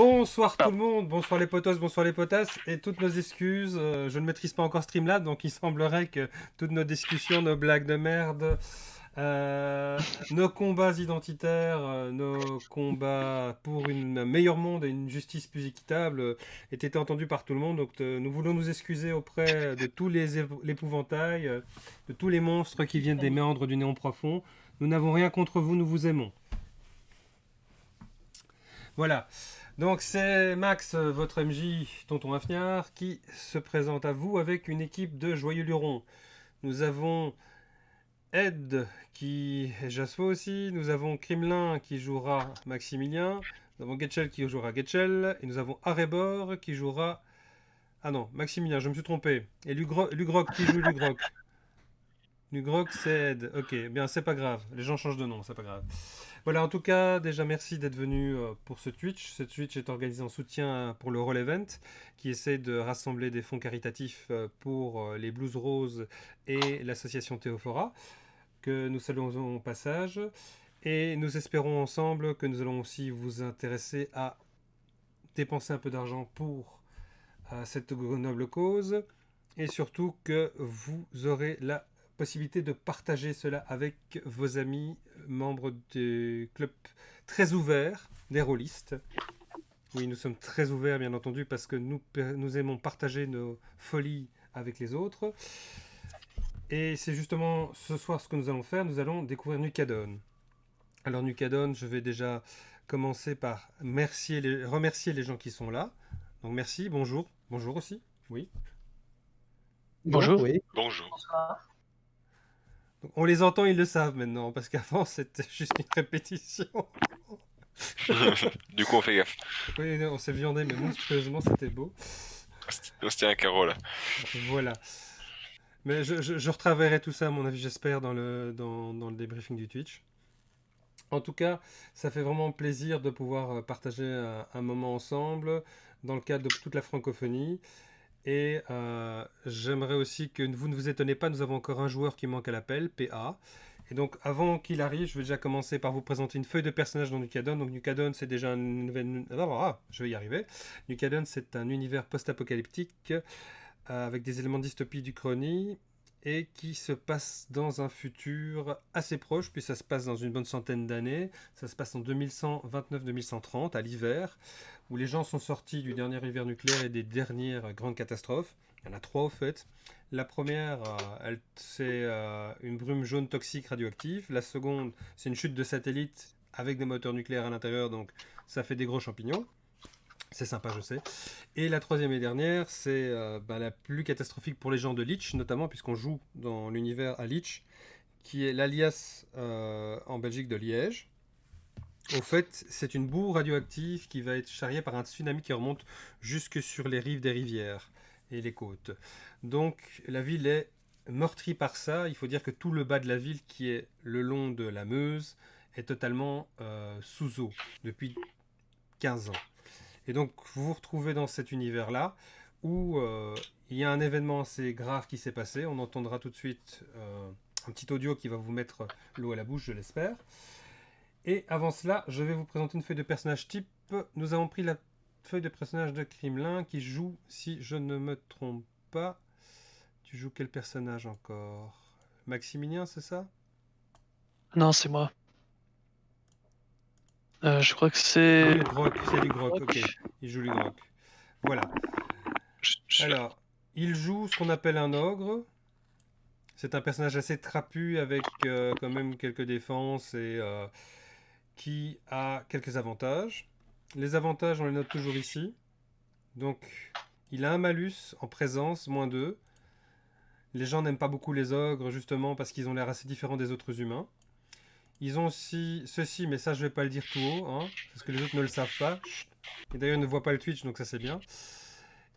Bonsoir tout Ah, le monde, bonsoir les potos, bonsoir les potasses, et toutes nos excuses. Je ne maîtrise pas encore Streamlab, donc il semblerait que toutes nos discussions, nos blagues de merde, nos combats identitaires, nos combats pour un meilleur monde et une justice plus équitable aient été entendus par tout le monde. Donc nous voulons nous excuser auprès de tous les l'épouvantail, de tous les monstres qui viennent des méandres du néant profond. Nous n'avons rien contre vous, nous vous aimons. Voilà. Donc c'est Max, votre MJ, tonton Afniard, qui se présente à vous avec une équipe de joyeux lurons. Nous avons Ed qui est Jaspo aussi, nous avons Kremlin qui jouera Maximilien, nous avons Getchel qui jouera Getchel, et nous avons Arebor qui jouera... Ah non, Maximilien, je me suis trompé. Et Lugrok qui joue Lugrok. Lugrok c'est Ed. Ok, bien c'est pas grave, les gens changent de nom, c'est pas grave. Voilà, en tout cas, déjà merci d'être venu pour ce Twitch. Ce Twitch est organisé en soutien pour le Roll Event, qui essaie de rassembler des fonds caritatifs pour les Blues Roses et l'association Théophora, que nous saluons au passage. Et nous espérons ensemble que nous allons aussi vous intéresser à dépenser un peu d'argent pour cette noble cause, et surtout que vous aurez la possibilité de partager cela avec vos amis, membres du club très ouvert des rôlistes. Oui, nous sommes très ouverts, bien entendu, parce que nous aimons partager nos folies avec les autres. Et c'est justement ce soir ce que nous allons faire. Nous allons découvrir Nucadon. Alors Nucadon, je vais déjà commencer par remercier les gens qui sont là. Donc merci, bonjour. Bonjour aussi. Oui. bonjour. Oui. Bonjour. Donc, on les entend, ils le savent maintenant, parce qu'avant c'était juste une répétition. Du coup, on fait gaffe. Oui, on s'est viandé, mais monstrueusement c'était beau. C'était un carreau là. Voilà. Mais je retravaillerai tout ça, à mon avis, j'espère, dans le débriefing du Twitch. En tout cas, ça fait vraiment plaisir de pouvoir partager un moment ensemble dans le cadre de toute la francophonie. Et j'aimerais aussi que vous ne vous étonnez pas, nous avons encore un joueur qui manque à l'appel, PA. Et donc, avant qu'il arrive, je vais déjà commencer par vous présenter une feuille de personnage dans Nucadon. Donc, Nucadon, c'est déjà un je vais y arriver. Nucadon, c'est un univers post-apocalyptique avec des éléments de dystopie du chronie et qui se passe dans un futur assez proche, puis ça se passe dans une bonne centaine d'années. Ça se passe en 2129-2130, à l'hiver, où les gens sont sortis du dernier hiver nucléaire et des dernières grandes catastrophes. Il y en a trois au fait. La première, c'est une brume jaune toxique radioactive. La seconde, c'est une chute de satellite avec des moteurs nucléaires à l'intérieur, donc ça fait des gros champignons. C'est sympa, je sais. Et la troisième et dernière, c'est la plus catastrophique pour les gens de Leech, notamment puisqu'on joue dans l'univers à Leech, qui est l'alias en Belgique de Liège. Au fait, c'est une boue radioactive qui va être charriée par un tsunami qui remonte jusque sur les rives des rivières et les côtes. Donc la ville est meurtrie par ça. Il faut dire que tout le bas de la ville, qui est le long de la Meuse, est totalement sous eau depuis 15 ans. Et donc vous vous retrouvez dans cet univers-là où il y a un événement assez grave qui s'est passé. On entendra tout de suite un petit audio qui va vous mettre l'eau à la bouche, je l'espère. Et avant cela, je vais vous présenter une feuille de personnage type. Nous avons pris la feuille de personnage de Kremlin qui joue, si je ne me trompe pas, tu joues quel personnage encore? Maximilien, c'est ça? Non, c'est moi. Je crois que Oui, c'est. Lugrok, c'est Lugrok, ok. Il joue Lugrok. Voilà. Je suis là. Alors, il joue ce qu'on appelle un ogre. C'est un personnage assez trapu avec quand même quelques défenses et qui a quelques avantages. Les avantages, on les note toujours ici. Donc, il a un malus en présence, -2. Les gens n'aiment pas beaucoup les ogres, justement, parce qu'ils ont l'air assez différents des autres humains. Ils ont aussi ceci, mais ça, je vais pas le dire tout haut, hein, parce que les autres ne le savent pas. Et d'ailleurs, ils ne voient pas le Twitch, donc ça, c'est bien.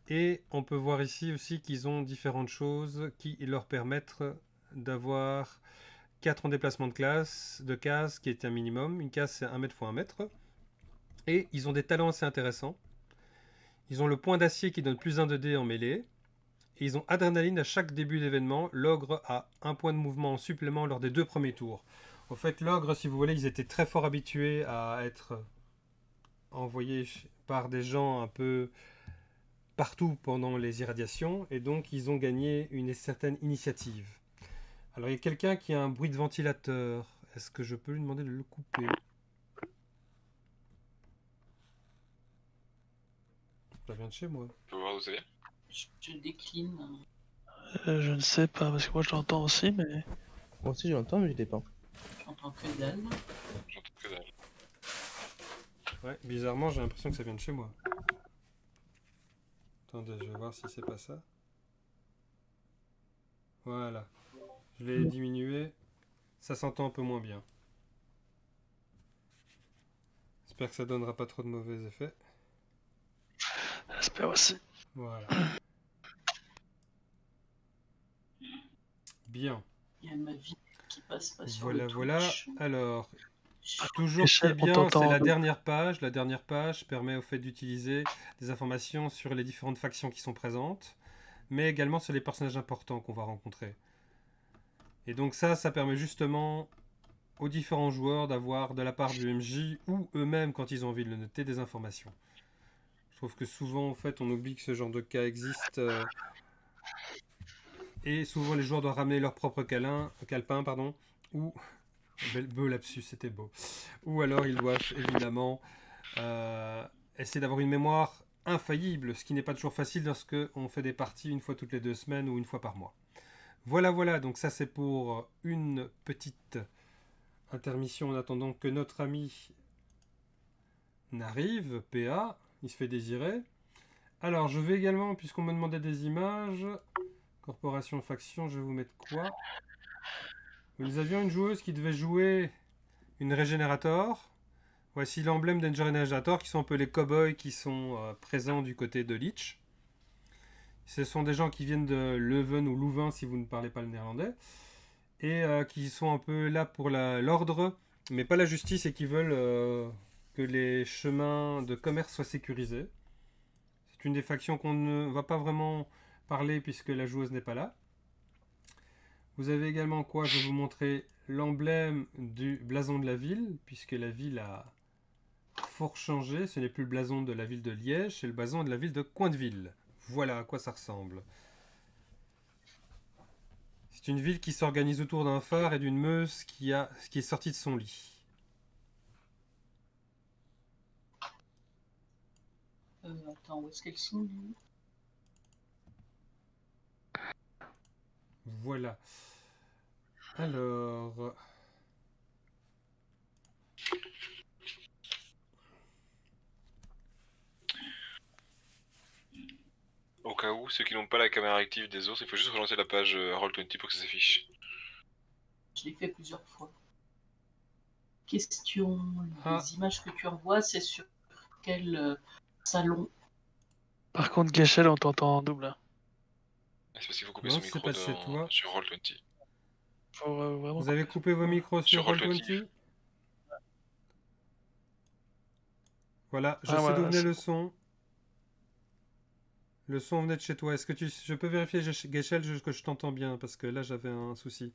Et on peut voir ici aussi qu'ils ont différentes choses qui leur permettent d'avoir 4 en déplacement de case, qui est un minimum. Une case, c'est 1 mètre x 1 mètre. Et ils ont des talents assez intéressants. Ils ont le point d'acier qui donne plus 1 de dés en mêlée. Et ils ont adrénaline à chaque début d'événement. L'ogre a un point de mouvement en supplément lors des 2 premiers tours. En fait, l'ogre, si vous voulez, ils étaient très fort habitués à être envoyés par des gens un peu partout pendant les irradiations, et donc ils ont gagné une certaine initiative. Alors il y a quelqu'un qui a un bruit de ventilateur. Est-ce que je peux lui demander de le couper? Ça vient de chez moi. Tu peux voir d'où ça vient? Je décline. Je ne sais pas, parce que moi je l'entends aussi, mais. Moi aussi, je l'entends, mais je l'ai pas. J'entends que dalle. J'entends que dalle. Ouais, bizarrement, j'ai l'impression que ça vient de chez moi. Attendez, je vais voir si c'est pas ça. Voilà. Je l'ai diminué. Ça s'entend un peu moins bien. J'espère que ça donnera pas trop de mauvais effets. J'espère aussi. Voilà. Bien. Il y a ma vie qui passe pas sur Voilà, le voilà. Twitch. Alors, toujours ce qui est Michel, on bien, t'entend c'est la un peu. dernière page. La dernière page permet au fait d'utiliser des informations sur les différentes factions qui sont présentes, mais également sur les personnages importants qu'on va rencontrer. Et donc ça permet justement aux différents joueurs d'avoir de la part du MJ ou eux-mêmes, quand ils ont envie de le noter, des informations. Je trouve que souvent, en fait, on oublie que ce genre de cas existe. Et souvent, les joueurs doivent ramener leur propre calepin, pardon, ou... Beau lapsus, c'était beau. Ou alors, ils doivent évidemment essayer d'avoir une mémoire infaillible, ce qui n'est pas toujours facile lorsque on fait des parties une fois toutes les 2 semaines ou une fois par mois. Voilà, voilà, donc ça c'est pour une petite intermission en attendant que notre ami n'arrive, PA, il se fait désirer. Alors, je vais également, puisqu'on me demandait des images, corporation, faction, je vais vous mettre quoi? Nous avions une joueuse qui devait jouer une Régénérator. Voici l'emblème d'un Régénérator, qui sont un peu les cow-boys qui sont présents du côté de Lich. Ce sont des gens qui viennent de Leuven ou Louvain, si vous ne parlez pas le néerlandais, et qui sont un peu là pour l'ordre, mais pas la justice, et qui veulent que les chemins de commerce soient sécurisés. C'est une des factions qu'on ne va pas vraiment parler puisque la joueuse n'est pas là. Vous avez également quoi? Je vais vous montrer l'emblème du blason de la ville, puisque la ville a fort changé. Ce n'est plus le blason de la ville de Liège, c'est le blason de la ville de Coinville. Voilà à quoi ça ressemble. C'est une ville qui s'organise autour d'un phare et d'une meuse qui est sortie de son lit. Attends, où est-ce qu'elles sont lui Voilà. Alors... Au cas où, ceux qui n'ont pas la caméra active des autres, il faut juste relancer la page Roll20 pour que ça s'affiche. Je l'ai fait plusieurs fois. Question, Ah. les images que tu envoies, c'est sur quel salon? Par contre, Gachel, on t'entend en double. C'est parce qu'il faut couper Non, son c'est micro pas chez toi. sur Roll20. Faut vraiment. Vous avez coupé vos micros sur Sur Roll20. Roll20? Voilà, je Ah, sais voilà, d'où venait c'est le son. Le son venait de chez toi. Est-ce que je peux vérifier, Gachel, que je t'entends bien? Parce que là, j'avais un souci.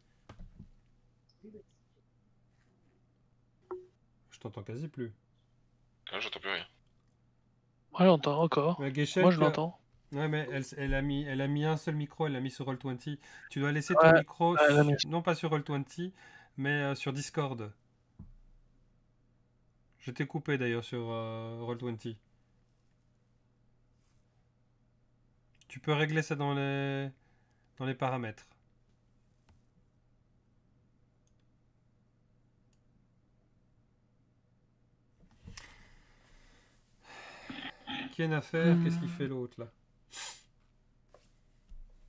Je t'entends quasi plus. Ah, j'entends plus rien. Moi, j'entends encore. Ouais, Gachel, Moi, je l'entends. Ouais, mais elle a mis un seul micro, elle l'a mis sur Roll20. Tu dois laisser ton Ouais, micro, elle a mis- non pas sur Roll20, mais sur Discord. Je t'ai coupé d'ailleurs sur Roll20. Tu peux régler ça dans les paramètres. Qui a une affaire? Qu'est-ce qu'il fait l'autre là?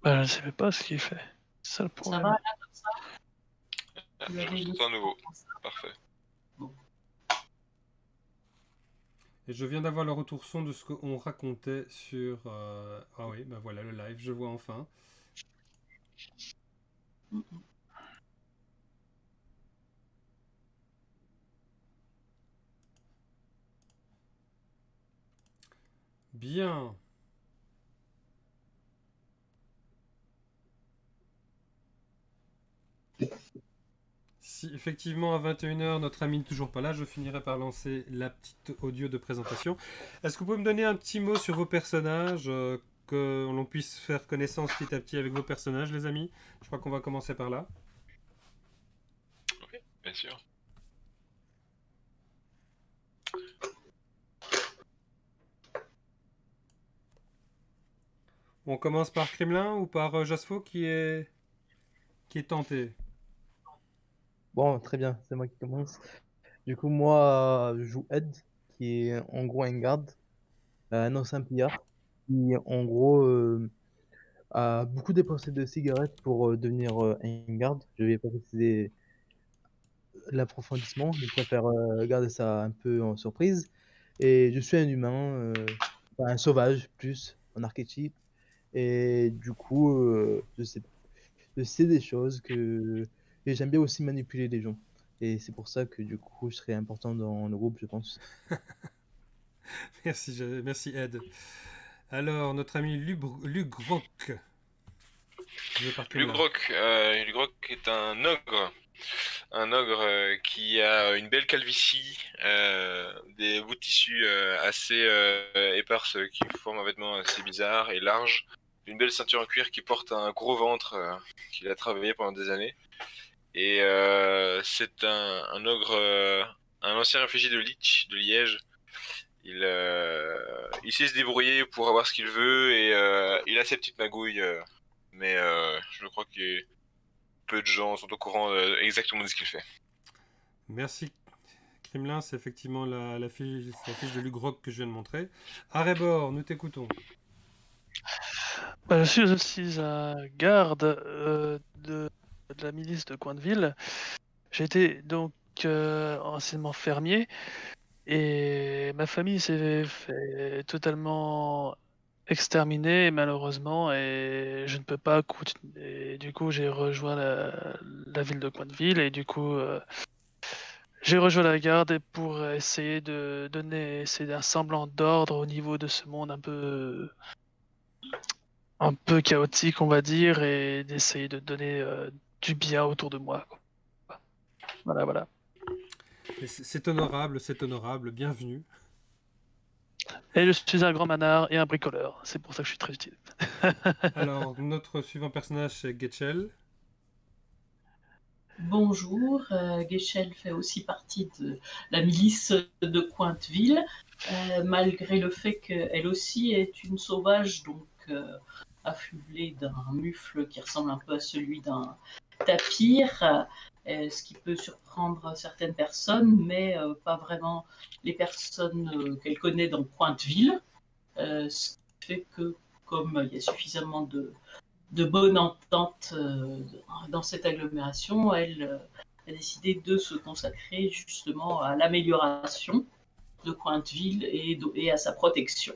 Bah, je ne sais pas ce qu'il fait. C'est ça le Ça problème. va là comme ça? Ah, Vous je avez vous une entends à nouveau. comme ça Parfait. Et je viens d'avoir le retour son de ce qu'on racontait sur... Ah oui, ben voilà le live, je vois enfin. Mhm. Bien. Si effectivement à 21h notre ami n'est toujours pas là, je finirai par lancer la petite audio de présentation. Est-ce que vous pouvez me donner un petit mot sur vos personnages, que l'on puisse faire connaissance petit à petit avec vos personnages, les amis? Je crois qu'on va commencer par là. Oui, bien sûr. On commence par Kremlin ou par Jasfo qui est tenté? Bon, très bien, c'est moi qui commence. Du coup, moi, je joue Ed, qui est en gros un garde, un ancien pillard, qui en gros a beaucoup dépensé de cigarettes pour devenir un garde. Je vais pas préciser l'approfondissement, je préfère garder ça un peu en surprise. Et je suis un humain, enfin, un sauvage plus, en archétype. Et du coup, je sais des choses et j'aime bien aussi manipuler les gens. Et c'est pour ça que du coup, je serai important dans le groupe, je pense. Merci, merci Ed. Alors, notre ami Lugrok. Je vais par Kremlin. Lugrok est un ogre qui a une belle calvitie, des bouts de tissu assez éparses qui forment un vêtement assez bizarre et large, une belle ceinture en cuir qui porte un gros ventre qu'il a travaillé pendant des années. Et c'est un ogre, un ancien réfugié de Liège. Il sait se débrouiller pour avoir ce qu'il veut et il a ses petites magouilles, mais je crois que peu de gens sont au courant exactement de ce qu'il fait. Merci Kremlin, c'est effectivement la fiche de Lugrok que je viens de montrer. Arebor, nous t'écoutons. Bah, je suis aussi un garde de la milice de Coinville. J'ai été donc anciennement fermier et ma famille s'est fait totalement exterminer malheureusement et je ne peux pas continuer. Et du coup, j'ai rejoint la ville de Coinville et du coup, j'ai rejoint la garde pour essayer de donner un semblant d'ordre au niveau de ce monde un peu chaotique, on va dire, et d'essayer de donner du bien autour de moi, quoi. Voilà, voilà. C'est honorable, bienvenue. Et je suis un grand manard et un bricoleur. C'est pour ça que je suis très utile. Alors, notre suivant personnage, c'est Getchel. Bonjour, Guéchel fait aussi partie de la milice de Cointeville, malgré le fait qu'elle aussi est une sauvage, donc affublée d'un mufle qui ressemble un peu à celui d'un tapir, ce qui peut surprendre certaines personnes, mais pas vraiment les personnes qu'elle connaît dans Cointeville, ce qui fait que comme il y a suffisamment de bonne entente dans cette agglomération, elle a décidé de se consacrer justement à l'amélioration de Cointeville et à sa protection.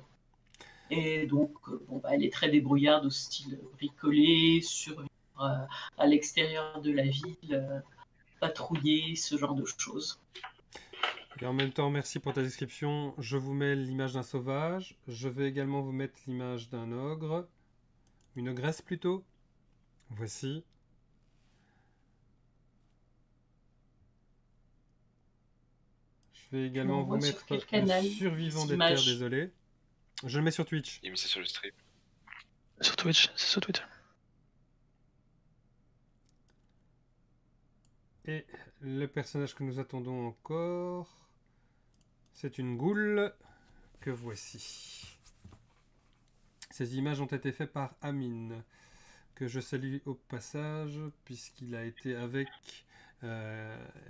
Et donc, elle est très débrouillarde au style bricoler, survivre à l'extérieur de la ville, patrouiller, ce genre de choses. Et en même temps, merci pour ta description. Je vous mets l'image d'un sauvage. Je vais également vous mettre l'image d'un ogre. Une ogresse plutôt. Voici. Je vais également vous mettre le survivant des terres désolées. Je le mets sur Twitch. Il met ça sur le stream. Sur Twitch, c'est sur Twitter. Et le personnage que nous attendons encore, c'est une goule que voici. Ces images ont été faites par Amine, que je salue au passage, puisqu'il a été avec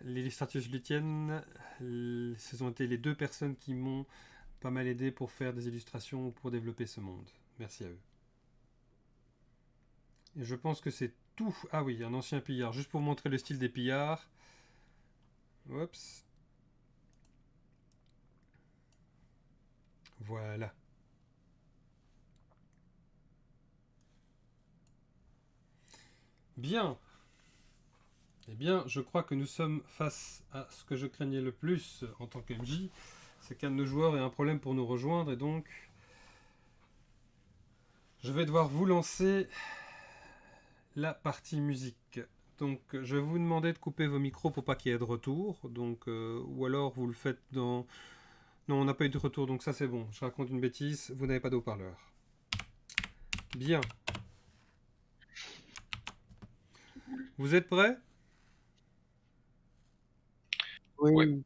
l'illustratrice Lucienne. Ce ont été les deux personnes qui m'ont pas mal aidé pour faire des illustrations pour développer ce monde. Merci à eux. Et je pense que c'est tout. Ah oui, un ancien pillard. Juste pour montrer le style des pillards. Oups. Voilà. Bien. Eh bien, je crois que nous sommes face à ce que je craignais le plus en tant que MJ. C'est qu'un de nos joueurs ait un problème pour nous rejoindre et donc je vais devoir vous lancer la partie musique. Donc, je vais vous demander de couper vos micros pour pas qu'il y ait de retour. Donc, ou alors vous le faites dans... Non, on n'a pas eu de retour, donc ça c'est bon. Je raconte une bêtise, vous n'avez pas de haut-parleur. Bien. Vous êtes prêts? Oui. Ouais.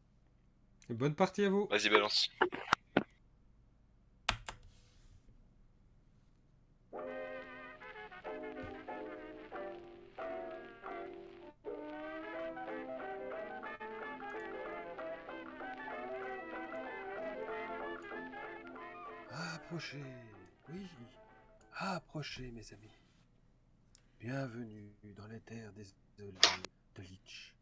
Et bonne partie à vous. Vas-y, balance. Approchez, oui, approchez mes amis. Bienvenue dans les terres désolées de Lich.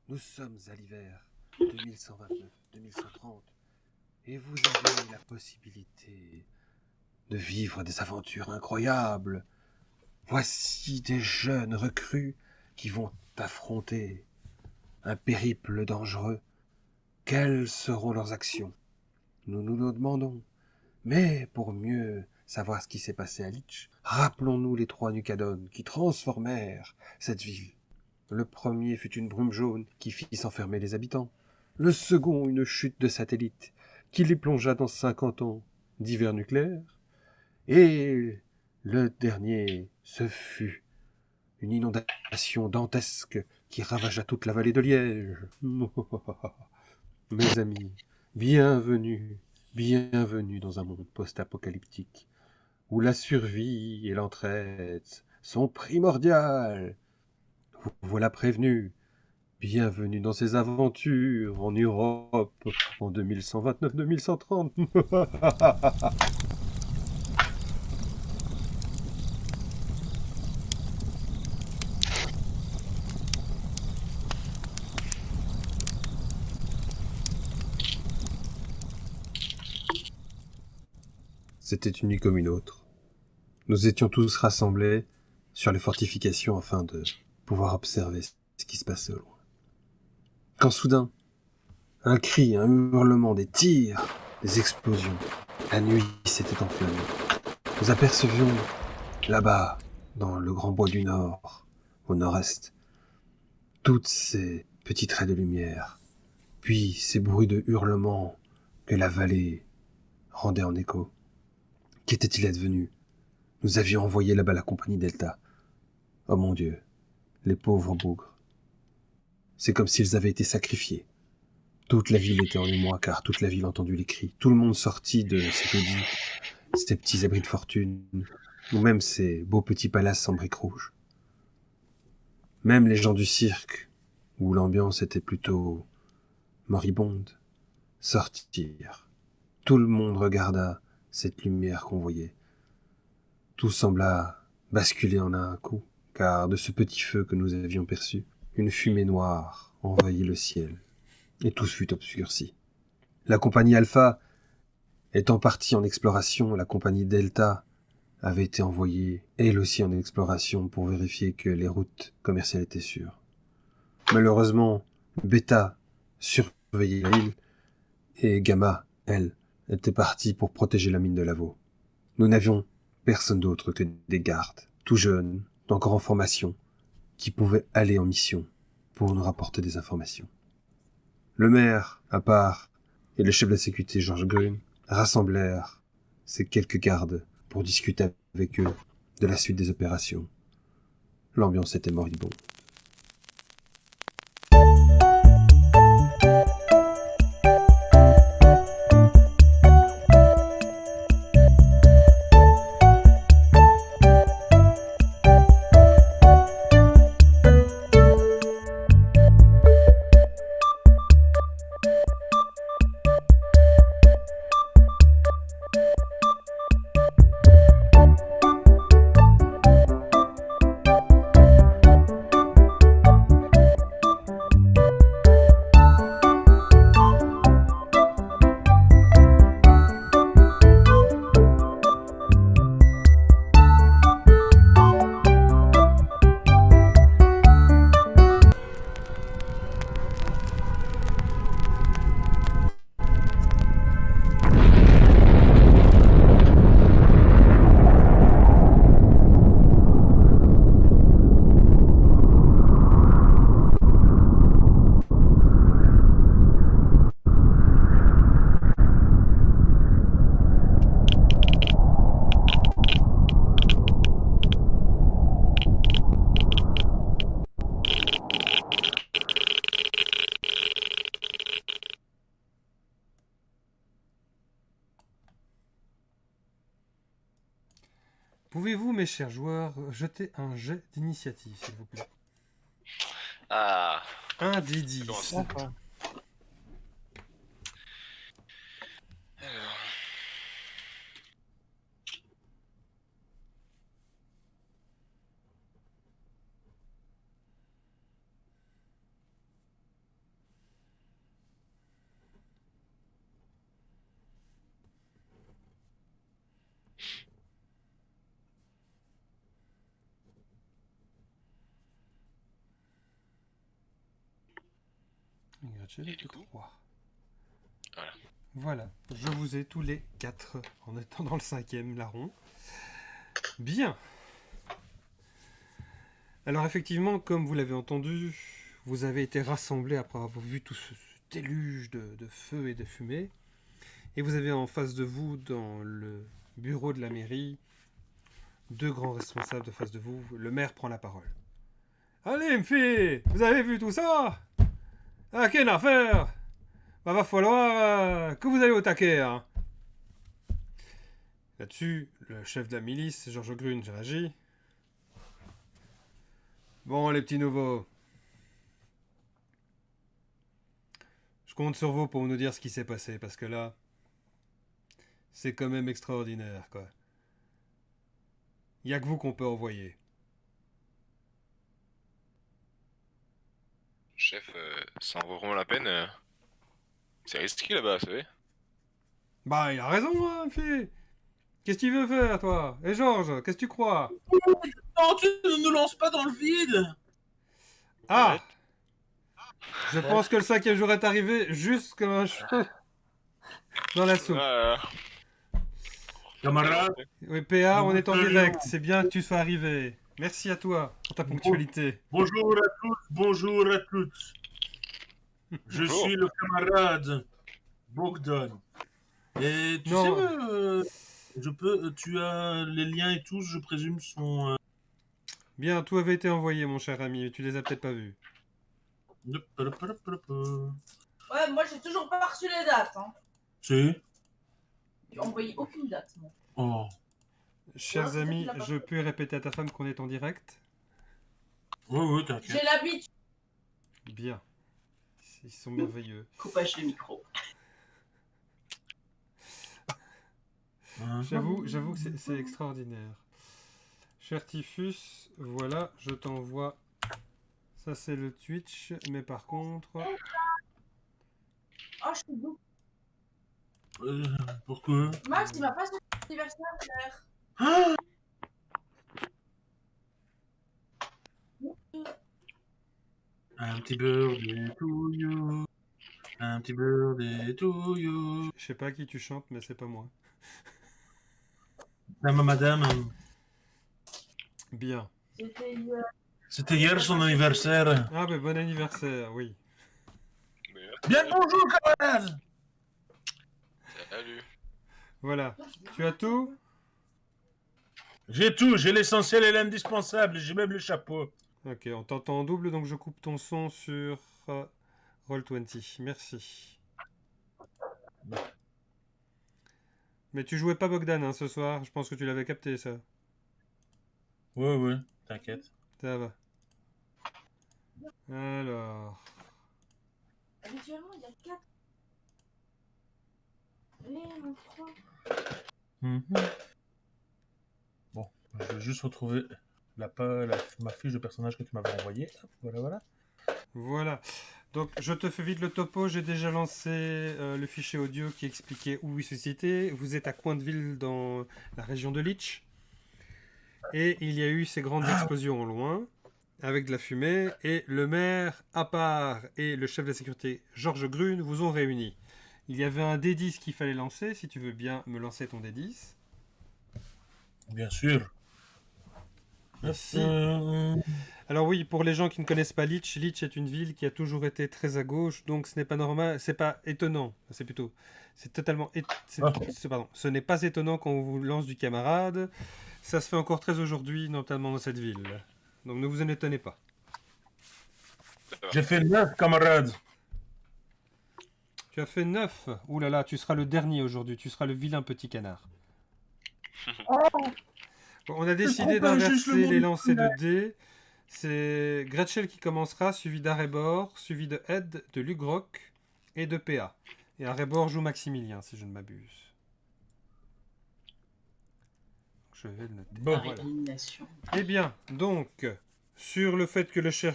Nous sommes à l'hiver 2129-2130 et vous avez la possibilité de vivre des aventures incroyables. Voici des jeunes recrues qui vont affronter un périple dangereux. Quelles seront leurs actions? Nous nous le demandons. Mais pour mieux savoir ce qui s'est passé à Lich, rappelons-nous les 3 Nukadones qui transformèrent cette ville. Le premier fut une brume jaune qui fit s'enfermer les habitants. Le second, une chute de satellite qui les plongea dans 50 ans d'hiver nucléaire. Et le dernier, ce fut une inondation dantesque qui ravagea toute la vallée de Liège. Mes amis, bienvenue dans un monde post-apocalyptique où la survie et l'entraide sont primordiales. Vous voilà prévenus. Bienvenue dans ces aventures en Europe en 2129-2130. C'était une nuit comme une autre. Nous étions tous rassemblés sur les fortifications afin de pouvoir observer ce qui se passait au loin. Quand soudain, un cri, un hurlement, des tirs, des explosions, la nuit s'était enflammée. Nous apercevions là-bas, dans le grand bois du nord, au nord-est, toutes ces petits traits de lumière, puis ces bruits de hurlements que la vallée rendait en écho. Qu'était-il advenu? Nous avions envoyé là-bas la compagnie Delta. Oh mon Dieu, les pauvres bougres. C'est comme s'ils avaient été sacrifiés. Toute la ville était en émoi, car toute la ville entendit les cris. Tout le monde sortit de ces taudis, ces petits abris de fortune, ou même ces beaux petits palaces en briques rouges. Même les gens du cirque, où l'ambiance était plutôt moribonde, sortirent. Tout le monde regarda cette lumière qu'on voyait. Tout sembla basculer en un coup, car de ce petit feu que nous avions perçu, une fumée noire envahit le ciel, et tout fut obscurci. La compagnie Alpha étant partie en exploration, la compagnie Delta avait été envoyée, elle aussi en exploration, pour vérifier que les routes commerciales étaient sûres. Malheureusement, Beta surveillait l'île, et Gamma, elle, était partie pour protéger la mine de Lavaux. Nous n'avions personne d'autre que des gardes, tout jeunes, encore en formation, qui pouvaient aller en mission pour nous rapporter des informations. Le maire, à part, et le chef de la sécurité, Georges Grune, rassemblèrent ces quelques gardes pour discuter avec eux de la suite des opérations. L'ambiance était moribonde. Pouvez-vous, mes chers joueurs, jeter un jet d'initiative, s'il vous plaît? Ah, Un des 10. Commence. D'accord. alors. Et du coup 3. Voilà. Voilà, je vous ai tous les 4 en étant dans le 5e larron. Bien. Alors effectivement, comme vous l'avez entendu, vous avez été rassemblés après avoir vu tout ce déluge de feu et de fumée. Et vous avez en face de vous, dans le bureau de la mairie, 2 grands responsables de face de vous. Le maire prend la parole. Allez, mes filles, vous avez vu tout ça? Ah, quelle affaire! Bah, va falloir que vous allez au taquet, hein. Là-dessus, le chef de la milice, Georges Grune, réagit. Bon, les petits nouveaux. Je compte sur vous pour nous dire ce qui s'est passé, parce que là, c'est quand même extraordinaire, quoi. Y a que vous qu'on peut envoyer. Chef, ça en vaut vraiment la peine. C'est risqué là-bas, vous savez. Bah, il a raison, hein, fille. Qu'est-ce que tu veux faire, toi? Et Georges, qu'est-ce que tu crois? Non, tu ne nous lances pas dans le vide. Ah! Je pense que le 5e jour est arrivé juste comme un cheveu dans la soupe. Ah, Camarade, Oui, PA, on est en direct. C'est bien que tu sois arrivé. Merci à toi pour ta ponctualité. bonjour à tous, bonjour à toutes. Je Bonjour. suis le camarade Bogdan. Et tu Non. sais, tu as les liens et tous, je présume, sont... Bien, tout avait été envoyé, mon cher ami, mais tu les as peut-être pas vus. Ouais, moi j'ai toujours pas reçu les dates. Hein. Si. J'ai envoyé aucune date. Moi. Oh. Chers Ouais, amis, peut-être qu'il a pas je peux répéter à ta femme qu'on est en direct? Oui, t'inquiète. J'ai l'habitude. Bien. Ils sont merveilleux. Coupage de micro. J'avoue que c'est extraordinaire. Cher Typhus, voilà, je t'envoie. Ça, c'est le Twitch, mais par contre. Oh, je suis doux. Pourquoi? Max, il m'a pas souhaité l'anniversaire hier. Ah, un petit birthday to you. Un petit birthday to you. Je sais pas à qui tu chantes, mais c'est pas moi. Madame, C'était Bien. hier. c'était hier son anniversaire. Ah, ben bon anniversaire, oui. Bien bonjour, camarade. salut. Voilà. Tu as tout? J'ai tout, j'ai l'essentiel et l'indispensable, j'ai même le chapeau. Ok, on t'entend en double, donc je coupe ton son sur Roll20. Merci. Mais tu jouais pas Bogdan hein, ce soir, je pense que tu l'avais capté ça. Oui, t'inquiète. Ça va. Alors. Habituellement, il y a 4. Et mon 3. Bon, je vais juste retrouver ma fiche de personnage que tu m'avais envoyée. Voilà. Voilà. Donc je te fais vite le topo, j'ai déjà lancé le fichier audio qui expliquait où il se situait. Vous êtes à Cointeville dans la région de Leech. Et il y a eu ces grandes explosions au loin, avec de la fumée, et le maire, à part, et le chef de la sécurité, Georges Grune, vous ont réunis. Il y avait un D10 qu'il fallait lancer, si tu veux bien me lancer ton D10. Bien sûr. Merci. Alors oui, pour les gens qui ne connaissent pas Leech, Leech est une ville qui a toujours été très à gauche, donc ce n'est pas normal, c'est pas étonnant, c'est plutôt, c'est totalement, pardon, ce n'est pas étonnant quand on vous lance du camarade, ça se fait encore très aujourd'hui, notamment dans cette ville, donc ne vous en étonnez pas. J'ai fait 9, camarade. Tu as fait 9, ouh là là, tu seras le dernier aujourd'hui, tu seras le vilain petit canard. Bon, on a décidé coupe juste le d'inverser les mot. lancers de dés. C'est Gretchel qui commencera, suivi d'Arebor, suivi de Ed, de Lugrock et de PA. Et Arebor joue Maximilien, si je ne m'abuse. Je vais le noter. Bon, Par Voilà. élimination. Eh bien, donc, sur le fait que le cher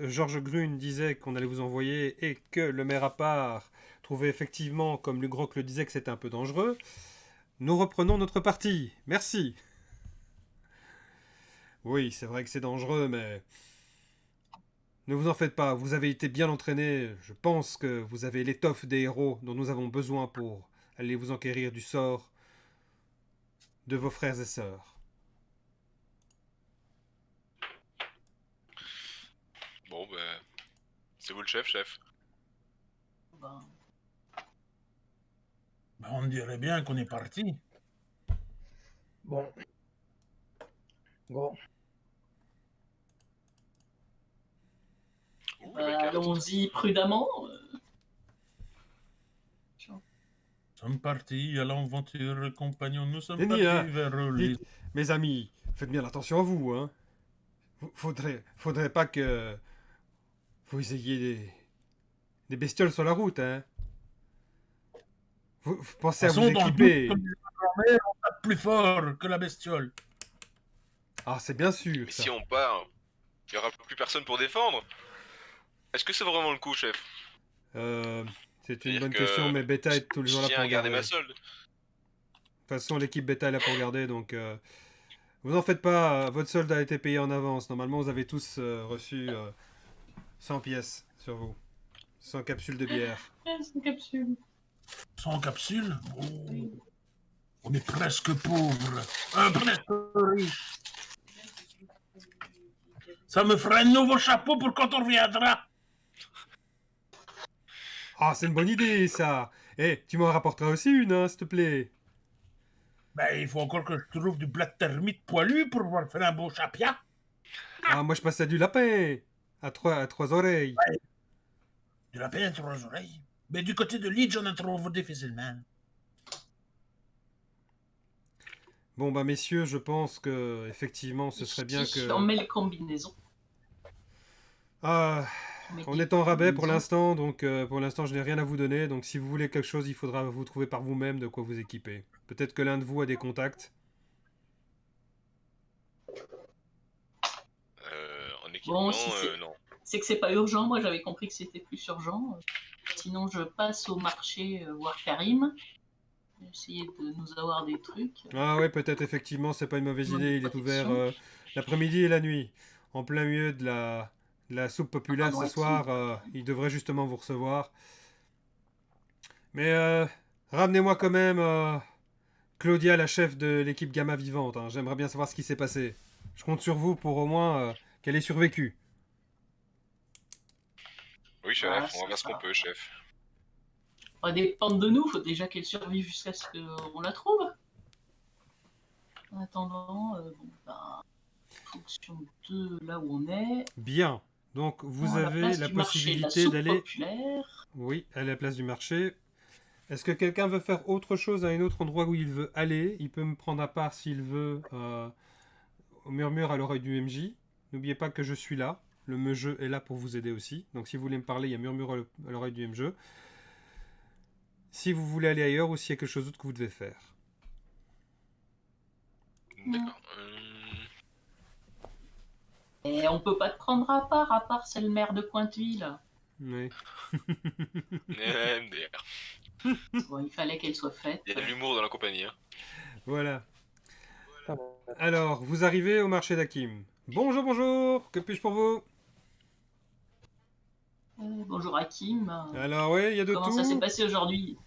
Georges Grune disait qu'on allait vous envoyer et que le maire à part trouvait effectivement, comme Lugrock le disait, que c'était un peu dangereux, nous reprenons notre partie. Merci. Oui, c'est vrai que c'est dangereux, mais ne vous en faites pas, vous avez été bien entraîné. Je pense que vous avez l'étoffe des héros dont nous avons besoin pour aller vous enquérir du sort de vos frères et sœurs. Bon, ben, c'est vous le chef, chef. Ben, Ben, on dirait bien qu'on est parti. Bon. Bon. Ouh, ben, la carte. allons-y prudemment. Nous sommes partis à l'aventure, compagnons. Nous sommes Denis, partis hein, vers les... dites, mes amis, faites bien attention à vous, hein. Faudrait pas que vous ayez des bestioles sur la route, hein. Vous pensez à vous Passons dans le doute, équiper. comme disait ma grand-mère, on tape plus fort que la bestiole. Ah, c'est bien sûr, Mais ça. si on part, il n'y aura plus personne pour défendre. Est-ce que c'est vraiment le coup, chef? C'est une C'est-à-dire bonne que question, mais Beta est Je toujours là tiens pour à garder garder. ma De solde. toute façon, l'équipe Beta est là pour garder, donc vous en faites pas, votre solde a été payé en avance. Normalement, vous avez tous reçu 100 pièces sur vous. 100 capsules de bière. C'est une capsule. Sans capsule. Oh. On est presque pauvres. Presque riches. Ça me fera un nouveau chapeau pour quand on reviendra. Ah, c'est une bonne idée, ça. Eh, tu m'en rapporteras aussi une, hein, s'il te plaît. Ben, il faut encore que je trouve du blé de termite poilu pour pouvoir faire un beau chapia. Ah, moi, je passe à du lapin. À trois oreilles. Du lapin à 3 oreilles. Mais du côté de Leeds, on en trouve difficilement. Bon, bah, messieurs, je pense que effectivement, ce serait bien que... On met les combinaisons. Ah, On met on des est en rabais pour combinaisons. l'instant, donc pour l'instant, je n'ai rien à vous donner. Donc, si vous voulez quelque chose, il faudra vous trouver par vous-même de quoi vous équiper. Peut-être que l'un de vous a des contacts. En équipement, Bon, si c'est- non. C'est que c'est pas urgent. Moi, j'avais compris que c'était plus urgent. Sinon, je passe au marché voir Karim. Essayer de nous avoir des trucs. Ah ouais, peut-être effectivement, c'est pas une mauvaise Bonne idée. Il est ouvert protection. l'après-midi et la nuit. En plein milieu de la soupe populaire ce ouais, soir. Il devrait justement vous recevoir. Mais ramenez-moi quand même Claudia, la chef de l'équipe Gamma Vivante, hein. J'aimerais bien savoir ce qui s'est passé. Je compte sur vous pour au moins qu'elle ait survécu. Oui, chef, Ah, on va c'est faire ce qu'on ça. peut, chef. Ça va dépendre de nous. Faut déjà qu'elle survive jusqu'à ce qu'on la trouve. En attendant, bon, ben, en fonction de là où on est, Bien. Donc vous on a la avez place la du marché de la possibilité soupe d'aller... populaire. Oui, à la place du marché. Est-ce que quelqu'un veut faire autre chose à un autre endroit où il veut aller? Il peut me prendre à part s'il veut au murmure à l'oreille du MJ. N'oubliez pas que je suis là. Le MJ est là pour vous aider aussi. Donc si vous voulez me parler, il y a murmure à l'oreille du MJ. Si vous voulez aller ailleurs ou s'il y a quelque chose d'autre que vous devez faire. D'accord. Et on peut pas te prendre à part c'est le maire de Pointeville. Oui. MDR. Bon, il fallait qu'elle soit faite. Il y a de l'humour dans la compagnie. Hein. Voilà. Ça va. Alors, vous arrivez au marché d'Hakim. Bonjour, bonjour. Que puis-je pour vous? Bonjour Hakim. Alors oui, il y a de Comment tout. ça s'est passé aujourd'hui?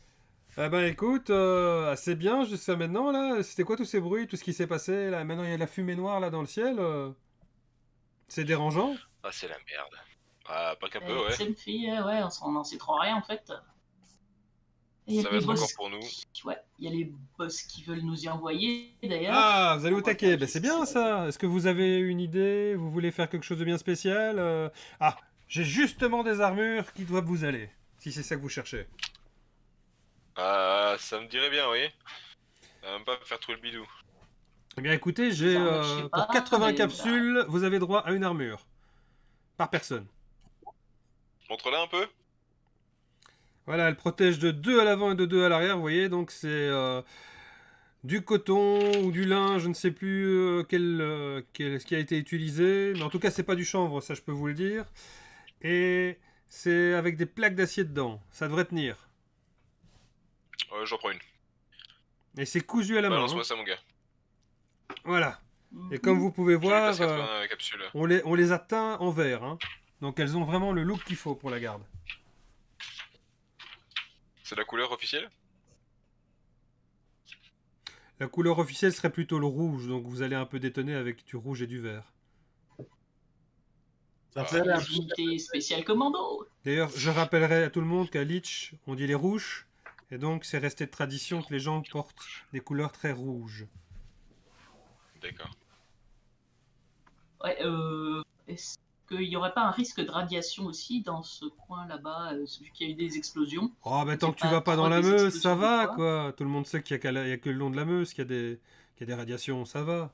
Ah ben écoute, assez bien jusqu'à maintenant là. C'était quoi tous ces bruits, tout ce qui s'est passé là? Maintenant il y a de la fumée noire là dans le ciel. C'est dérangeant. Ah, c'est la merde. Ah, pas qu'un peu, ouais. C'est une fille, ouais, on n'en sait trop rien en fait. Et il y a Ça va les être boss encore pour nous. ouais, il y a les boss qui veulent nous y envoyer d'ailleurs. Ah, vous allez au On va taquet. faire Ben, c'est qu'est-ce bien que ça. Est-ce que vous avez une idée? Vous voulez faire quelque chose de bien spécial? Ah, j'ai justement des armures qui doivent vous aller. Si c'est ça que vous cherchez. Ah, ça me dirait bien, oui. Même pas me faire trop le bidou. Eh bien écoutez, j'ai Ça, je sais pour pas, 80 mais capsules, vous avez droit à une armure. Par personne. Montre-la un peu. Voilà, elle protège de 2 à l'avant et de 2 à l'arrière, vous voyez, donc c'est du coton ou du lin, je ne sais plus ce qui a été utilisé, mais en tout cas c'est pas du chanvre, ça je peux vous le dire. Et c'est avec des plaques d'acier dedans, ça devrait tenir. J'en prends une. Et c'est cousu à la main. Balance-moi Hein. ça, mon gars. Voilà. Mhm. Et comme vous pouvez Je lui voir, passe 80 capsules. on les a teints en vert. Hein. Donc elles ont vraiment le look qu'il faut pour la garde. C'est la couleur officielle? La couleur officielle serait plutôt le rouge, donc vous allez un peu détonner avec du rouge et du vert. Ça Ah, fait les un unités spéciales commando. D'ailleurs, je rappellerai à tout le monde qu'à Lich, on dit les rouges, et donc c'est resté de tradition que les gens portent des couleurs très rouges. D'accord. Ouais, est-ce qu'il n'y aurait pas un risque de radiation aussi dans ce coin là-bas, vu qu'il y a eu des explosions? Oh, bah tant C'est que tu pas vas pas trop dans la des Meuse, ça explosions va, ou quoi? quoi. Tout le monde sait qu'il y a que le long de la Meuse qu'il y a des radiations, ça va.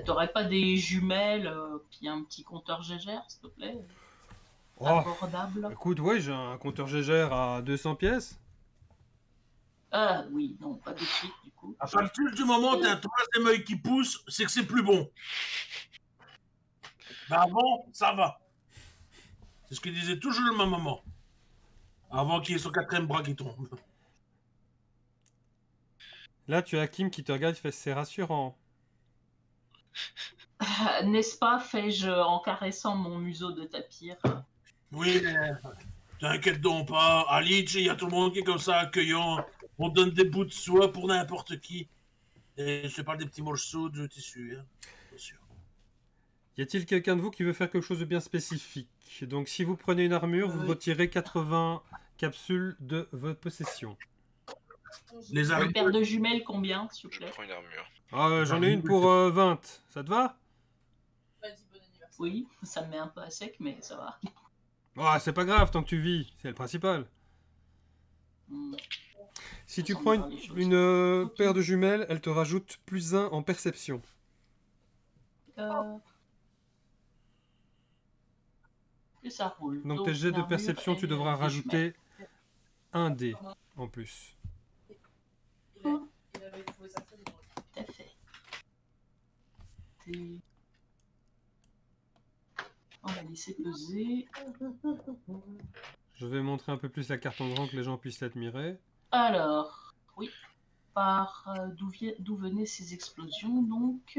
T'aurais pas des jumelles, puis un petit compteur Gégère, s'il te plaît? Oh, Abordable. écoute, ouais, j'ai un compteur Gégère à 200 pièces. Ah oui, non, pas tout de suite, du coup. À partir du moment où t'as un troisième œil qui pousse, c'est que c'est plus bon. Mais avant, ça va. C'est ce que disait toujours ma maman. Avant qu'il y ait son quatrième bras qui tombe. Là, tu as Kim qui te regarde, il fait c'est rassurant. N'est-ce pas, fais-je en caressant mon museau de tapir. Oui, mais t'inquiète donc pas. À Leech, il y a tout le monde qui est comme ça, accueillant. On donne des bouts de soie pour n'importe qui. Et je te parle des petits morceaux de tissu, hein. Bien sûr. Y a-t-il quelqu'un de vous qui veut faire quelque chose de bien spécifique? Donc, si vous prenez une armure, vous Oui. retirez 80 capsules de votre possession. Les Une armes. paire de jumelles, combien, s'il vous Je plaît? prends une armure. Ah, j'en ai une pour 20. Ça te va? Oui, ça me met un peu à sec, mais ça va. Ah, c'est pas grave, tant que tu vis, c'est le principal. Hmm. Si tu Ça prends me rend les choses. une Ok. paire de jumelles, elle te rajoute plus 1 en perception. Et ça roule. Donc tes jets de l'armure, perception, tu elle, devras des rajouter un dé en plus. jumelles. Tout à fait. Et- On va laisser peser. Je vais montrer un peu plus la carte en grand que les gens puissent l'admirer. Alors, oui. Par d'où venaient ces explosions, donc?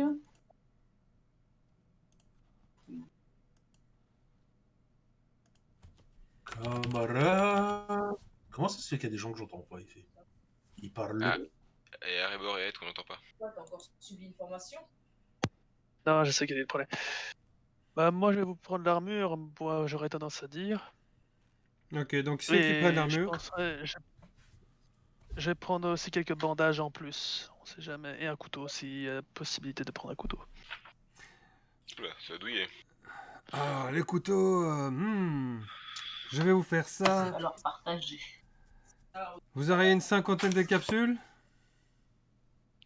Camarade. Comment ça se fait qu'il y a des gens que j'entends pas ici? Ils parlent. Ah. Et Arrêt qu'on n'entend pas. T'as encore subi une formation? Non, je sais qu'il y a des problèmes. Bah, moi, je vais vous prendre l'armure, moi, j'aurais tendance à dire. Ok, donc ceux qui prennent Et l'armure, je vais prendre aussi quelques bandages en plus. On sait jamais. Et un couteau, s'il y a possibilité de prendre un couteau. Oula, ça a douillé. ah, les couteaux, je vais vous faire ça. Alors, partager. Vous aurez une cinquantaine de capsules.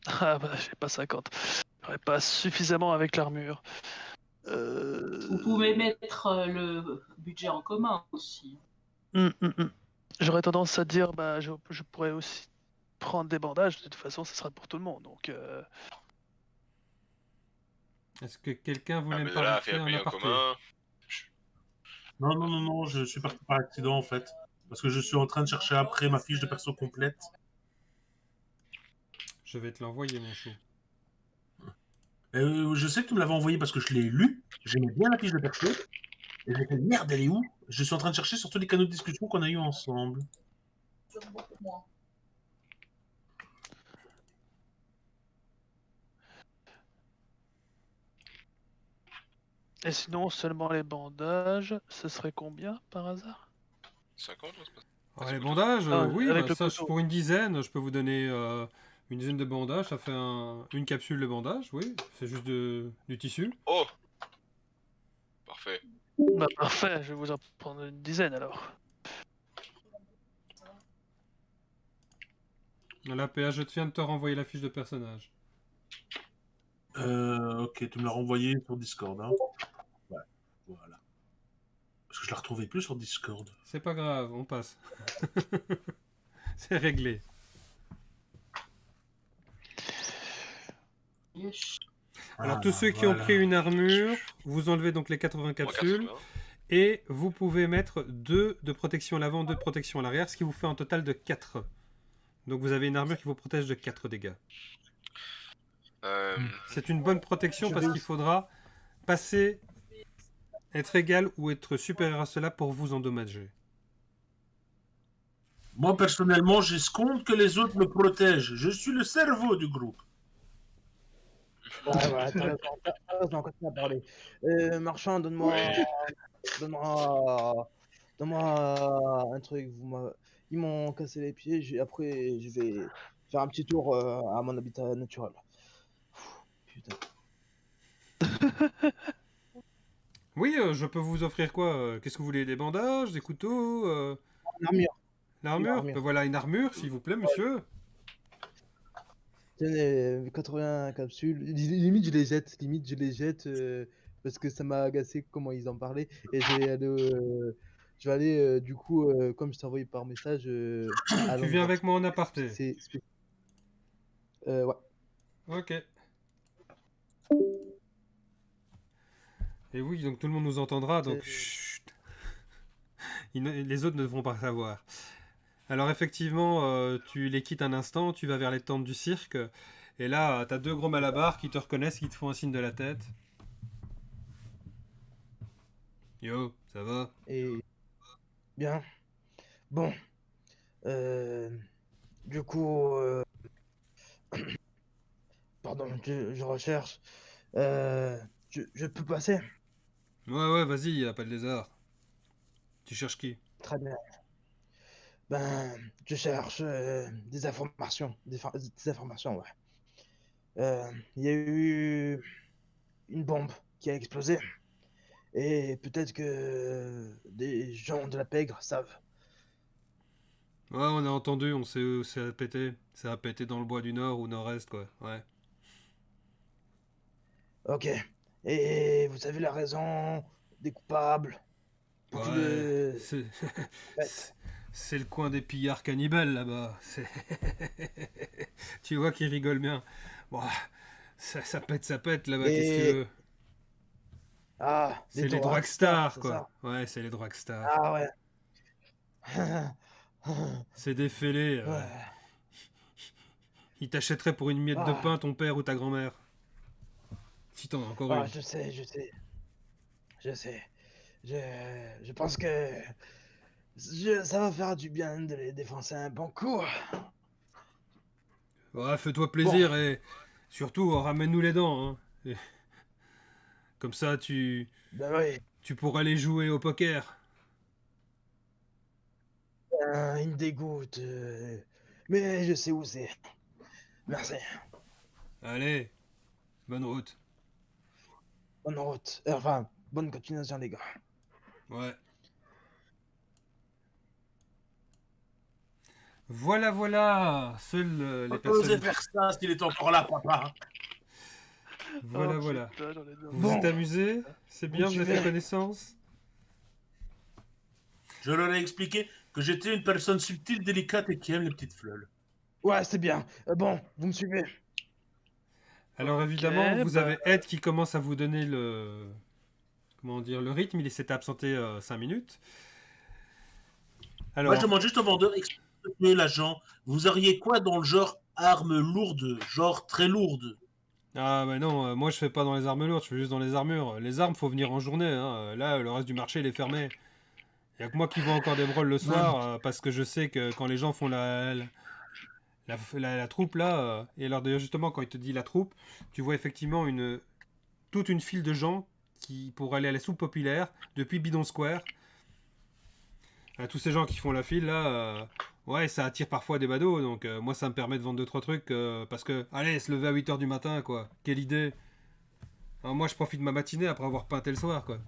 Ah bah, j'ai pas 50. J'aurais pas suffisamment avec l'armure. Vous pouvez mettre le budget en commun aussi. J'aurais tendance à dire, bah, je pourrais aussi prendre des bandages. De toute façon, ça sera pour tout le monde. Donc, Est-ce que quelqu'un Ah, voulait mais me là, parler fait un payer en aparté? commun. Non, je suis parti par accident en fait. Parce que je suis en train de chercher après ma fiche de perso complète. Je vais te l'envoyer, mon chou. Je sais que tu me l'avais envoyé parce que je l'ai lu. J'aimais bien la fiche de perso. Et j'ai fait merde, elle est où? Je suis en train de chercher sur tous les canaux de discussion qu'on a eu ensemble. Sur beaucoup moins. et sinon, seulement les bandages, ce serait combien par hasard? 50, non, c'est pas Ah, les bandages, Ah, oui, avec bah, le ça, couteau. pour une dizaine, je peux vous donner une dizaine de bandages. Ça fait une capsule de bandage, oui. C'est juste du tissu. Oh! Parfait. Bah, parfait, je vais vous en prendre une dizaine alors. Là, PA, je viens de te renvoyer la fiche de personnage. Ok, tu me l'as renvoyé sur Discord. Hein. Ouais, voilà. Parce que je la retrouvais plus sur Discord. C'est pas grave, on passe. C'est réglé. Yes. Alors, tous ceux qui ont pris une armure, vous enlevez donc les 80 capsules. Et vous pouvez mettre 2 de protection à l'avant, 2 de protection à l'arrière, ce qui vous fait un total de 4. Donc vous avez une armure qui vous protège de 4 dégâts. C'est une bonne protection parce qu'il faudra passer, être égal ou être supérieur à cela pour vous endommager. Moi, personnellement, j'escompte que les autres me protègent. Je suis le cerveau du groupe. Ouais, t'as raison, continue à parler. Marchand, donne-moi un truc. Ils m'ont cassé les pieds. Après, je vais faire un petit tour à mon habitat naturel. Putain. Oui, je peux vous offrir quoi? Qu'est-ce que vous voulez? Des bandages, des couteaux Une armure. L'armure? armure. Ben voilà, une armure, s'il vous plaît, monsieur. Tenez, 80 capsules. Limite, je les jette parce que ça m'a agacé comment ils en parlaient. Et je vais aller du coup, comme je t'ai envoyé par message, à Tu viens l'endroit. avec moi en aparté. Ouais. Ok. Et oui, donc tout le monde nous entendra, donc chut. Les autres ne devront pas savoir. Alors effectivement, tu les quittes un instant, tu vas vers les tentes du cirque, et là, t'as 2 gros malabars qui te reconnaissent, qui te font un signe de la tête. Yo, ça va? Et bien. Bon. Du coup, pardon, je recherche. Je peux passer? Ouais, vas-y, y a pas de lézard. Tu cherches qui? Très bien. Ben, je cherche des informations. Des informations, ouais. Il y a eu une bombe qui a explosé. Et peut-être que des gens de la pègre savent. Ouais, on a entendu, on sait où ça a pété. Ça a pété dans le bois du nord ou nord-est, quoi. Ouais. Ok. Et vous savez la raison des coupables pour tout Ouais, le... c'est le coin des pillards cannibales là-bas. Tu vois qu'ils rigolent bien. Bon, ça pète là-bas, qu'est-ce que tu veux? Ah, C'est les dragstars, c'est quoi. ça? Ouais, c'est les dragstars. Ah ouais. C'est des fêlés. Ouais. Ils t'achèteraient pour une miette de Ah. pain ton père ou ta grand-mère. Si t'en as encore une. Je sais. Je pense que ça va faire du bien de les défoncer un bon coup. Ouais, fais-toi plaisir et surtout ramène-nous les dents. Hein. Et... Comme ça, tu pourras aller jouer au poker. Il me dégoûte. Mais je sais où c'est. Merci. Allez, bonne route. Bonne route. Enfin, bonne continuation, les gars. Ouais. Voilà. Seules les personnes... osé faire ça s'il est encore là, papa. Voilà. Putain, j'en ai Vous êtes amusés? C'est bien, vous avez fait connaissance? Je leur ai expliqué que j'étais une personne subtile, délicate et qui aime les petites fleurs. Ouais, c'est bien. Bon, vous me suivez. Alors évidemment, vous avez Ed qui commence à vous donner le... Comment dire, le rythme. Il s'était absenté 5 minutes. Alors... Moi, je demande juste au vendeur, expliquez l'agent, vous auriez quoi dans le genre armes lourdes, genre très lourdes? Ah bah non, moi je fais pas dans les armes lourdes, je fais juste dans les armures. Les armes, faut venir en journée. Hein. Là, le reste du marché, il est fermé. Il y a que moi qui vois encore des brolles le soir, parce que je sais que quand les gens font la troupe là, et alors d'ailleurs justement quand il te dit la troupe, tu vois effectivement toute une file de gens qui pour aller à la soupe populaire depuis Bidon Square. Tous ces gens qui font la file là, ouais, ça attire parfois des badauds, donc moi ça me permet de vendre 2-3 trucs, parce que, allez, se lever à 8h du matin, quoi, quelle idée. Alors moi je profite de ma matinée après avoir peinté le soir, quoi.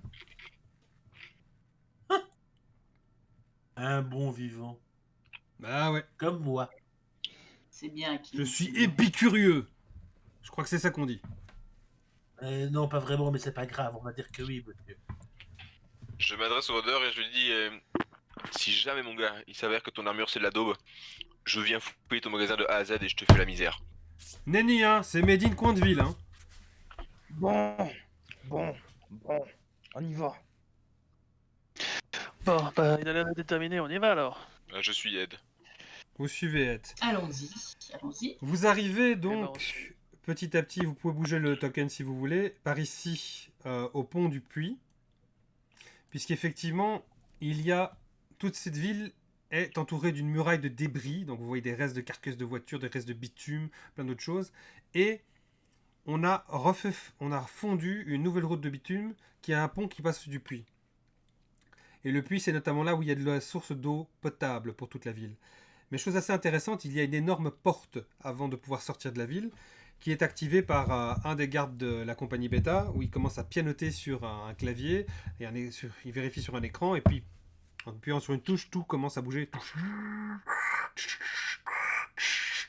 Un bon vivant. Bah ouais. Comme moi. C'est bien qu'il... Je suis épicurieux. Je crois que c'est ça qu'on dit. Non, pas vraiment, mais c'est pas grave, on va dire que oui, monsieur. Je m'adresse au rôdeur et je lui dis si jamais mon gars, il s'avère que ton armure c'est de la daube, je viens fouiller ton magasin de A à Z et je te fais la misère. Nenni, hein, c'est Made in Cointeville, hein. Bon, on y va. Bon, bah, il a l'air déterminé, on y va alors. Je suis Ed. Vous suivez Ed. Allons-y, allons-y. Vous arrivez ben, on donc, suit. petit à petit, vous pouvez bouger le token si vous voulez, par ici, au pont du puits. Puisqu'effectivement, il y a... Toute cette ville est entourée d'une muraille de débris. Donc vous voyez des restes de carcasses de voitures, des restes de bitume, plein d'autres choses. Et on a fondu une nouvelle route de bitume qui a un pont qui passe du puits. Et le puits, c'est notamment là où il y a de la source d'eau potable pour toute la ville. Mais chose assez intéressante, il y a une énorme porte avant de pouvoir sortir de la ville, qui est activée par un des gardes de la compagnie Beta, où il commence à pianoter sur un clavier, et il vérifie sur un écran, et puis en appuyant sur une touche, tout commence à bouger.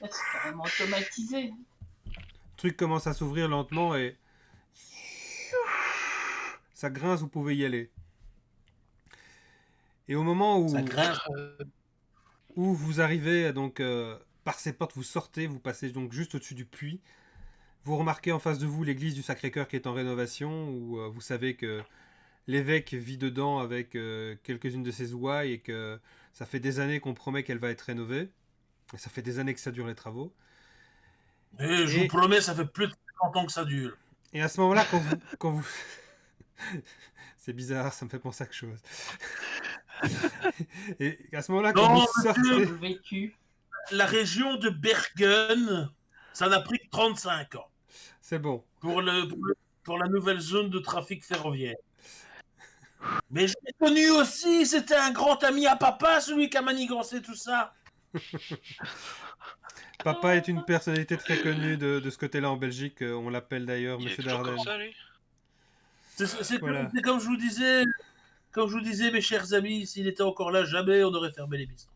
C'est carrément automatisé. Le truc commence à s'ouvrir lentement et ça grince, vous pouvez y aller. Et au moment où, Ça grince. où vous arrivez donc par ces portes, vous sortez, vous passez donc juste au-dessus du puits. Vous remarquez en face de vous l'église du Sacré-Cœur qui est en rénovation, où vous savez que l'évêque vit dedans avec quelques-unes de ses ouailles et que ça fait des années qu'on promet qu'elle va être rénovée. Et ça fait des années que ça dure les travaux. Et je vous promets, ça fait plus de 50 ans que ça dure. Et à ce moment-là, quand vous... C'est bizarre, ça me fait penser à quelque chose. Et à ce moment-là, quand Non, vous sortez... Le vécu. La région de Bergen, ça n'a pris que 35 ans C'est bon. pour la nouvelle zone de trafic ferroviaire. Mais je l'ai connu aussi, c'était un grand ami à papa, celui qui a manigancé tout ça. Papa est une personnalité très connue de ce côté-là en Belgique. On l'appelle d'ailleurs Il est Monsieur toujours Dardenne. comme ça, lui. C'est Voilà. c'est comme je vous disais, mes chers amis, s'il était encore là, jamais on aurait fermé les bistrots.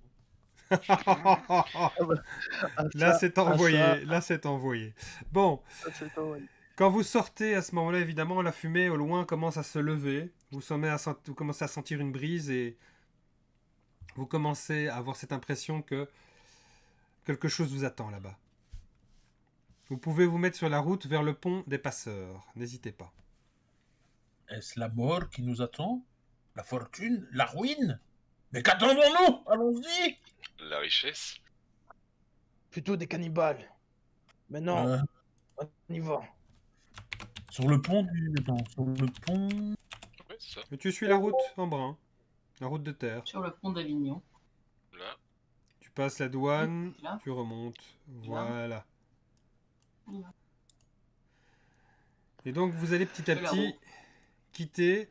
Là, c'est envoyé. ça. Là, c'est envoyé. Bon, quand vous sortez à ce moment-là, évidemment, la fumée au loin commence à se lever. Vous commencez à sentir une brise et vous commencez à avoir cette impression que quelque chose vous attend là-bas. Vous pouvez vous mettre sur la route vers le pont des passeurs. N'hésitez pas. Est-ce la mort qui nous attend? La fortune? La ruine? Mais qu'attendons-nous? Allons-y! La richesse. Plutôt des cannibales. Maintenant, Euh, on y va. sur le pont du... Attends, sur le pont... Ouais, c'est ça. Et tu suis la route en brun. La route de terre. Sur le pont d'Avignon. Là. Tu passes la douane, Là. tu remontes. Voilà. Voilà. Et donc vous allez petit à Je la petit roule. quitter.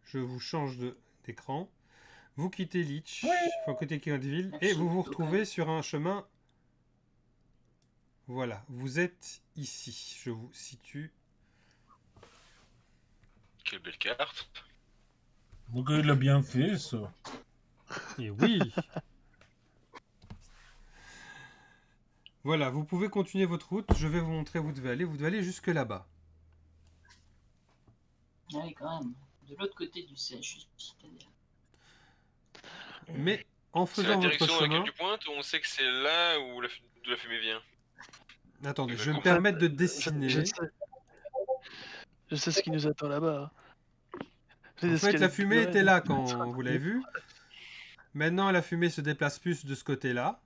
Je vous change d'écran. Vous quittez Leech, enfin côté Cointeville, et vous vous retrouvez sur un chemin. Voilà, vous êtes ici. Je vous situe. Quelle belle carte. Donc il a bien fait, ça. Et oui. Voilà, vous pouvez continuer votre route. Je vais vous montrer où vous devez aller. Vous devez aller jusque là-bas. Allez, quand même. De l'autre côté du siège, c'est-à-dire. Mais en C'est la faisant votre direction dans laquelle chemin... tu pointes, on sait que c'est là où d'où la fumée vient. Attendez, je vais me Exactement. permettre de dessiner. Je sais ce qui nous attend là-bas. En fait, la fumée était là quand vous l'avez vue. Maintenant, la fumée se déplace plus de ce côté-là.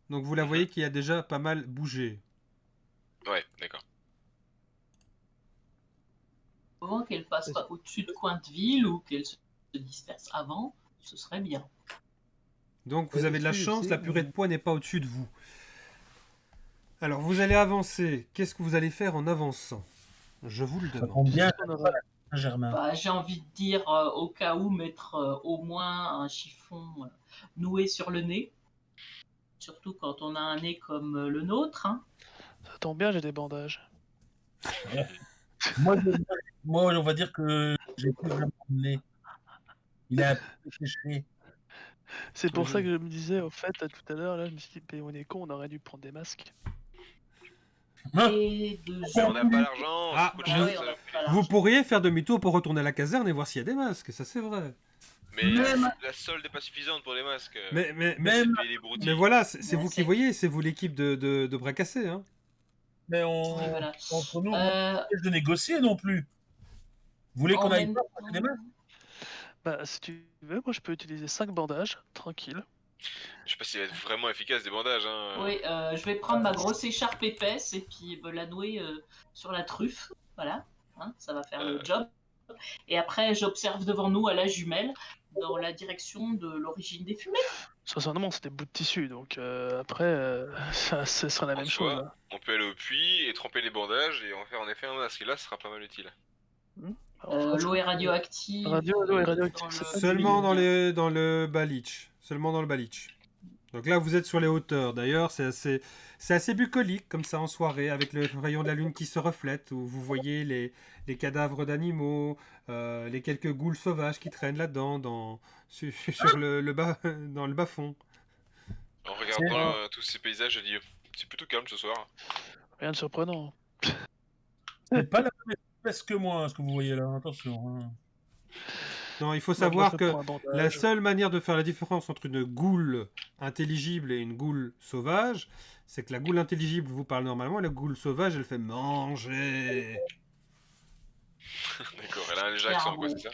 Donc vous la voyez qui a déjà pas mal bougé. Ouais, d'accord. Avant qu'elle passe pas au-dessus de Cointeville ou qu'elle se disperse avant, ce serait bien. Donc vous avez de la Au-dessus, chance, c'est- la purée de poids n'est pas au-dessus de vous. Alors vous allez avancer. Qu'est-ce que vous allez faire en avançant? Je vous le Ça demande. tombe bien, Germain. Bah, j'ai envie de dire, au cas où, mettre au moins un chiffon noué sur le nez. Surtout quand on a un nez comme le nôtre. Hein. Ça tombe bien, j'ai des bandages. Moi, on va dire que j'ai plus vraiment de nez. Il a un peu séché. C'est Tous pour les ça jours. que je me disais, au fait, tout à l'heure, là, je me suis dit, mais on est con, on aurait dû prendre des masques. Et de Mais on n'a pas l'argent, Ah, ça coûte Bah cher. oui, on ça. a pas Vous l'argent. pourriez faire demi-tour pour retourner à la caserne et voir s'il y a des masques, ça c'est vrai. Mais la solde n'est pas suffisante pour les masques. Mais Même, Payer les broutilles. Mais voilà, c'est Ouais, vous qui c'est- voyez, c'est vous l'équipe de bras cassés. Hein. mais Oui, voilà. entre nous, on Euh, empêche de négocier non plus. Vous voulez qu'on en aille même pas pour acheter des masques? Bah, si tu veux, moi je peux utiliser 5 bandages, tranquille. Je sais pas s'il va être vraiment efficace des bandages. Hein. Oui, je vais prendre ma grosse écharpe épaisse et puis me la nouer sur la truffe. Voilà, hein, ça va faire le job. Et après, j'observe devant nous à la jumelle dans la direction de l'origine des fumées. Sincèrement, c'est des bouts de tissu, donc après, ce sera la En même soi, chose. Hein. On peut aller au puits et tremper les bandages et en faire en effet un masque. Et là, ce sera pas mal utile. Alors, franchement, L'eau est radioactive. l'eau est radioactive, dans c'est le- pas Seulement limite. dans le Balich. Seulement dans le Balich. Donc là, vous êtes sur les hauteurs. D'ailleurs, c'est assez bucolique, comme ça, en soirée, avec le rayon de la lune qui se reflète, où vous voyez les cadavres d'animaux, les quelques goules sauvages qui traînent là-dedans, sur dans le bas-fond. En regardant tous ces paysages, je dis c'est plutôt calme ce soir. Rien de surprenant. C'est pas la même espèce que moi, ce que vous voyez là. Attention. Hein. Non, il faut Moi, savoir je que prends un bandage. la seule manière de faire la différence entre une goule intelligible et une goule sauvage, c'est que la goule intelligible vous parle normalement et la goule sauvage, elle fait manger. D'accord, elle a un léger accent, quoi, c'est ça?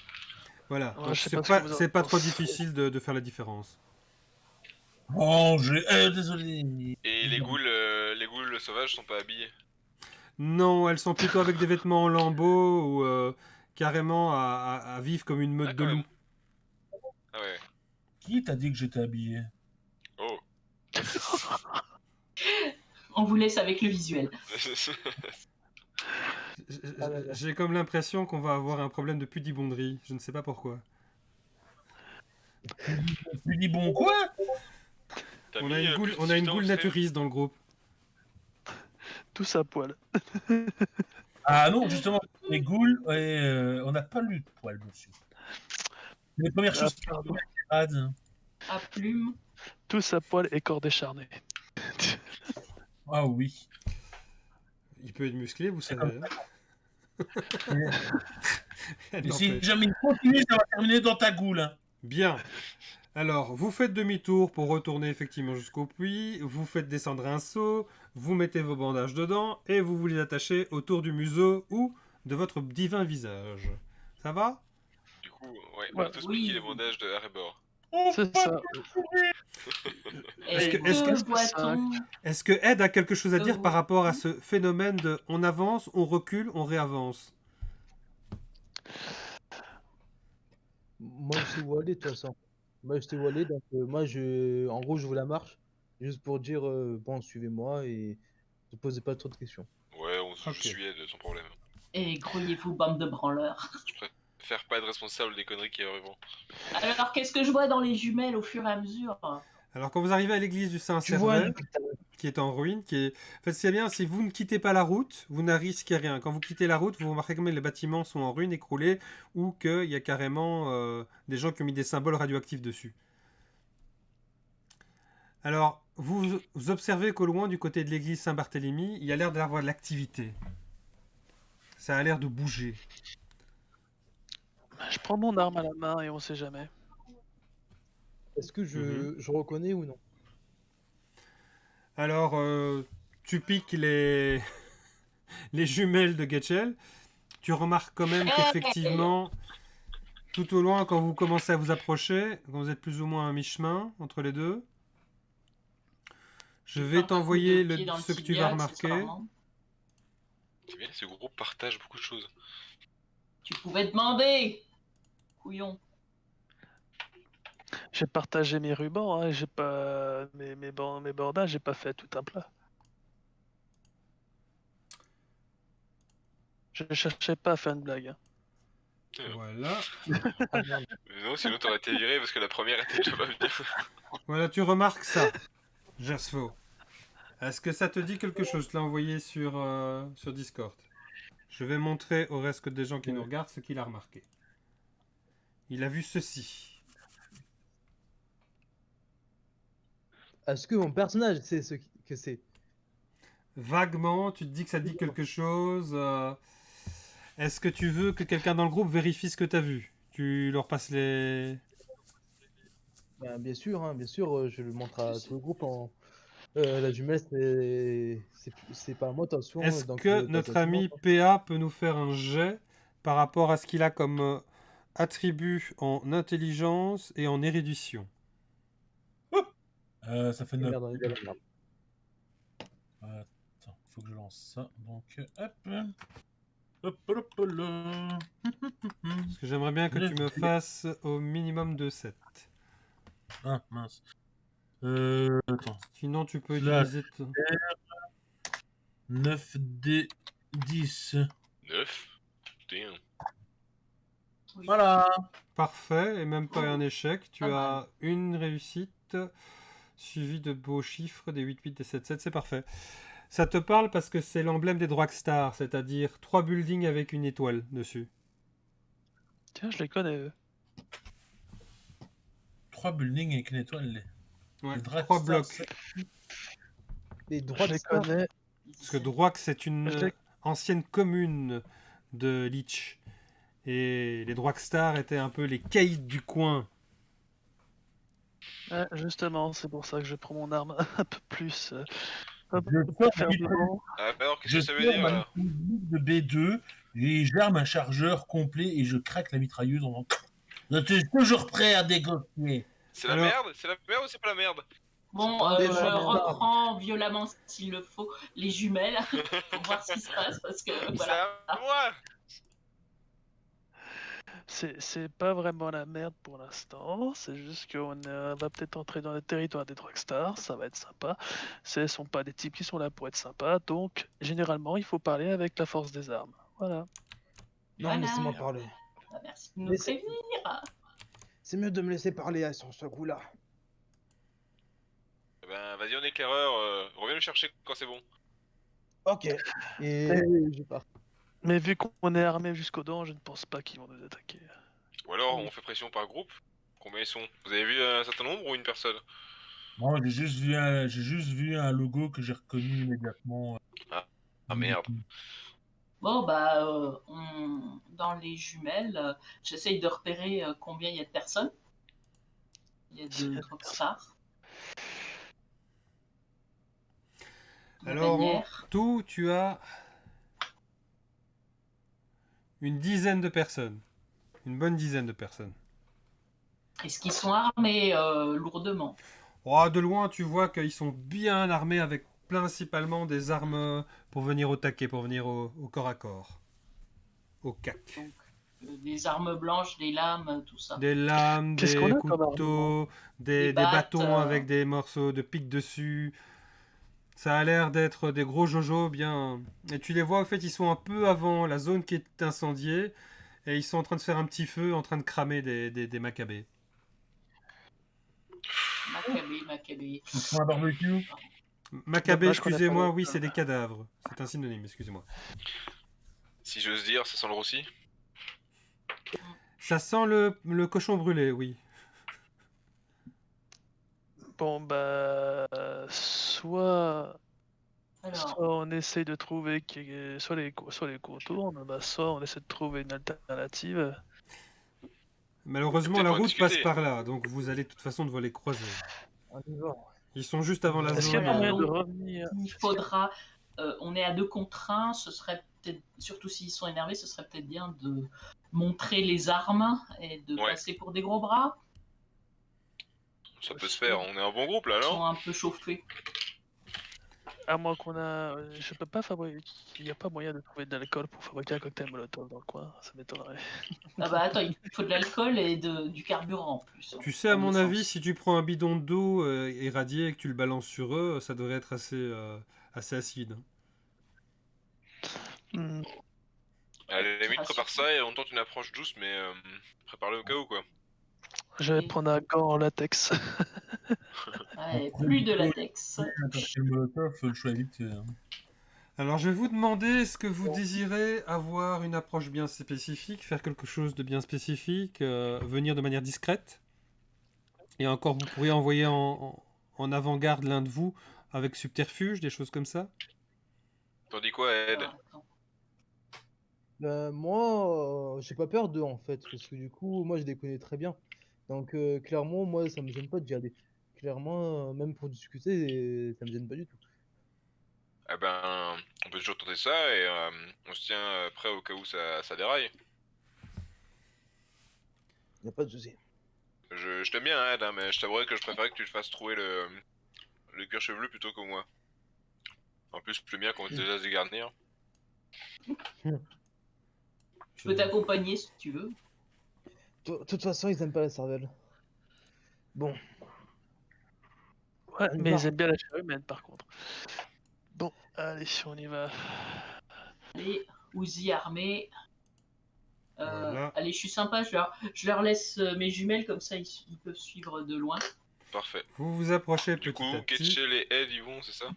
Voilà, Ouais, donc je sais c'est pas ce pas, que vous en c'est pas trop pensez. difficile de faire la différence. Bon, désolé. Et les goules sauvages sont pas habillées. Non, elles sont plutôt avec des vêtements en lambeaux ou carrément à vivre comme une meute Ah, de quand loups. même. Ah ouais. Qui t'a dit que j'étais habillé? Oh. On vous laisse avec le visuel. J'ai comme l'impression qu'on va avoir un problème de pudibonderie. Je ne sais pas pourquoi. Tu dis bon quoi? T'as On mis, a une plus de goule substance, naturiste dans le groupe. Tous à poil. Ah non, justement, les ghouls, on n'a pas lu de poils dessus. Les premières Ah, choses pardon. À plume. Tous à poil et corps décharné. Ah oui. Il peut être musclé, vous savez. hein. Elle Et si l'empêche. jamais il continue, ça va terminer dans ta goule. Hein. Bien. Alors, vous faites demi-tour pour retourner effectivement jusqu'au puits, vous faites descendre un seau, vous mettez vos bandages dedans et vous les attachez autour du museau ou de votre divin visage. Ça va? Du coup, ouais, on a tous Oui. piqué les bandages de Harbor. Oh, C'est ça. Et est-ce que- que voit-on Est-ce que Ed a quelque chose à dire Oh. par rapport à ce phénomène de on avance, on recule, on réavance? Moi, je sais où aller, de toute façon. Moi, je sais où aller, donc moi, en gros, je vous la marche, juste pour dire, bon, suivez-moi et ne posez pas trop de questions. Ouais, Ok. je suis Ed, sans problème. Et grouillez-vous, bande de branleurs. Je préfère pas être responsable des conneries qui arriveront. Alors, qu'est-ce que je vois dans les jumelles au fur et à mesure? Alors quand vous arrivez à l'église du Tu vois, Saint-Servais, qui est en ruine, En fait, c'est bien, si vous ne quittez pas la route, vous ne risquez rien. Quand vous quittez la route, vous remarquez que les bâtiments sont en ruine, écroulés, ou qu'il y a carrément des gens qui ont mis des symboles radioactifs dessus. Alors, vous observez qu'au loin, du côté de l'église Saint-Barthélemy, il y a l'air d'avoir de l'activité. Ça a l'air de bouger. Je prends mon arme à la main et on sait jamais. est-ce que je reconnais ou non? Alors, tu piques les jumelles de Getchell. Tu remarques quand même qu'effectivement, tout au loin, quand vous commencez à vous approcher, quand vous êtes plus ou moins à mi-chemin entre les deux, je vais t'envoyer ce que tu vas remarquer. C'est bien, ce groupe partage beaucoup de choses. Tu pouvais demander, couillon. J'ai partagé mes rubans, hein, j'ai pas mes bordages, j'ai pas fait tout un plat. Je cherchais pas à faire une blague. Hein. Voilà. Non, sinon t'aurais été viré parce que la première était déjà pas bien. Voilà, tu remarques ça, Gersfo. Est-ce que ça te dit quelque chose? Je l'ai envoyé sur Discord. Je vais montrer au reste des gens qui nous regardent ce qu'il a remarqué. Il a vu ceci. Est-ce que mon personnage sait que c'est? Vaguement, tu te dis que ça dit quelque chose. Est-ce que tu veux que quelqu'un dans le groupe vérifie ce que tu as vu? Tu leur passes les... Ben, bien sûr, je le montre à tout le groupe. La jumelle, c'est pas à moi, attention. Est-ce donc, que donc, notre c'est ami bon, PA peut nous faire un jet par rapport à ce qu'il a comme attribut en intelligence et en érudition? Ça fait quoi. 9. Merde, on est dans la merde. Attends, faut que je lance ça. Donc, hop. Hop, hop, là. Parce que j'aimerais bien que tu me fasses au minimum de 7. Ah, mince. Attends. Sinon, tu peux Là. utiliser... 9D 10. 9. Putain. Oui. Voilà. Parfait, et même pas un échec. Tu Pas as une réussite, suivie de beaux chiffres, des 8, 8, des 7, 7, c'est parfait. Ça te parle parce que c'est l'emblème des Dragstars, c'est-à-dire 3 buildings avec une étoile dessus. Tiens, je les connais, eux. 3 buildings avec une étoile. Ouais, Les Dragstars, 3 blocs. c'est- Les droits Je de les star. connais. Parce que Droax, c'est une Je l'ai- ancienne commune de Lich. Et les Dragstars étaient un peu les caïds du coin. Ouais, justement, c'est pour ça que je prends mon arme un peu plus. Un peu Je plus sors fermement. Alors, qu'est-ce Je que ça veut sors dire ma là mitrailleuse de B2 et j'arme un chargeur complet et je craque la mitrailleuse en disant je suis toujours prêt à négocier. C'est la Alors- merde? C'est la merde ou c'est pas la merde? Bon, pas je des armes. reprends violemment, s'il le faut, les jumelles pour voir ce qui se passe, parce que C'est voilà. à moi! C'est pas vraiment la merde pour l'instant. C'est juste qu'on va peut-être entrer dans le territoire des Dragstars. Ça va être sympa. Ce sont pas des types qui sont là pour être sympas. Donc, généralement, il faut parler avec la force des armes. Voilà. Non, Voilà. laissez-moi parler. Ah, merci de nous Mais c'est- prévenir. C'est mieux de me laisser parler sur ce coup-là. Eh ben, vas-y, en éclaireur, reviens me chercher quand c'est bon. Ok. Et je pars. Mais vu qu'on est armé jusqu'aux dents, je ne pense pas qu'ils vont nous attaquer. Ou alors, on fait pression par groupe. Combien ils sont? Vous avez vu un certain nombre ou une personne? Moi, j'ai juste vu un logo que j'ai reconnu immédiatement. Ah merde. Bon, bah, dans les jumelles, j'essaye de repérer combien il y a de personnes. Il y a de Dragstars. De Alors, en bannières. tout, tu as une dizaine de personnes. Une bonne dizaine de personnes. Est-ce qu'ils sont armés lourdement? Oh, de loin, tu vois qu'ils sont bien armés avec principalement des armes pour venir au taquet, pour venir au corps à corps. Au cac. Donc, des armes blanches, des lames, tout ça. Des lames, Qu'est-ce des qu'on a comme couteaux, des Des battes, bâtons avec des morceaux de pique dessus. Ça a l'air d'être des gros jojos bien... Et tu les vois, en fait, ils sont un peu avant la zone qui est incendiée. Et ils sont en train de faire un petit feu, en train de cramer des macabées. Macabé. On prend un barbecue. Macabées, Dommage qu'on a pas excusez-moi, le- oui, c'est des cadavres. C'est un synonyme, excusez-moi. Si j'ose dire, ça sent le roussi. Ça sent le cochon brûlé, oui. Bon, bah. Soit Alors, on essaye de trouver soit les contourne, bah, soit on essaie de trouver une alternative. Malheureusement, Peut-être la en route passe discuter. par là, donc vous allez de toute façon devoir les croiser. On y va. Ils sont juste avant la Est-ce qu'il y a zone. pas moyen de donc, revenir? il faudra. On est à 2 contre 1, ce serait peut-être, surtout s'ils sont énervés, ce serait peut-être bien de montrer les armes et de Ouais. passer pour des gros bras. Ça peut se faire, on est un bon groupe là, Ils sont non? un peu chauffés. À moins qu'on a. Je peux pas fabriquer. Il n'y a pas moyen de trouver de l'alcool pour fabriquer un cocktail molotov dans le coin, ça m'étonnerait. Ah bah attends, il faut de l'alcool et du carburant en plus. Tu sais, à mon Essence. avis, si tu prends un bidon d'eau irradié et que tu le balances sur eux, ça devrait être assez acide. Hmm. À la limite, Ah, prépare ça et on tente une approche douce, mais prépare-le au cas où quoi. Je vais Oui. prendre un gant en latex. Ouais, plus de latex. Un cocktail Molotov, le choix est vite fait, hein. Alors, je vais vous demander, est-ce que vous désirez avoir une approche bien spécifique, faire quelque chose de bien spécifique, venir de manière discrète? Et encore, vous pourriez envoyer en en avant-garde l'un de vous avec subterfuge, des choses comme ça? T'en dis quoi, Ed? Attends. Moi, j'ai pas peur d'eux en fait, parce que du coup, moi je les connais très bien. Donc clairement, moi ça me gêne pas de garder. Clairement, même pour discuter, ça me gêne pas du tout. Eh ben, on peut toujours tenter ça et on se tient prêt au cas où ça déraille. Y a pas de souci. Je t'aime bien, Ed, hein, mais je t'avouerais que je préférais que tu te fasses trouver le cuir chevelu plutôt que moi. En plus, le mien, quand on déjà se dégarnir. Je peux t'accompagner si tu veux. De toute façon, ils aiment pas la cervelle. Bon, Ouais, On y mais va. ils aiment bien la chair humaine par contre. Bon, allez, on y va. Allez, Uzi armé. Voilà. Allez, je suis sympa, je leur laisse mes jumelles, comme ça ils peuvent suivre de loin. Parfait. Vous vous approchez Du petit coup, à petit. Ketchel et Ed y vont, c'est ça?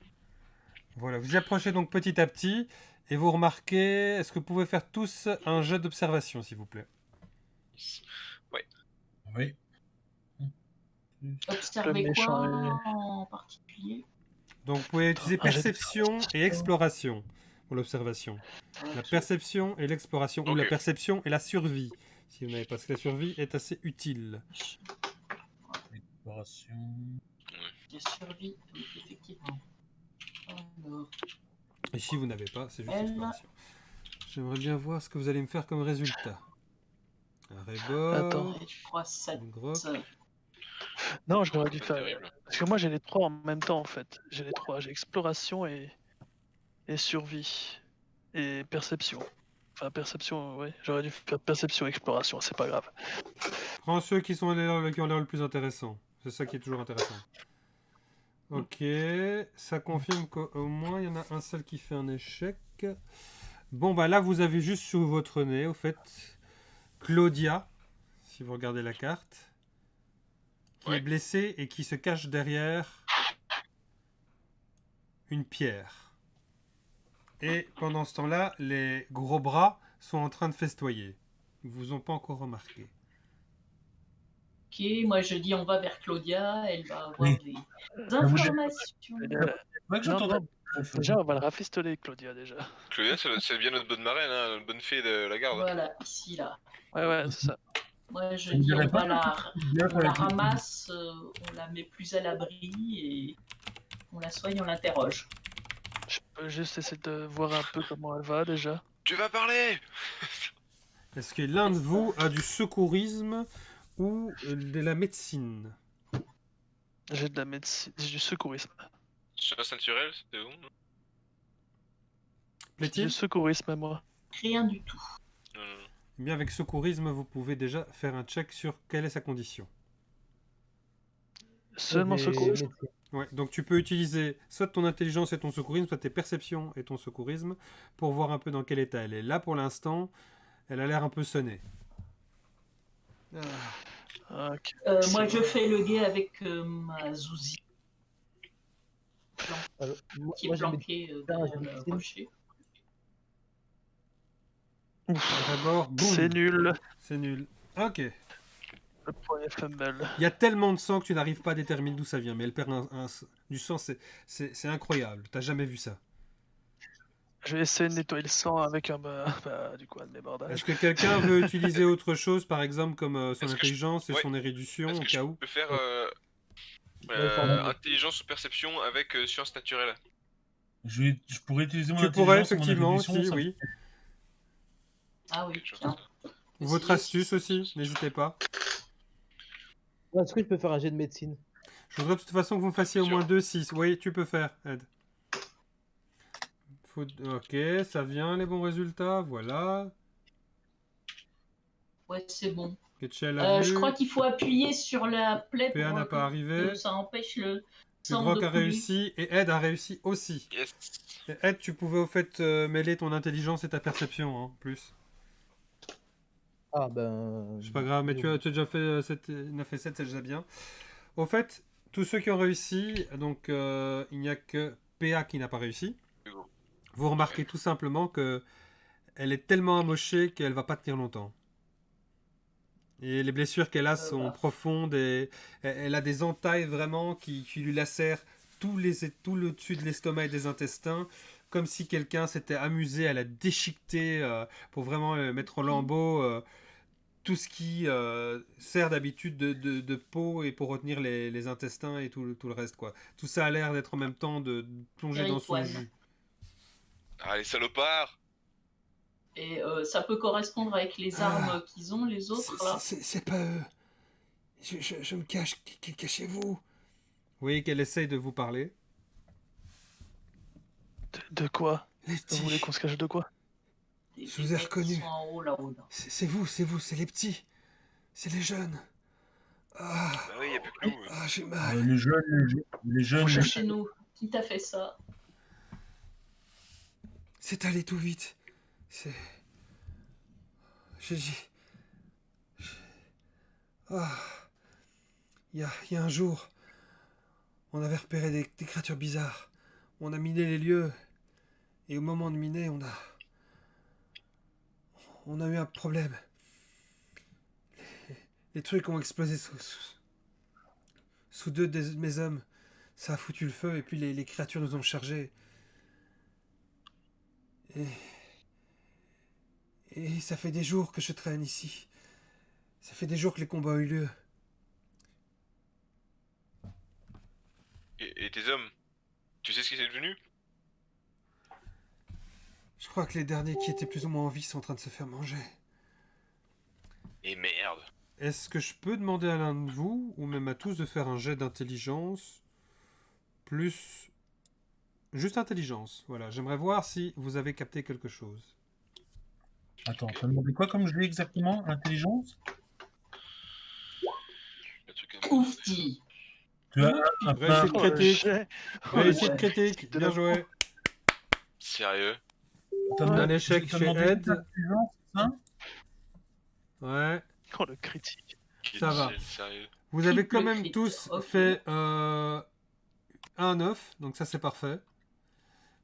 Voilà, vous y approchez donc petit à petit et vous remarquez, est-ce que vous pouvez faire tous un jet d'observation, s'il vous plaît? Oui. Observer Le méchant quoi en particulier? Donc vous pouvez utiliser Un jet perception et exploration pour l'observation. La Ok. perception et l'exploration, ou la Ok. perception et la survie, si vous n'avez pas, parce que la survie est assez utile. Exploration. La survie, oui, effectivement. Alors, Ici vous n'avez pas, c'est juste Elle. l'exploration. J'aimerais bien voir ce que vous allez me faire comme résultat. Un rebord, Attends. 3, 7. une grotte. Non, je l'aurais dû C'est faire. terrible. Parce que moi j'ai les trois en même temps en fait. J'ai les trois. J'ai exploration et survie. Et perception. Enfin, perception, ouais. J'aurais dû faire perception, exploration, c'est pas grave. Prends ceux qui ont l'air le plus intéressant. C'est ça qui est toujours intéressant. Ok, ça confirme qu'au moins il y en a un seul qui fait un échec. Bon bah là vous avez juste sous votre nez au fait Claudia, si vous regardez la carte, qui Ouais. est blessée et qui se cache derrière une pierre. Et pendant ce temps-là, les gros bras sont en train de festoyer. Ils vous ont pas encore remarqué. Ok, moi je dis on va vers Claudia, elle va avoir Oui. des vous informations. C'est vrai que Non, j'entendais. non, déjà on va le rafistoler, Claudia, déjà. Claudia, c'est bien notre bonne marraine, hein, notre bonne fée de la garde. Voilà, ici là. Ouais, ouais, c'est ça. Moi je Ça me dis dirait on pas va bien on qu'on la la- ramasse, on la met plus à l'abri et on la soigne, on l'interroge. Je peux juste essayer de voir un peu comment elle va déjà. Tu vas parler! Est-ce que l'un de vous a du secourisme ou de la médecine? J'ai de la médecine, j'ai du secourisme. Chasse naturelle, c'était bon? J'ai Plaît-il? du secourisme, moi. Rien du tout. Non, non, non. Eh bien, avec secourisme, vous pouvez déjà faire un check sur quelle est sa condition. Seulement Des secourisme. médecins. Ouais, donc tu peux utiliser soit ton intelligence et ton secourisme, soit tes perceptions et ton secourisme pour voir un peu dans quel état elle est. Là, pour l'instant, elle a l'air un peu sonnée. Ah. Ok. Moi je fais le guet avec ma Zouzi Alors, moi, qui est moi, j'ai planquée derrière j'ai le médecine. rocher. D'abord, boum, C'est nul. c'est nul. Ok. Le premier fumble. Il y a tellement de sang que tu n'arrives pas à déterminer d'où ça vient, mais elle perd du sang, c'est incroyable. T'as jamais vu ça. Je vais essayer de nettoyer le sang avec un du coup un de mes bandages. Est-ce que quelqu'un veut utiliser autre chose, par exemple, comme son Est-ce que je- intelligence et ouais. son érudition, Est-ce au que je cas où? peux faire formidable. intelligence ou perception avec science naturelle? Je pourrais utiliser mon Tu pourrais, intelligence et mon effectivement, érudition, aussi, ça me- oui. Ah oui, Quelque chose tiens. Ou votre Essayez. astuce aussi, n'hésitez pas. Est-ce que je peux faire un jet de médecine? Je voudrais de toute façon que vous me fassiez au Sûr. moins 2-6. Oui, tu peux faire, Ed. Ok, ça vient, les bons résultats, voilà. Ouais, c'est bon. Ketchel a vu. Je crois qu'il faut appuyer sur la plaie PA pour n'a pas arrivé. que ça empêche le sang Udrock de a couler. réussi et Ed a réussi aussi. Yes! Et Ed, tu pouvais au fait mêler ton intelligence et ta perception, hein, plus. Ah ben. C'est pas grave, mais tu as déjà fait 7, 9 et 7, c'est déjà bien. Au fait, tous ceux qui ont réussi, donc il n'y a que PA qui n'a pas réussi. Hugo. Vous remarquez tout simplement que elle est tellement amochée qu'elle va pas tenir longtemps. Et les blessures qu'elle a sont bah. profondes et elle a des entailles vraiment qui lui lacèrent tout le dessus de l'estomac et des intestins, comme si quelqu'un s'était amusé à la déchiqueter pour vraiment mettre en lambeaux tout ce qui sert d'habitude de peau et pour retenir les intestins et tout le reste, quoi. Tout ça a l'air d'être en même temps de plonger dans son Eric Wan. jus. Ah, les salopards! Et ça peut correspondre avec les armes qu'ils ont, les autres, là. C'est pas eux. Je me cache. Cachez-vous. Vous voyez qu'elle essaye de vous parler. De quoi? Les Vous voulez qu'on se cache de quoi? Des Je vous ai mecs qui reconnu. sont en haut, là-haut. Là. C'est vous, c'est les petits. C'est les jeunes. Ah, Bah oui, y a plus que nous. j'ai mal. Les jeunes, Chez nous. Qui t'a fait ça? C'est allé tout vite. C'est... J'ai... Ah. Il y a un jour, on avait repéré des créatures bizarres. On a miné les lieux. Et au moment de miner, on a eu un problème. Les trucs ont explosé sous deux de mes hommes. Ça a foutu le feu et puis les créatures nous ont chargés. Et ça fait des jours que je traîne ici. Ça fait des jours que les combats ont eu lieu. Et tes hommes? Tu sais ce qui s'est devenu? Je crois que les derniers qui étaient plus ou moins en vie sont en train de se faire manger. Et merde. Est-ce que je peux demander à l'un de vous, ou même à tous, de faire un jet d'intelligence plus... Juste intelligence, voilà. J'aimerais voir si vous avez capté quelque chose. Attends, t'as demandé quoi comme je dis exactement? Intelligence? Le truc à- Oufti. Tu as un Réussite Oh, critique. jet. Réussite ouais. critique, De bien la- joué. Sérieux? Un échec t'as chez demandé Ed. intelligence, c'est ça? Ouais, Oh, le critique. Ça va. Sérieux? vous avez quand Triple même crit, tous ok. fait un 9, donc ça c'est parfait.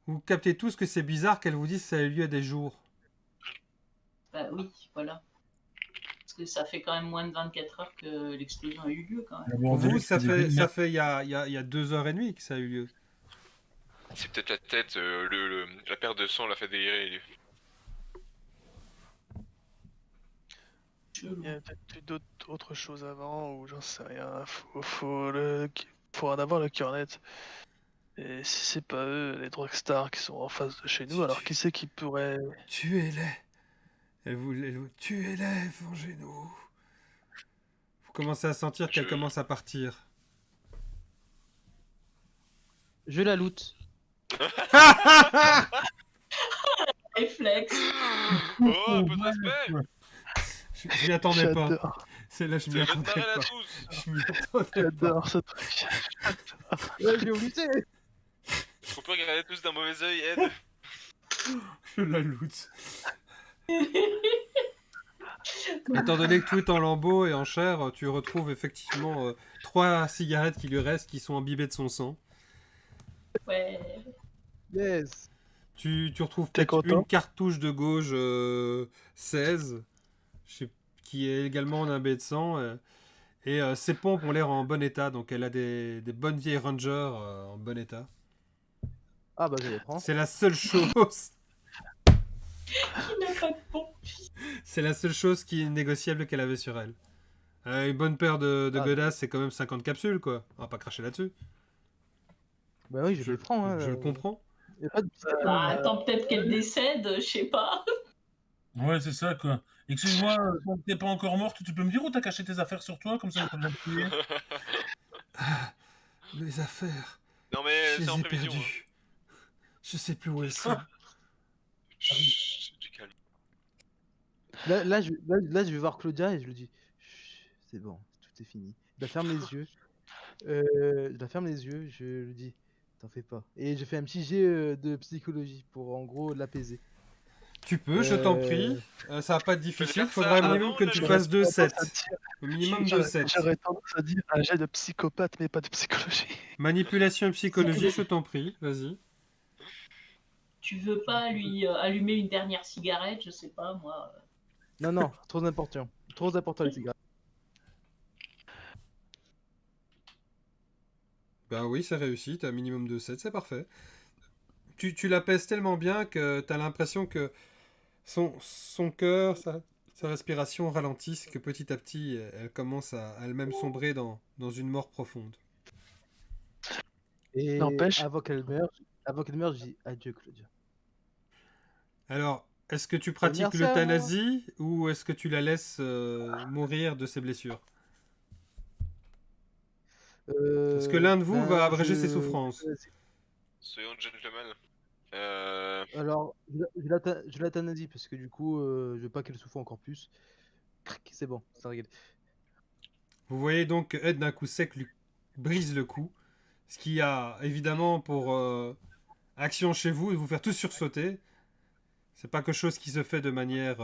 Vous captez tous que c'est bizarre qu'elle vous dise que ça a eu lieu à des jours. Bah oui, voilà. Parce que ça fait quand même moins de 24 heures que l'explosion a eu lieu, quand même. Pour vous, ça fait il y a 2h30 que ça a eu lieu. C'est peut-être la tête, la perte de sang l'a fait délirer. Lui. Il y a peut-être eu autre chose avant, ou j'en sais rien. Faut en avoir le cœur net. Et si c'est pas eux, les Drugstars qui sont en face de chez nous, alors qui c'est qui pourrait... Tuez-les. Tuez-les, vengez-nous. Vous commencez à sentir qu'elle commence à partir. Je la loot. Réflexe. Oh, un peu de respect! Je m'y attendais pas. J'adore, C'est là, je Ça m'y va te attendais marrer la pas. trousse! Je m'y attendais pas. j'adore ce truc. Ouais, j'ai oublié. Faut pas regarder tous d'un mauvais œil, Ed! Je la loot. Étant donné que tout est en lambeaux et en chair, tu retrouves effectivement 3 cigarettes qui lui restent, qui sont imbibées de son sang. Ouais. Yes. Tu retrouves T'es peut-être content une cartouche de gauche 16, qui est également en imbibée de sang. Et ses pompes ont l'air en bon état, donc elle a des bonnes vieilles Rangers en bon état. Ah bah je les prends. C'est la seule chose. Il n'a pas de pompe. C'est la seule chose qui est négociable qu'elle avait sur elle. Une bonne paire de Ah. godasses, c'est quand même 50 capsules, quoi. On va pas cracher là-dessus. Bah oui, je les prends. Hein. Je le comprends. Y a pas de... Bah, attends, peut-être qu'elle décède, je sais pas. Ouais, c'est ça, quoi. Excuse-moi, tant que t'es pas encore morte, tu peux me dire où t'as caché tes affaires sur toi, comme ça, on peut bien te tuer. Ah, mes affaires, Non mais je c'est en les ai prévision. perdues. Je sais plus où elles sont. Chut, du calme. Là, je vais voir Claudia et je lui dis Chut, c'est bon, tout est fini. Je la ferme les yeux. Je lui dis t'en fais pas. Et je fais un petit jet de psychologie pour en gros l'apaiser. Tu peux, je t'en prie. Ça va pas être difficile. faire Il faudra ça au minimum avant que de tu le fasses 2-7. Ça tire. Au minimum J'aurais 2-7. j'aurais tendance à dire un jet de psychopathe, mais pas de psychologie. Manipulation et psychologie, je t'en prie. Vas-y. Tu veux pas lui allumer une dernière cigarette, je sais pas, moi. Non, trop important. Trop important les cigarettes. Bah oui, c'est réussi, t'as un minimum de 7, c'est parfait. Tu la pèses tellement bien que t'as l'impression que son cœur, sa respiration ralentissent, que petit à petit, elle commence à elle-même sombrer dans une mort profonde. Et N'empêche, avant qu'elle meure, je dis adieu, Claudia. Alors, est-ce que tu Et pratiques merci à moi. l'euthanasie ou est-ce que tu la laisses mourir de ses blessures? Est-ce que l'un de vous va abréger ses souffrances? Soyons gentlemen. Alors, je l'euthanasie parce que du coup, je veux pas qu'elle souffre encore plus. Cric, c'est bon, ça règle. Vous voyez donc que Ed d'un coup sec lui brise le cou, ce qui a évidemment pour action chez vous de vous faire tous sursauter. C'est pas quelque chose qui se fait de manière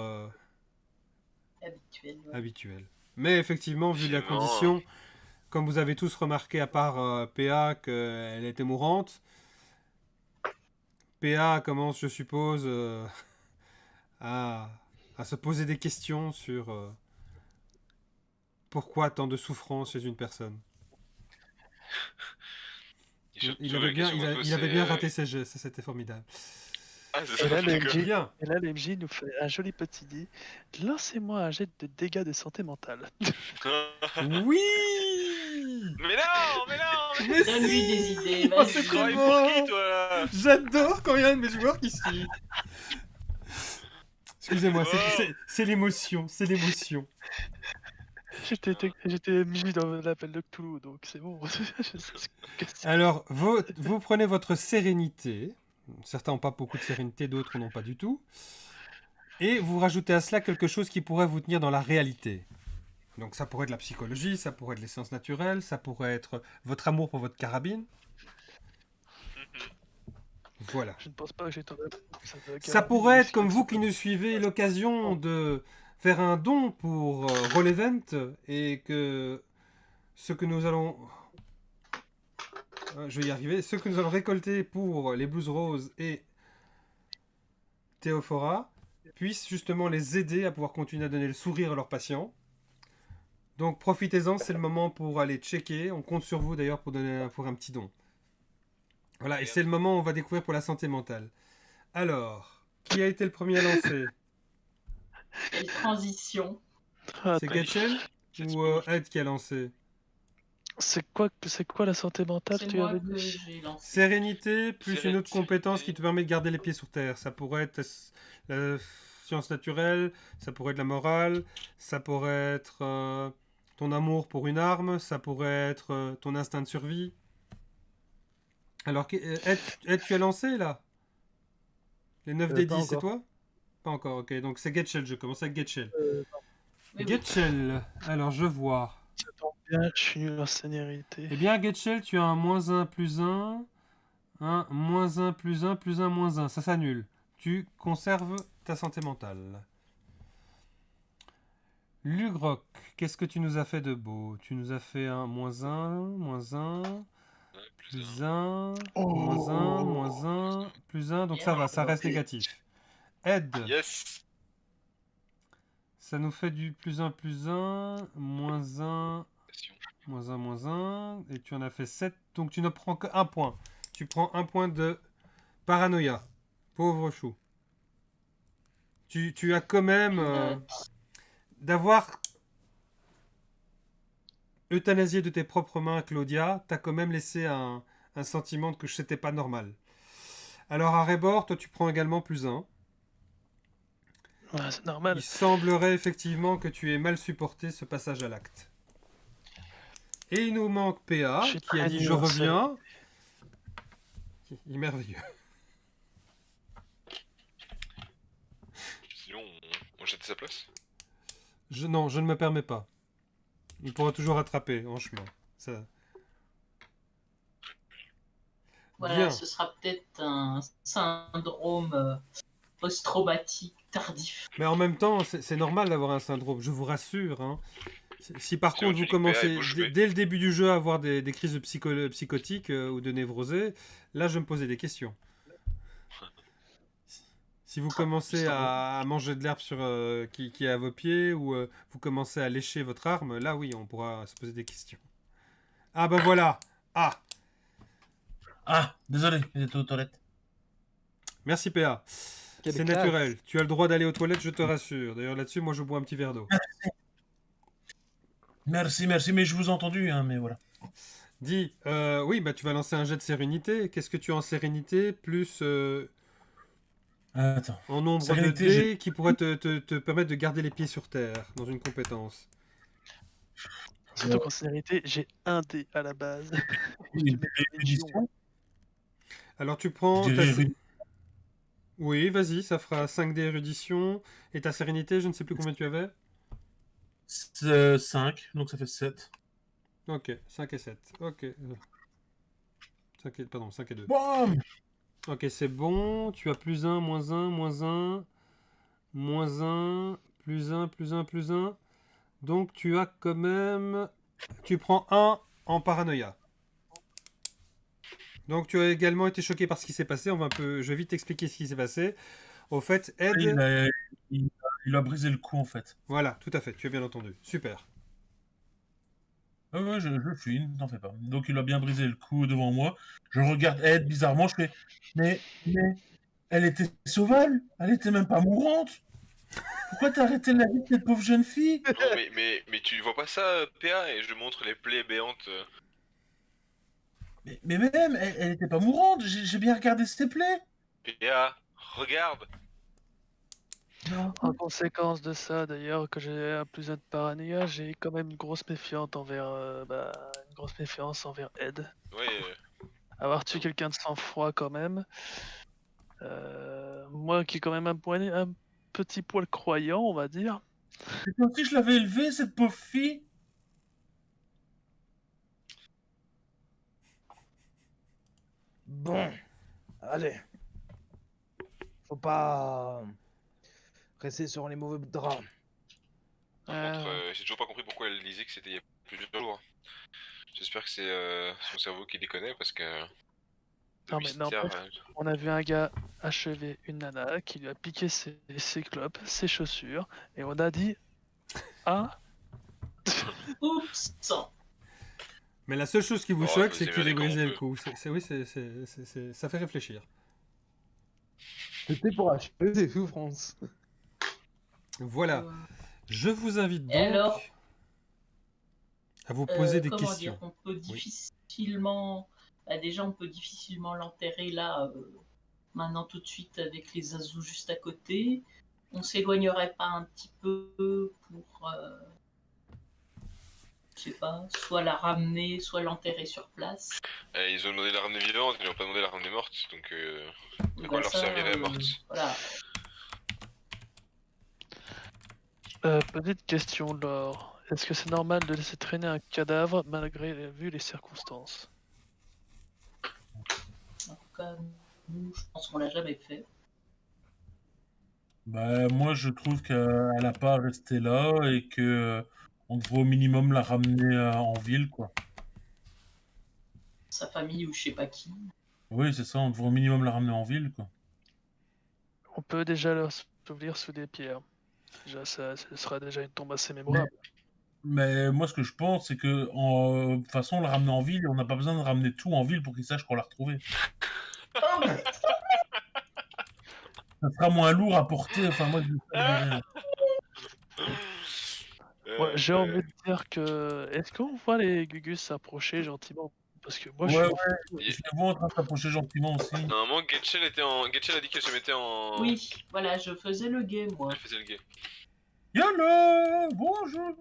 Habituel. Ouais. habituelle. Mais effectivement, vu la Effectivement. condition, comme vous avez tous remarqué à part PA qu'elle était mourante, PA commence, je suppose, à se poser des questions sur pourquoi tant de souffrance chez une personne. Et surtout, Il la avait bien, question qu'on se pose, il avait bien c'est, raté ses jeux, ça c'était formidable. Ah, c'est Et ça, là, le d'accord. MJ, Bien. et là, le MJ nous fait un joli petit dit. Lancez-moi un jet de dégâts de santé mentale. Oui. Mais non, mais Mais Donne-lui si. des idées, Oh, vas-y. c'est tu trop travailles pour qui, bon. toi, là? J'adore quand il y a un de mes joueurs qui suit. Excusez-moi, c'est l'émotion, c'est l'émotion. J'étais MJ dans l'appel de Cthulhu, donc c'est bon. Je sais ce que c'est. Alors, vous prenez votre sérénité. Certains n'ont pas beaucoup de sérénité, d'autres n'ont pas du tout. Et vous rajoutez à cela quelque chose qui pourrait vous tenir dans la réalité. Donc ça pourrait être de la psychologie, ça pourrait être les sciences naturelles, ça pourrait être votre amour pour votre carabine. Voilà. Je ne pense pas que j'ai tant d'amour pour ça. Ça pourrait être, comme vous qui nous suivez, l'occasion de faire un don pour Roll Event et que ce que nous allons... je vais y arriver. Ce que nous allons récolter pour les Blues Roses et Théophora puissent justement les aider à pouvoir continuer à donner le sourire à leurs patients. Donc profitez-en, c'est le moment pour aller checker. On compte sur vous d'ailleurs pour un petit don. Voilà, et c'est le moment où on va découvrir pour la santé mentale. Alors, qui a été le premier à lancer? Quelle transition. Ah, C'est attends. Gatchel ou Ed qui a lancé? C'est quoi la santé mentale, C'est tu moi avais que dit? j'ai lancé. Sérénité plus une autre Sérénité. compétence qui te permet de garder les pieds sur terre. Ça pourrait être la science naturelle, ça pourrait être la morale, ça pourrait être ton amour pour une arme, ça pourrait être ton instinct de survie. Alors, Ed, tu as lancé là? Les 9 des Pas 10, c'est encore. toi? Pas encore, ok. Donc c'est Getchel, je commence avec Getchel. Oui, oui. Getchel, alors je vois. Ça tombe bien, je suis nul en sénérité. Eh bien, Getchel, tu as un -1 + 1, un -1 + 1 + 1 -1. Ça s'annule. Tu conserves ta santé mentale. Lugroc, qu'est-ce que tu nous as fait de beau? Tu nous as fait un -1, -1, +1, -1, -1, +1. Donc ça va, ça reste négatif. Ed, Yes. ça nous fait du +1, +1, -1, -1, et tu en as fait 7, donc tu ne prends que 1 point. Tu prends 1 point de paranoïa. Pauvre chou. Tu as quand même d'avoir euthanasié de tes propres mains Claudia, t'as quand même laissé un sentiment que c'était pas normal. Alors à Rebord, toi tu prends également +1. Ouais, c'est normal. Il semblerait effectivement que tu aies mal supporté ce passage à l'acte. Et il nous manque PA, Je suis qui a très dit nul je en reviens. Il est merveilleux. Sinon, on jette sa place. Non, je ne me permets pas. Il pourra toujours rattraper en chemin. Ça... Voilà, Bien. ce sera peut-être un syndrome post-traumatique tardif. Mais en même temps, c'est normal d'avoir un syndrome, je vous rassure. Hein. Si par Sinon, contre vous tu niques PA et commencez bouche bée. dès le début du jeu à avoir des crises psychotiques ou de névrosées, là je me posais des questions. Si vous commencez à manger de l'herbe qui est à vos pieds ou vous commencez à lécher votre arme, là oui, on pourra se poser des questions. Ah ben voilà. Ah, Ah, désolé, j'étais aux toilettes. Merci PA. Quelle C'est classe. naturel. Tu as le droit d'aller aux toilettes, je te rassure. D'ailleurs, là-dessus, moi, je bois un petit verre d'eau. Merci, mais je vous ai entendu, hein, mais voilà. Dis, oui, bah tu vas lancer un jet de sérénité. Qu'est-ce que tu as en sérénité plus Attends. en nombre Sérénité, de j'ai- dés qui pourrait te permettre de garder les pieds sur terre dans une compétence? Surtout qu'en sérénité, j'ai un dé à la base. Je te mets une légion. Érudition. Alors tu prends... Je dirais ta- érudition. Oui, vas-y, ça fera 5 dés érudition. Et ta sérénité, je ne sais plus combien tu avais. 5, donc ça fait 7. Ok, 5 et 7. Ok. 5 et 2. Bam. Ok, c'est bon. Tu as plus 1, moins 1, moins 1, moins 1, plus 1, plus 1, plus 1. Donc tu as quand même... Tu prends 1 en paranoïa. Donc tu as également été choqué par ce qui s'est passé. Je vais vite t'expliquer ce qui s'est passé. Au fait, Ed... Il a brisé le cou, en fait. Voilà, tout à fait, tu as bien entendu. Super. Ouais, je fuis, t'en fais pas. Donc il a bien brisé le cou devant moi. Je regarde Ed bizarrement, je fais mais elle était sauvage, elle était même pas mourante. Pourquoi t'as arrêté la vie de cette pauvre jeune fille? Non, mais tu vois pas ça, PA, et je montre les plaies béantes. Mais même, elle était pas mourante, j'ai bien regardé ses plaies. PA, regarde. En conséquence de ça, d'ailleurs, que j'ai un plus un de paranoïa, j'ai quand même une grosse méfiance envers Ed. Ouais, Avoir tué quelqu'un de sang-froid quand même. Moi qui est quand même un petit poil croyant, on va dire. C'est comme si je l'avais élevée, cette pauvre fille. Bon, allez. Faut pas rester sur les mauvais draps. par contre, j'ai toujours pas compris pourquoi elle disait que c'était il y a plusieurs jours. J'espère que c'est son cerveau qui déconne parce que... Non, mais n'empêche, on a vu un gars achever une nana qui lui a piqué ses clopes, ses chaussures, et on a dit ah. Oups. Mais la seule chose qui vous Oh, choque, faut c'est se qu'il ait démerder brisé comme le on cou. Ça fait réfléchir. C'était pour achever des souffrances. Voilà. Je vous invite donc Et alors, à vous poser des comment questions. dire, on peut difficilement... Bah, déjà, on peut difficilement l'enterrer là, maintenant tout de suite avec les azous juste à côté. On s'éloignerait pas un petit peu pour, je sais pas, soit la ramener, soit l'enterrer sur place. Ils ont demandé de la ramener vivante, ils n'ont pas demandé de la ramener morte, donc à quoi Bah, leur ça, servirait morte? Voilà. Petite question, Laure. Est-ce que c'est normal de laisser traîner un cadavre malgré vu les circonstances? En tout cas, nous, je pense qu'on l'a jamais fait. Bah, moi, je trouve qu'elle a pas à rester là et que on devrait au minimum la ramener en ville, quoi. Sa famille ou je sais pas qui. Oui, c'est ça, on devrait au minimum la ramener en ville, quoi. On peut déjà leur souvenir sous des pierres. Déjà, ça sera déjà une tombe assez mémorable. Mais moi, ce que je pense, c'est que de toute façon, la ramener en ville, on n'a pas besoin de ramener tout en ville pour qu'ils sachent qu'on l'a retrouvé. Ça sera moins lourd à porter. Enfin, moi, Ouais, j'ai envie de dire que. Est-ce qu'on voit les Gugus s'approcher gentiment? Parce que moi, Ouais, je suis. je les vois en train de s'approcher gentiment aussi. Normalement, Getchel a dit qu'elle se mettait en... Oui, voilà, je faisais le game, moi. Elle faisait le gay. Yolo, bonjour.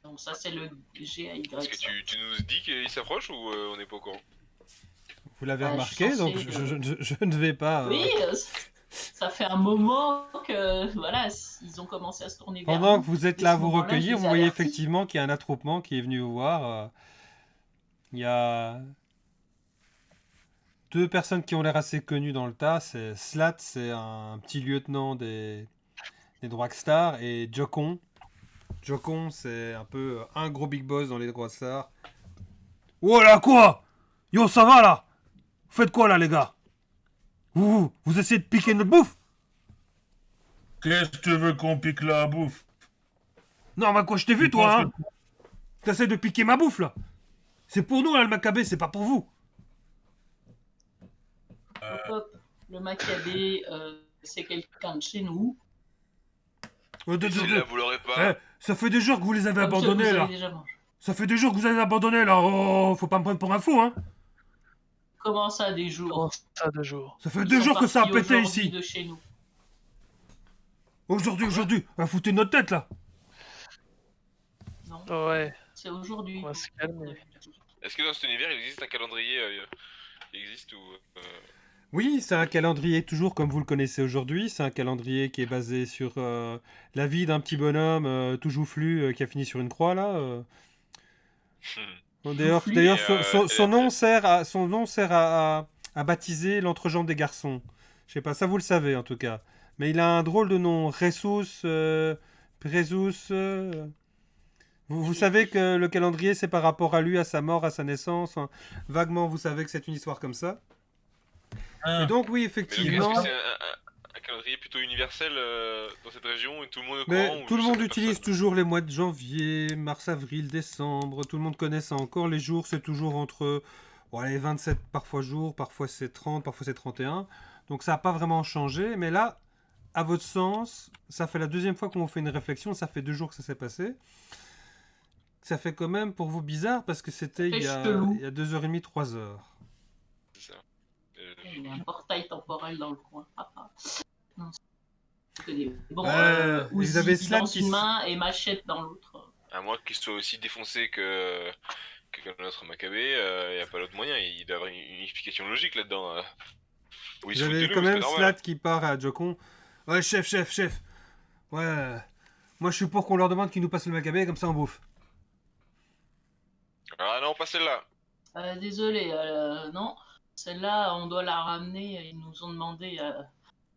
Donc ça, c'est le GAY. Est-ce que tu nous dis qu'il s'approche ou on n'est pas au courant? Vous l'avez Ah, remarqué, je suis donc censée, je ne vais pas... Oui, ça fait un moment que, voilà, ils ont commencé à se tourner vers Pendant nous. que vous êtes Et là à à ce vous moment-là, recueillir, je vous les ai voyez avertis. effectivement qu'il y a un attroupement qui est venu vous voir. Il y a 2 personnes qui ont l'air assez connues dans le tas. C'est Slat, c'est un petit lieutenant des Drogstar, et Jokon. Jokon, c'est un peu un gros big boss dans les Drogstar. Oh là, quoi? Yo, ça va là? Vous faites quoi là, les gars? Vous essayez de piquer notre bouffe? Qu'est-ce que tu veux qu'on pique la bouffe? Non, mais quoi, je t'ai vu, Tu toi, penses hein? T'essaies de piquer ma bouffe, là. C'est pour nous, là, le Maccabée, c'est pas pour vous. hop, le Maccabée, c'est quelqu'un de chez nous. Celui-là, vous l'aurez pas. Ça fait des jours que vous les avez Comme ça, abandonnés, vous là. avez déjà mangé. Ça fait des jours que vous avez abandonné, là. Oh, faut pas me prendre pour un fou, hein. Comment ça, des jours? Comment ça, 2 jours? Ça fait Ils 2 sont jours que ça a partis pété aujourd'hui ici. de chez nous. Aujourd'hui. Foutez notre tête, là. Non, Ouais, c'est aujourd'hui. on va se calmer. Est-ce que dans cet univers, il existe un calendrier qui existe ou Oui, c'est un calendrier toujours comme vous le connaissez aujourd'hui. C'est un calendrier qui est basé sur la vie d'un petit bonhomme tout joufflu qui a fini sur une croix, là. Bon, D'ailleurs, Joufflu. d'ailleurs, Et, son nom sert à baptiser l'entrejambe des garçons. Je sais pas, ça vous le savez en tout cas. Mais il a un drôle de nom, Ressus, Présus. Vous savez que le calendrier c'est par rapport à lui, à sa mort, à sa naissance. Enfin, vaguement, vous savez que c'est une histoire comme ça. Ah. Et donc oui, Mais donc, effectivement. est-ce que c'est un calendrier plutôt universel dans cette région et tout le monde est au Mais courant ou tout le juste monde certaines utilise personnes toujours les mois de janvier, mars, avril, décembre. Tout le monde connaît ça encore. Les jours, c'est toujours entre les 27 parfois jours, parfois c'est 30, parfois c'est 31. Donc ça n'a pas vraiment changé. Mais là, à votre sens, ça fait la deuxième fois qu'on fait une réflexion. Ça fait 2 jours que ça s'est passé. Ça fait quand même pour vous bizarre parce que c'était il y a chelou. 2h30, 3h. C'est ça. Il y a un portail temporel dans le coin. Non, bon, vous Uzi avez Slan dans qui une s- main et machette dans l'autre. À moins qu'il soit aussi défoncé que notre Maccabée, il n'y a pas d'autre moyen. Il doit y avoir une explication logique là-dedans. Où il Vous se fout de avez nous, quand c'est même normal. Slat qui part à Jokon. Ouais, chef. Ouais. Moi, je suis pour qu'on leur demande qu'ils nous passent le Maccabée, comme ça on bouffe. Ah non, pas celle-là. Désolé, non. Celle-là, on doit la ramener. Ils nous ont demandé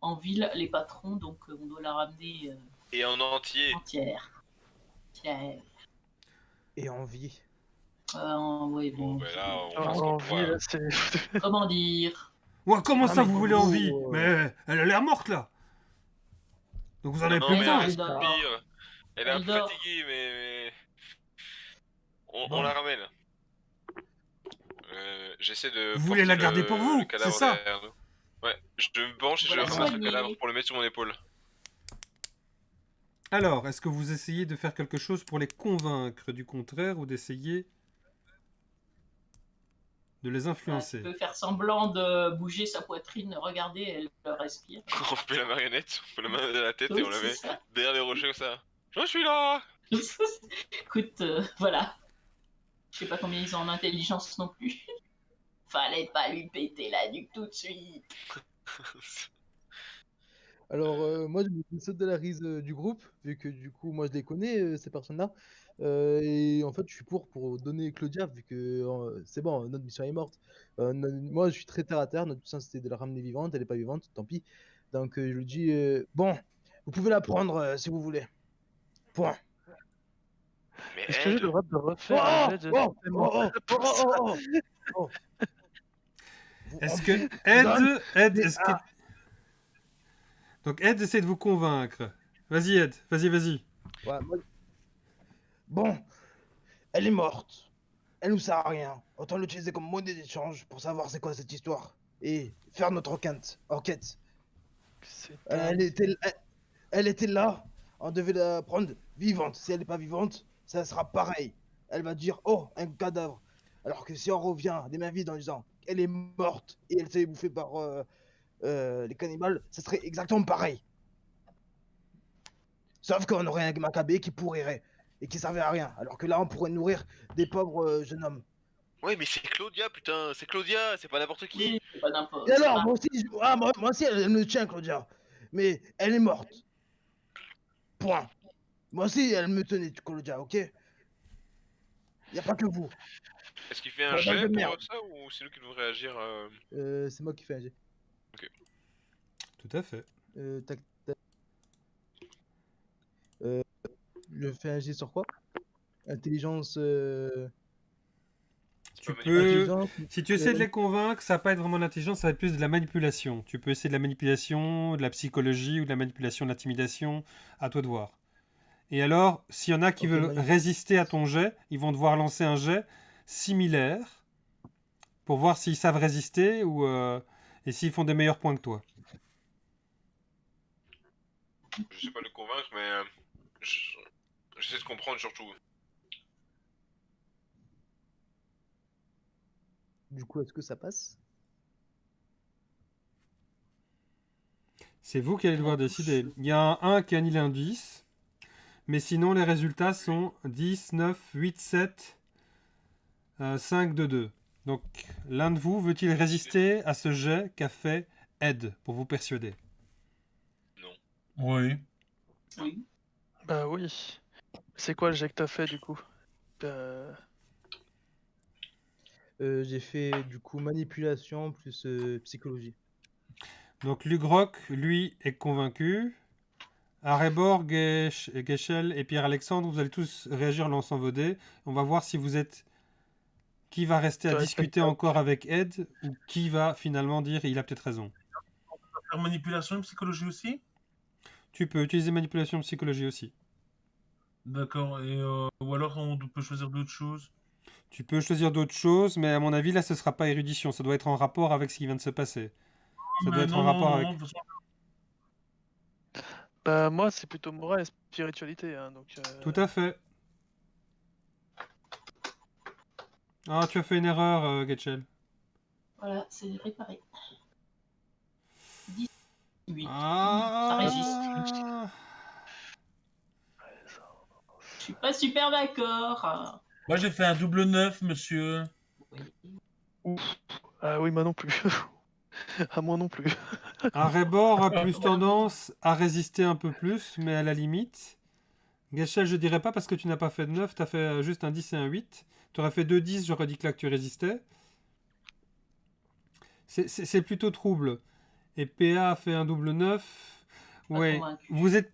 en ville, les patrons, donc on doit la ramener Et en entier. entière. Tiens, Et en vie. oui, Bon, bon. ben là, on En fait ce qu'on vie, pourra. là, c'est... Comment dire? Ouais, comment Ah, ça mais vous en voulez en gros, vie Mais elle a l'air morte là. Donc vous en avez Non, plus mais besoin. elle elle dort. respire. Elle est un Elle peu dort. fatiguée, mais... On Bon. la ramène. J'essaie de Vous voulez porter la garder pour vous, le cadavre c'est ça? derrière nous. Ouais, je me penche et je Voilà, ramasse le soigner. cadavre pour le mettre sur mon épaule. Alors, est-ce que vous essayez de faire quelque chose pour les convaincre du contraire ou d'essayer de les Elle influencer? peut faire semblant de bouger sa poitrine. Regardez, elle respire. On fait la marionnette, on fait la main dans la tête et Oui, on la c'est met ça. derrière les rochers comme ça. Je suis là. Écoute, voilà. Je sais pas combien ils ont en intelligence non plus. Fallait pas lui péter la nuque tout de suite. Alors, moi, je me saute de la rise du groupe, vu que du coup, moi, je les connais, ces personnes-là. Et en fait, je suis pour donner Claudia, vu que c'est bon, notre mission est morte. Moi, je suis très terre à terre. Notre mission, c'était de la ramener vivante. Elle est pas vivante, tant pis. Donc, je lui dis bon, vous pouvez la prendre si vous voulez. Point. Mais Est-ce que j'ai le elle, droit de Oh, refaire un jet de... oh, oh, oh, oh, oh, oh. Est-ce que donne Ed, des- est-ce que... Donc Ed essaie de vous convaincre. Vas-y Ed, vas-y. Ouais, bon, elle est morte. Elle nous sert à rien. Autant l'utiliser comme monnaie d'échange pour savoir c'est quoi cette histoire. Et faire notre enquête. C'est Elle était là. On devait la prendre vivante. Si elle n'est pas vivante, ça sera pareil. Elle va dire oh, un cadavre. Alors que si on revient des mains vides en disant elle est morte et elle s'est bouffée par les cannibales, ça serait exactement pareil. Sauf qu'on aurait un Maccabée qui pourrirait et qui servait à rien. Alors que là, on pourrait nourrir des pauvres jeunes hommes. ouais, mais c'est Claudia, putain, c'est Claudia, c'est pas n'importe qui. Oui, c'est pas n'importe. Et alors, c'est moi aussi, moi aussi, elle me tient, Claudia. Mais elle est morte. Point. Moi aussi, elle me tenait, Claudia, ok? Y a pas que vous. Est-ce qu'il fait un Bordel jet de pour merde. ça ou c'est nous qui devons réagir C'est moi qui fais un jet. Tout à fait. Tac, tac. Je fais un jet sur quoi? Intelligence. Tu pas peux... Intelligence. Si tu essaies de les convaincre, ça va pas être vraiment de l'intelligence, ça va être plus de la manipulation. Tu peux essayer de la manipulation, de la psychologie ou de la manipulation, de l'intimidation, à toi de voir. Et alors, s'il y en a qui Ok, veulent magnifique. résister à ton jet, ils vont devoir lancer un jet similaire pour voir s'ils savent résister ou et s'ils font des meilleurs points que toi. Je sais pas le convaincre, mais j'essaie de comprendre surtout. Du coup, est-ce que ça passe? C'est vous qui allez devoir décider. Il y a un 1 qui annule un 10, mais sinon les résultats sont 10, 9, 8, 7, 5, 2, 2. Donc l'un de vous veut-il résister à ce jet qu'a fait Ed pour vous persuader? Oui. Oui. Bah oui. C'est quoi le jet que t'as fait du coup? J'ai fait du coup manipulation plus psychologie. Donc Lugrok, lui, est convaincu. Arebor, Geschel et Pierre-Alexandre, vous allez tous réagir en lançant vos dés. On va voir si vous êtes... Qui va rester à Ouais, discuter encore avec Ed ou qui va finalement dire il a peut-être raison. Faire manipulation et psychologie aussi? Tu peux utiliser manipulation psychologie aussi. D'accord, ou alors on peut choisir d'autres choses? Tu peux choisir d'autres choses, mais à mon avis, là, ce sera pas érudition. Ça doit être en rapport avec ce qui vient de se passer. Ça doit être en rapport avec... de toute façon, Bah moi c'est plutôt morale et spiritualité, hein, donc... Tout à fait. Ah, tu as fait une erreur, Getchel. Voilà, c'est réparé. 18. Ah... Ça résiste. Je suis pas super d'accord. moi j'ai fait un double 9, monsieur. Oui. Ah oui, moi non plus. À moi non plus. Arebor a plus tendance à résister un peu plus, mais à la limite. Gachel, je dirais pas parce que tu n'as pas fait de 9, tu as fait juste un 10 et un 8. Tu aurais fait 2 10, j'aurais dit que là que tu résistais. C'est plutôt trouble. Et PA a fait un double 9. Pas Ouais, convaincu. vous êtes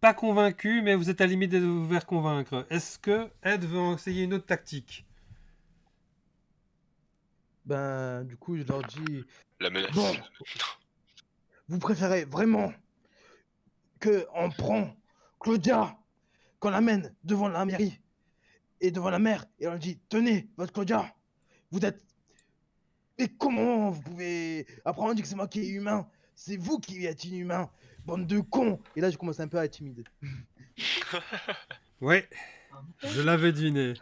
pas convaincu, mais vous êtes à la limite de vous faire convaincre. Est-ce que Ed veut essayer une autre tactique? Ben, du coup, je leur dis, La menace. bon, vous préférez vraiment que on prend Claudia, qu'on l'amène devant la mairie et devant la mère, et on leur dit, tenez, votre Claudia, vous êtes... Mais comment vous pouvez... Après, on dit que c'est moi qui est humain, c'est vous qui êtes inhumain, bande de cons. Et là, je commence un peu à être timide. Ouais, je l'avais deviné.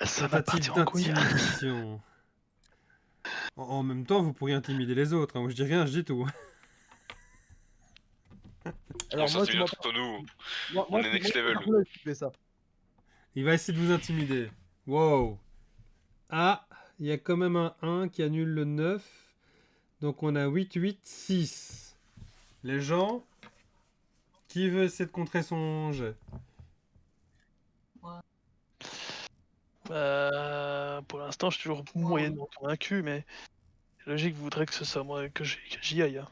Ça va Tentative partir en couille. d'intimidation. En même temps, vous pourriez intimider les autres. Hein. Moi, je dis rien, je dis tout. Alors, On moi, s'intimide entre nous. moi, On est next level. je fais ça. Il va essayer de vous intimider. Wow. Ah, il y a quand même un 1 qui annule le 9. Donc on a 8, 8, 6. Les gens, qui veut essayer de contrer son jet? Pour l'instant, je suis toujours moyennement convaincu, mais logique voudrait que ce soit moi que j'y aille. Hein.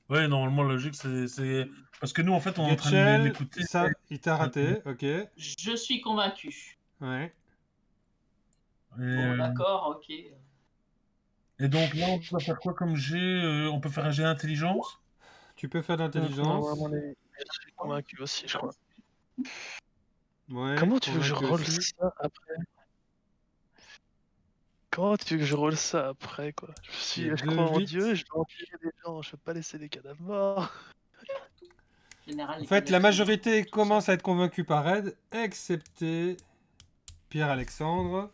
Ouais, normalement, la logique, c'est... Parce que nous, en fait, on est en train de Getchel, l'écouter. ça, il t'a raté, ok. Je suis convaincu. Ouais. Bon, d'accord, ok. Et donc là, on peut faire quoi comme jet? On peut faire un jet d'intelligence? Tu peux faire d'intelligence. À mon avis, je suis convaincu aussi, je crois. Ouais, Comment tu veux que je convaincu roule aussi. ça après? Comment tu veux que je roule ça après, quoi? Il y a Je deux crois en huit. Dieu, je dois enterrer des gens, je peux pas laisser des cadavres morts. Général, En fait, la majorité commence à être convaincue par Ed, excepté Pierre-Alexandre,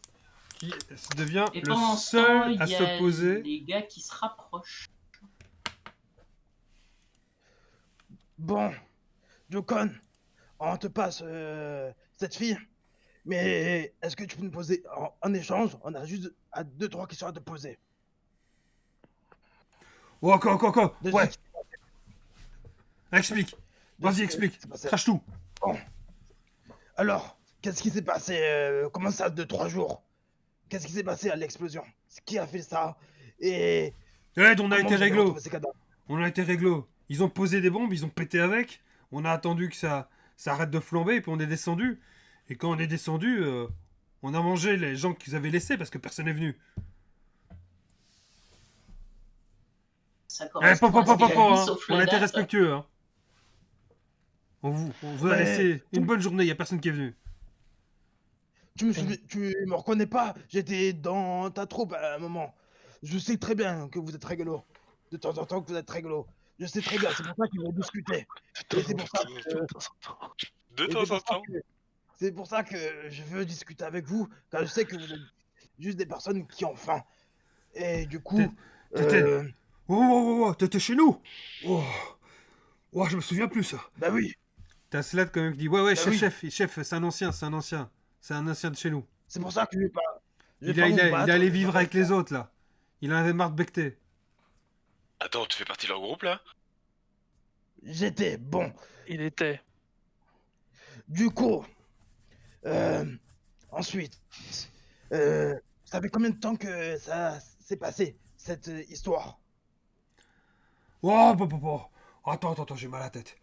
qui devient Et le pendant ce seul temps, à il y a s'opposer. les gars qui se rapprochent. Bon, Jocon, on te passe cette fille, mais est-ce que tu peux nous poser en échange? On a juste 2-3 questions à te poser. Oh, quoi, Déjà, ouais, explique. Vas-y, explique. Crache tout. Bon. Alors, qu'est-ce qui s'est passé? Comment ça, 2-3 jours? Qu'est-ce qui s'est passé à l'explosion? Qui a fait ça? Et... Ed, on a comment été vous avez réglo. retrouvé ces cadavres? On a été réglo. Ils ont posé des bombes, ils ont pété avec. On a attendu que ça arrête de flamber, et puis on est descendu. Et quand on est descendu, on a mangé les gens qu'ils avaient laissés parce que personne n'est venu. Ça Eh, correspond à ce qu'il a dit, hein. sauf On la a été date. respectueux. Hein. On vous a Ouais. laissé une bonne journée, il n'y a personne qui est venu. Tu me reconnais pas? J'étais dans ta troupe à un moment. Je sais très bien que vous êtes rigolo. De temps en temps que vous êtes rigolo. Je sais très bien, c'est pour ça qu'ils vont discuter. Et c'est pour ça que... De et temps en temps. C'est pour ça que je veux discuter avec vous, car je sais que vous êtes juste des personnes qui ont faim. Et du coup... T'étais... Oh, t'étais chez nous. Oh, je me souviens plus ça. Bah oui, T'as Slade quand même qui dit ouais, bah oui. chef, c'est un ancien. C'est un ancien de chez nous. C'est pour ça que je vais pas... Il est allé vivre avec les autres là. Il en avait marre de becter. Attends, tu fais partie de leur groupe là? J'étais bon. Il était. Du coup... ensuite... ça fait combien de temps que ça s'est passé, cette histoire? Oh, Attends, j'ai mal à la tête.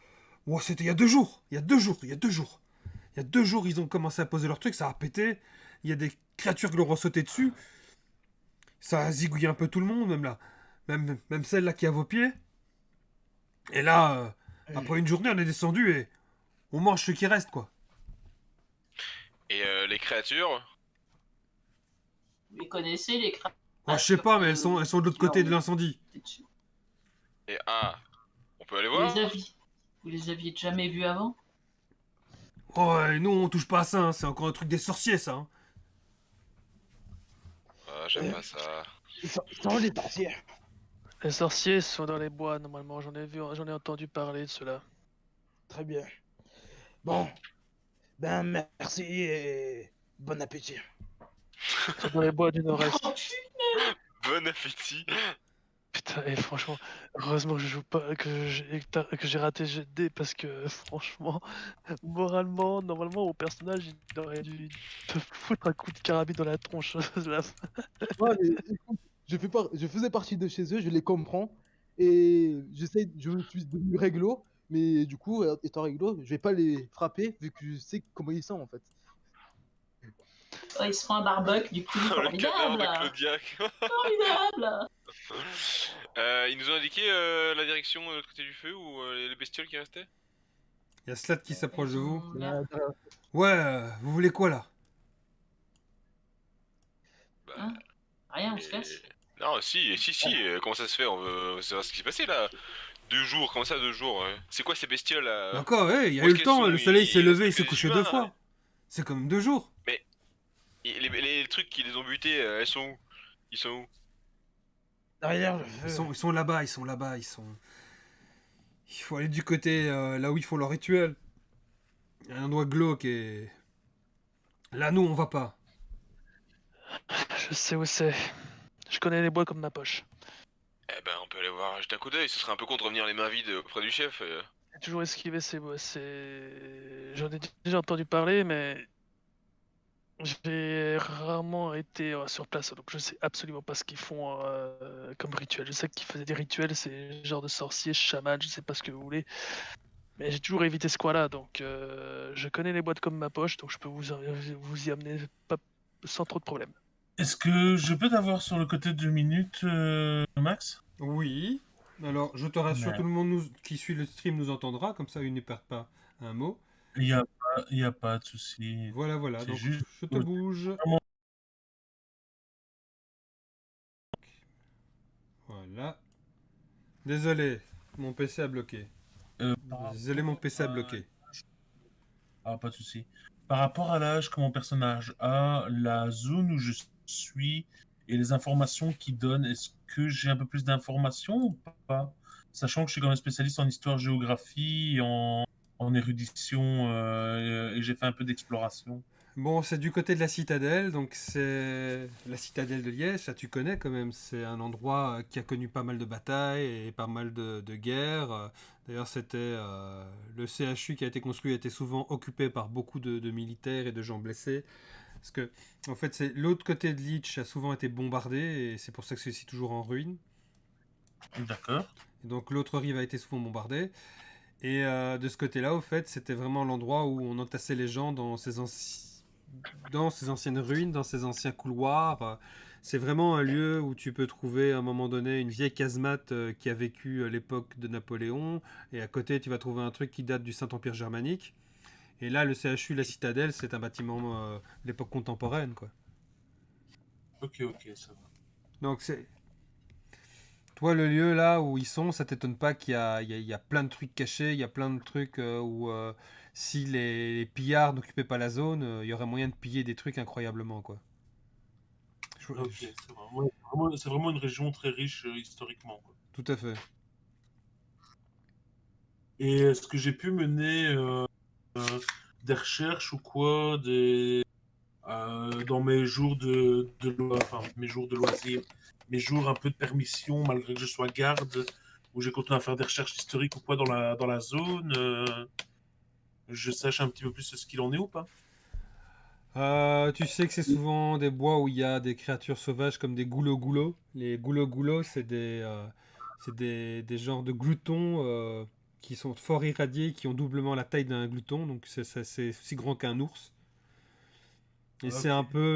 Oh, c'était il y a 2 jours. Il y a 2 jours. Il y a 2 jours, ils ont commencé à poser leur truc, ça a pété. Il y a des créatures qui leur ont sauté dessus. Ça a zigouillé un peu tout le monde, même là. Même celle là qui est à vos pieds. Et là, après une journée, on est descendu et on mange ce qui reste, quoi. Et les créatures? Vous les connaissez, les créatures? Oh, je sais pas, mais elles sont de l'autre côté de l'incendie. Et on peut aller Vous voir? vous les aviez jamais vus avant? Oh, et nous, on touche pas à ça, hein. C'est encore un truc des sorciers, ça. Hein. Ah, j'aime pas ça. Ils sont les sorciers. Les sorciers sont dans les bois normalement. J'en ai entendu parler de cela. Très bien. Bon. Ben, merci et bon appétit. C'est dans les bois du nord-est. Oh, putain. Bon appétit. Putain, et franchement, heureusement que je joue pas, que j'ai raté jet de dés parce que franchement, moralement, normalement, au personnage, il aurait dû te foutre un coup de carabine dans la tronche. Ouais, mais écoute, je faisais partie de chez eux, je les comprends. Et je me suis devenu réglo. Mais du coup, étant réglo, je vais pas les frapper vu que je sais comment ils sont en fait. Oh, ils se font un barbecue, du coup, Oh, le cadavre de formidable! Claudiac. Formidable! Ils nous ont indiqué la direction de l'autre côté du feu ou les bestioles qui restaient? Il y a Slade qui s'approche de vous. Merde. Ouais, vous voulez quoi là? Bah, Hein? Rien, on se casse. non, si, comment ça se fait? On veut savoir ce qui s'est passé là. 2 jours, comment ça, 2 jours? C'est quoi ces bestioles là? D'accord, il y a où eu est-ce le qu'elles temps, sont? le soleil s'est Il levé, il reste s'est que des couché humains, 2 fois. C'est comme 2 jours. Les trucs qui les ont butés, elles sont où? Ils sont où? Derrière le feu. Ils sont là-bas, Il faut aller du côté là où ils font leur rituel. Il y a un endroit glauque et... Là, nous, on va pas. Je sais où c'est. Je connais les bois comme ma poche. Eh ben, on peut aller voir, jeter un coup d'œil. Ce serait un peu con de revenir les mains vides auprès du chef. J'ai toujours esquivé ces bois. J'en ai déjà entendu parler, mais j'ai rarement été sur place, donc je sais absolument pas ce qu'ils font comme rituel. Je sais qu'ils faisaient des rituels, c'est genre de sorciers, chamans, je sais pas ce que vous voulez. Mais j'ai toujours évité ce coin-là, donc je connais les boîtes comme ma poche, donc je peux vous y amener pas, sans trop de problème. Est-ce que je peux t'avoir sur le côté de 2 minutes, Max? Oui. Alors, je te rassure, Ouais. tout le monde qui suit le stream nous entendra, comme ça, ils ne perdent pas un mot. Il y a pas de souci. Voilà, C'est donc juste- je te bouge. Vraiment. Voilà. Désolé, mon PC a bloqué. Désolé, mon PC a bloqué. Ah, pas de souci. Par rapport à l'âge que mon personnage a, la zone où je suis et les informations qu'il donne, est-ce que j'ai un peu plus d'informations ou pas? Sachant que je suis quand même spécialiste en histoire-géographie, en érudition, et j'ai fait un peu d'exploration. Bon, c'est du côté de la citadelle, donc c'est la citadelle de Liège, ça tu connais quand même. C'est un endroit qui a connu pas mal de batailles et pas mal de guerres. D'ailleurs, c'était le CHU qui a été construit a été souvent occupé par beaucoup de militaires et de gens blessés. Parce que, en fait, c'est l'autre côté de Liège a souvent été bombardé et c'est pour ça que c'est toujours en ruine. D'accord. Et donc l'autre rive a été souvent bombardée. Et de ce côté-là, au fait, c'était vraiment l'endroit où on entassait les gens dans ces anciennes ruines, dans ces anciens couloirs. C'est vraiment un lieu où tu peux trouver à un moment donné une vieille casemate qui a vécu à l'époque de Napoléon. Et à côté, tu vas trouver un truc qui date du Saint-Empire germanique. Et là, le CHU, la citadelle, c'est un bâtiment de l'époque contemporaine, quoi. Ok, ça va. Donc Toi, le lieu là où ils sont, ça t'étonne pas qu'il y a plein de trucs cachés, il y a plein de trucs où si les pillards n'occupaient pas la zone, il y aurait moyen de piller des trucs incroyablement, quoi. Ok, c'est vraiment une région très riche historiquement, quoi. Tout à fait. Et est-ce que j'ai pu mener des recherches ou quoi dans mes jours enfin, mes jours de loisirs, mes jours un peu de permission, malgré que je sois garde, où j'ai continué à faire des recherches historiques ou quoi dans la zone, je sache un petit peu plus ce qu'il en est ou pas? Tu sais que c'est souvent des bois où il y a des créatures sauvages comme des goulo-goulo. Les goulo-goulo, c'est des genres de gloutons qui sont fort irradiés, qui ont doublement la taille d'un glouton, donc c'est aussi grand qu'un ours. Et Ok.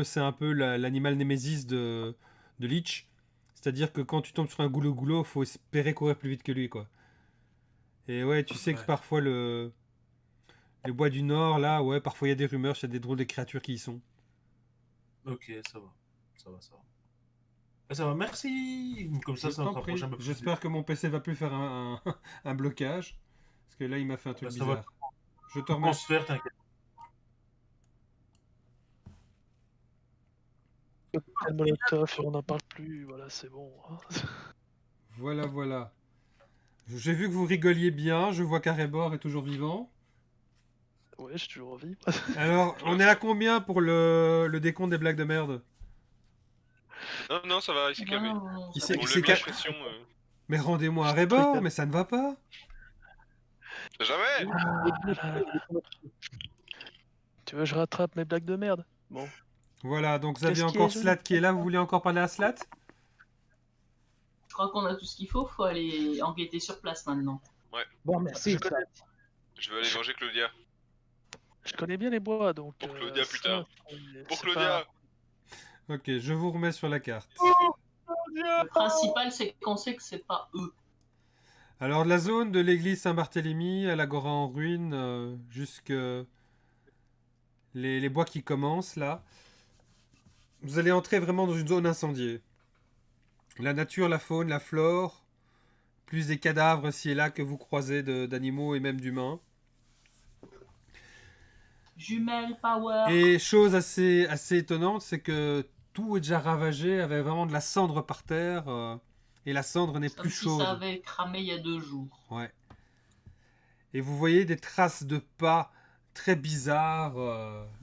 c'est un peu l'animal némésis de Lich. C'est-à-dire que quand tu tombes sur un goulo-goulo, faut espérer courir plus vite que lui, quoi. Et ouais, tu sais que Ouais. parfois les bois du Nord, là, ouais, parfois il y a des rumeurs, il y a des drôles de créatures qui y sont. Ok, ça va. Ça va, ça va. Ah, ça va, merci. Comme Je ça me t'en rapproche prie. un peu plus. J'espère que mon PC va plus faire un blocage. Parce que là, il m'a fait un truc Ça va bizarre. Je te comment se remercie. faire, t'inquiète. Le Molotov, et on n'en parle plus, voilà, c'est bon. Hein. Voilà, voilà. J'ai vu que vous rigoliez bien. Je vois qu'Arebor est toujours vivant. Ouais, j'ai toujours envie. Alors, on est à combien pour le décompte des blagues de merde? Non, ça va, il s'est calmé. Non, Il ça s'est- va Bon, il être le s'est mis en ca- pression. Mais rendez-moi J'ai très Arebor, calme. mais ça ne va pas. Jamais. Ah là là. Tu veux que je rattrape mes blagues de merde? Bon. Voilà, donc vous avez Qu'est-ce qui est encore joli? Slat qui est là. Vous voulez encore parler à Slat? Je crois qu'on a tout ce qu'il faut aller enquêter sur place maintenant. Bon, merci. Je connais, Je vais aller venger Claudia. je connais bien les bois, donc. Pour Claudia, ça, putain. Pour c'est Claudia. Ok, je vous remets sur la carte. Le principal, c'est qu'on sait que c'est pas eux. Alors, de la zone de l'église Saint-Barthélemy à l'Agora en ruine, jusque les bois qui commencent là, vous allez entrer vraiment dans une zone incendiée. La nature, la faune, la flore, plus des cadavres ci et là que vous croisez d'animaux et même d'humains. Jumelles, power. Et chose assez étonnante, c'est que tout est déjà ravagé, avec vraiment de la cendre par terre, et la cendre n'est Comme plus si chaude. ça avait cramé il y a 2 jours. Ouais. Et vous voyez des traces de pas très bizarres.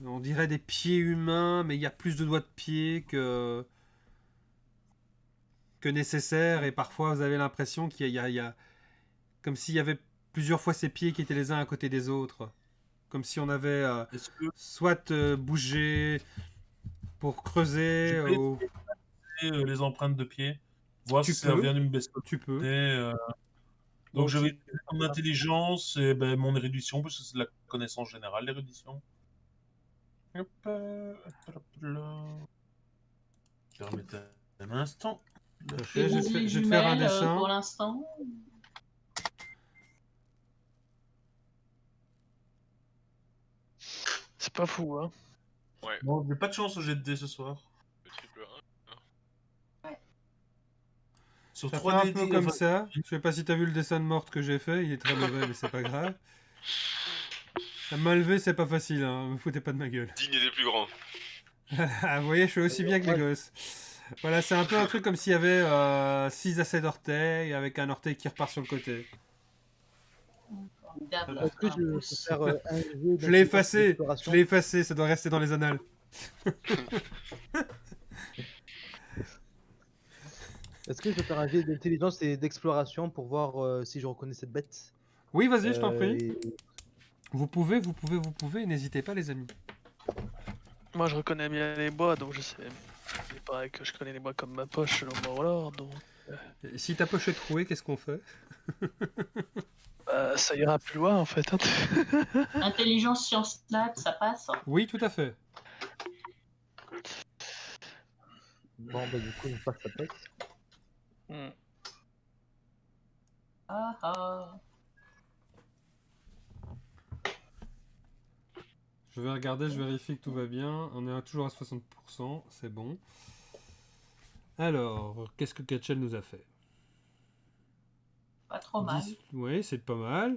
On dirait des pieds humains, mais il y a plus de doigts de pied que nécessaire. Et parfois, vous avez l'impression qu'il y a comme s'il y avait plusieurs fois ces pieds qui étaient les uns à côté des autres. Comme si on avait Est-ce que soit bougé pour creuser, je peux ou... essayer les empreintes de pied, voir Tu si ça peux. vient d'une bestiole? Tu peux. Donc Bon, je vais utiliser mon intelligence et mon érudition, parce que c'est de la connaissance générale, l'érudition. Hop, hop là. Je vais remettre un instant. Parfait, Et je les vais te faire un jumelles, dessin. pour l'instant. C'est pas fou, hein. Bon, j'ai pas de chance au jet de dés ce soir. Le triple 1. Sur Ça fait 3 un dés, peu comme ça. Je sais pas si t'as vu le dessin de morte que j'ai fait. Il est très mauvais, mais c'est pas grave. À main levée, c'est pas facile, hein. Me foutez pas de ma gueule. Digne des plus grands. Ah, vous voyez, je fais aussi bien que mes gosses. Voilà, c'est un peu un truc comme s'il y avait 6 assez d'orteils avec un orteil qui repart sur le côté. Formidable. Est-ce que Un je peux pouce. faire un jeu Je l'ai effacé. d'exploration? Je l'ai effacé. Ça doit rester dans les annales. Est-ce que je peux faire un jet d'intelligence et d'exploration pour voir si je reconnais cette bête? Oui, vas-y, je t'en prie. Et- Vous pouvez. N'hésitez pas, les amis. Moi, je reconnais bien les bois, donc je sais. Il paraît que je connais les bois comme ma poche, le Morlord, donc. Et si ta poche est trouée, qu'est-ce qu'on fait? Ça ira plus loin, en fait. Hein. Intelligence, science, nat, ça passe. Oui, tout à fait. Bon, bah du coup, je passe la tête. Hmm. Ah ah. Je vais regarder, je vérifie que tout va bien. On est toujours à 60%, c'est bon. Alors, qu'est-ce que Ketchel nous a fait? Pas trop mal. Oui, c'est pas mal.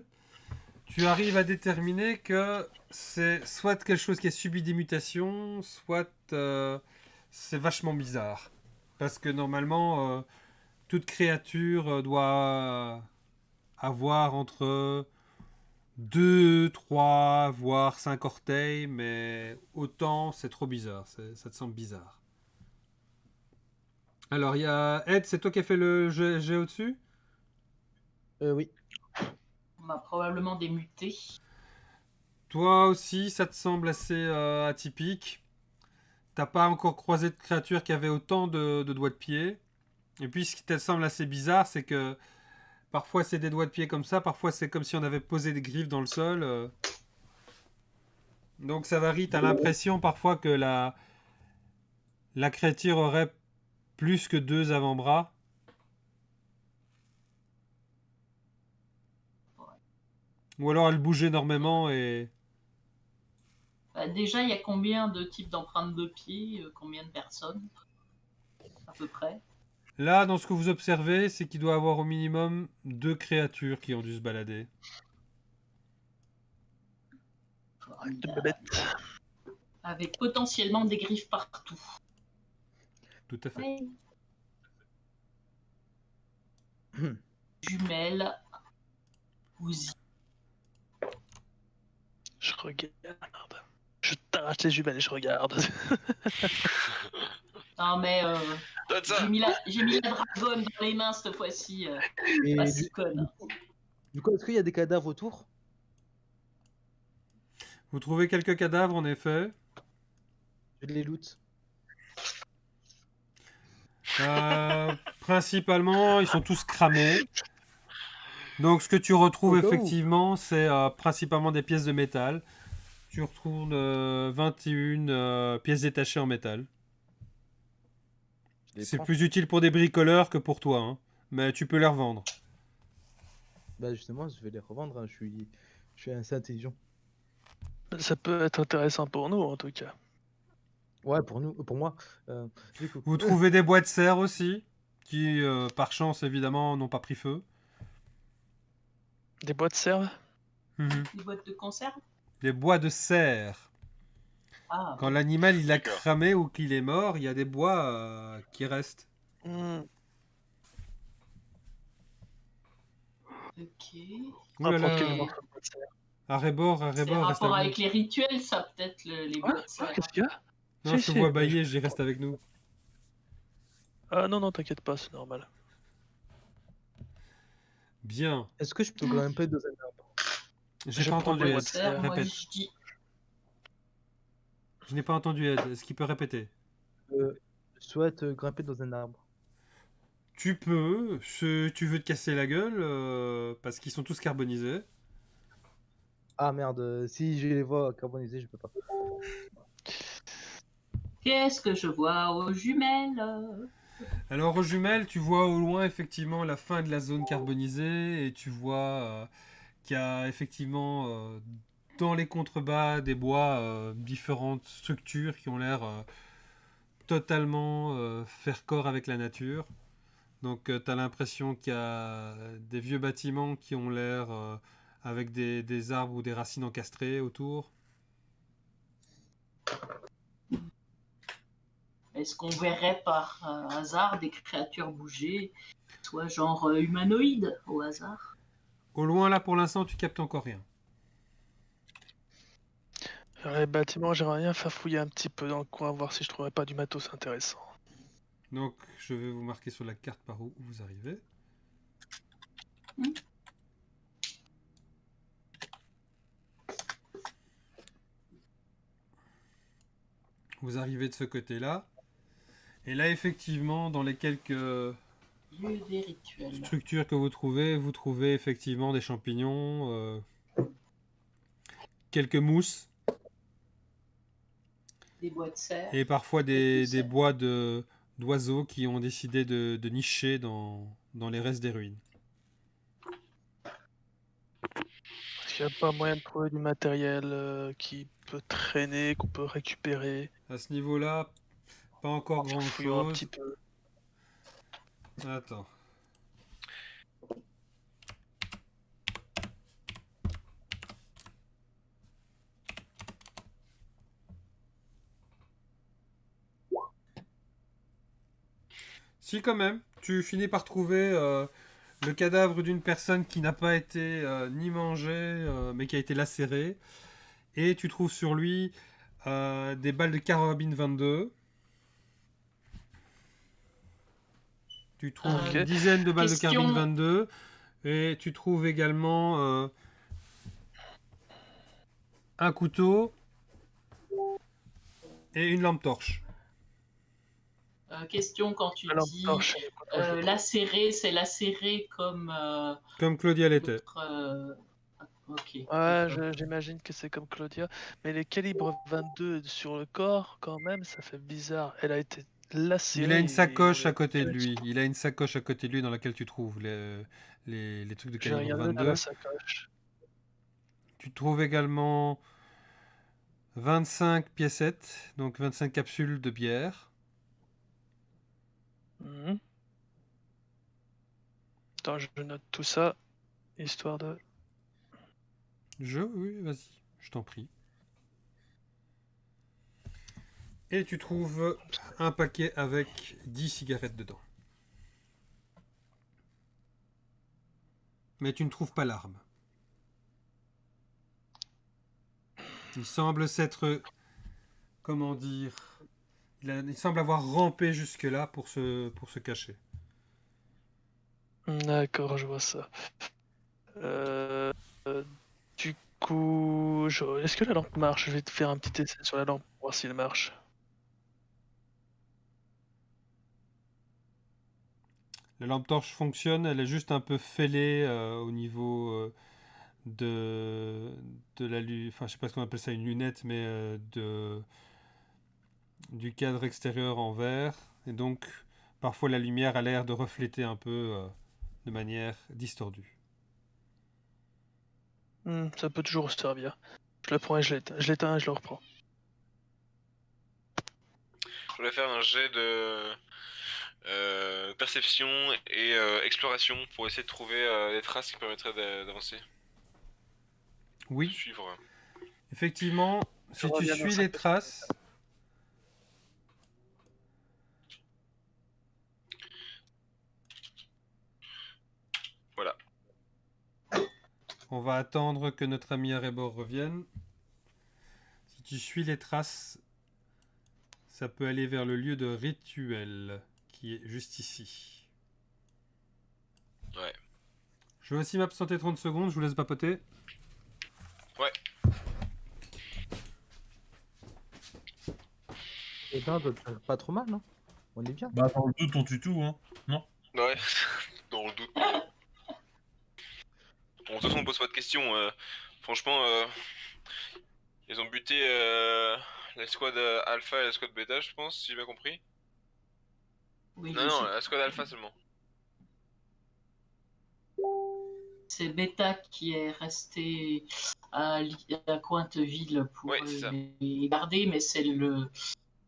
Tu arrives à déterminer que c'est soit quelque chose qui a subi des mutations, soit c'est vachement bizarre. Parce que normalement, toute créature doit avoir entre 2, 3, voire 5 orteils, mais autant c'est trop bizarre, ça te semble bizarre. Alors, il y a Ed, c'est toi qui as fait le jet au-dessus? Oui. On a probablement des mutés. Toi aussi, ça te semble assez atypique. T'as pas encore croisé de créature qui avait autant de doigts de pied. Et puis, ce qui te semble assez bizarre, c'est que parfois c'est des doigts de pied comme ça, parfois c'est comme si on avait posé des griffes dans le sol. Donc ça varie. T'as l'impression parfois que la créature aurait plus que 2 avant-bras. Ou alors elle bouge énormément et... Déjà, il y a combien de types d'empreintes de pied? Combien de personnes? À peu près. Là, dans ce que vous observez, c'est qu'il doit y avoir au minimum 2 créatures qui ont dû se balader. De bébête. Avec potentiellement des griffes partout. Tout à fait. Ouais. Jumelles. Ouzi. Je regarde. Je t'arrache les jumelles et je regarde. Non mais Donne ça. j'ai mis la dragonne dans les mains cette fois-ci. Et Pas du, si conne. du coup, est-ce qu'il y a des cadavres autour? Vous trouvez quelques cadavres, en effet. Je les loot. Principalement, ils sont tous cramés. Donc, ce que tu retrouves Au cas où. effectivement, c'est principalement des pièces de métal. Tu retrouves 21 pièces détachées en métal. Je les C'est prends. plus utile pour des bricoleurs que pour toi, hein. Mais tu peux les revendre. Bah justement, je vais les revendre. Hein. Je suis assez intelligent. Ça peut être intéressant pour nous en tout cas. Ouais, pour moi. Du coup. Vous trouvez des bois de serre aussi, qui, par chance, évidemment, n'ont pas pris feu. Des boîtes servent. Mhm. Des boîtes de conserve. Des bois de serre. Ah. Quand l'animal il a D'accord. cramé ou qu'il est mort, il y a des bois qui restent. Ok. Ouh là Apprendre là. quelques morceaux de boîte de serre. Arébor, C'est reste rapport avec avec nous. les rituels, ça peut-être les boîtes de serre. Qu'est-ce qu'il y a? Non, Si, je te si, vois bah, bailler, je dis reste avec nous. Ah non, non, t'inquiète pas, c'est normal. Bien. Est-ce que je peux grimper dans un arbre? J'ai Je pas prends entendu les Ed. boîtes de serre. Moi, Répète. je dis Je n'ai pas entendu Ed. Est-ce qu'il peut répéter? Je souhaite grimper dans un arbre. Tu peux. Tu veux te casser la gueule parce qu'ils sont tous carbonisés. Ah merde, si je les vois carbonisés, je peux pas. qu'est-ce que je vois aux jumelles? Alors aux jumelles, tu vois au loin effectivement la fin de la zone carbonisée et tu vois qu'il y a effectivement dans les contrebas des bois différentes structures qui ont l'air totalement faire corps avec la nature. Donc tu as l'impression qu'il y a des vieux bâtiments qui ont l'air avec des arbres ou des racines encastrées autour. Est-ce qu'on verrait par hasard des créatures bouger, soit genre humanoïdes au hasard? Au loin là pour l'instant tu captes encore rien. Sur les bâtiments, j'aimerais bien faire fouiller un petit peu dans le coin, voir si je trouverais pas du matos intéressant. Donc je vais vous marquer sur la carte par où vous arrivez. Vous arrivez de ce côté-là. Et là, effectivement, dans les quelques Lieu des rituels. structures que vous trouvez effectivement des champignons, quelques mousses Des bois de serre. et parfois des serre. bois d'oiseaux qui ont décidé de nicher dans les restes des ruines. Est-ce qu'il n'y a pas moyen de trouver du matériel qui peut traîner, qu'on peut récupérer? À ce niveau-là, pas encore Fouillons un grand-chose. petit peu. Attends. Si, quand même. Tu finis par trouver le cadavre d'une personne qui n'a pas été ni mangée, mais qui a été lacérée. Et tu trouves sur lui des balles de carabine 22. Tu trouves Ok. une dizaine de balles de Question. carabine 22. Et tu trouves également un couteau et une lampe torche. Question, quand tu Alors, dis torche, lacéré, c'est lacéré comme Comme Claudia l'était. votre, ok. Ouais, d'accord. j'imagine que c'est comme Claudia. Mais les calibres 22 sur le corps, quand même, ça fait bizarre. Elle a été lacérée. Il a une sacoche et on à côté de lui a lui. Il a une sacoche à côté de lui dans laquelle tu trouves les trucs de J'ai calibre regardé dans 22. la sacoche. Tu trouves également 25 piécettes, donc 25 capsules de bière. Mhm. Attends, je note tout ça, histoire de... Oui, vas-y, je t'en prie. Et tu trouves un paquet avec 10 cigarettes dedans. Mais tu ne trouves pas l'arme. Il semble s'être... Comment dire... Il semble avoir rampé jusque-là pour se cacher. D'accord, je vois ça. Euh, euh, du coup, est-ce que la lampe marche? Je vais te faire un petit essai sur la lampe pour voir s'il marche. La lampe torche fonctionne, elle est juste un peu fêlée au niveau de la enfin je sais pas ce qu'on appelle ça, une lunette, mais du cadre extérieur en verre, et donc parfois la lumière a l'air de refléter un peu de manière distordue. Ça peut toujours servir. Je le prends et je l'éteins. Je l'éteins et je le reprends. Je voulais faire un jet de perception et exploration pour essayer de trouver des traces qui permettraient d'avancer. Oui, Suivre. effectivement, si tu reviens dans suis 5 les minutes. traces, Voilà. on va attendre que notre ami Erebor revienne. Si tu suis les traces, ça peut aller vers le lieu de rituel qui est juste ici. Ouais. Je vais aussi m'absenter 30 secondes, je vous laisse papoter. Ouais. Et ben, pas trop mal, non? On est bien. Bah, dans le doute, on tue tout, hein. Non? Ouais. Dans le doute. Bon, de toute façon, on pose pas de questions. Franchement, ils ont buté la squad alpha et la squad bêta, je pense, si j'ai bien compris. Oui, Non, la squad alpha seulement. c'est Beta qui est resté à Cointeville pour Ouais, c'est ça. les garder, mais c'est le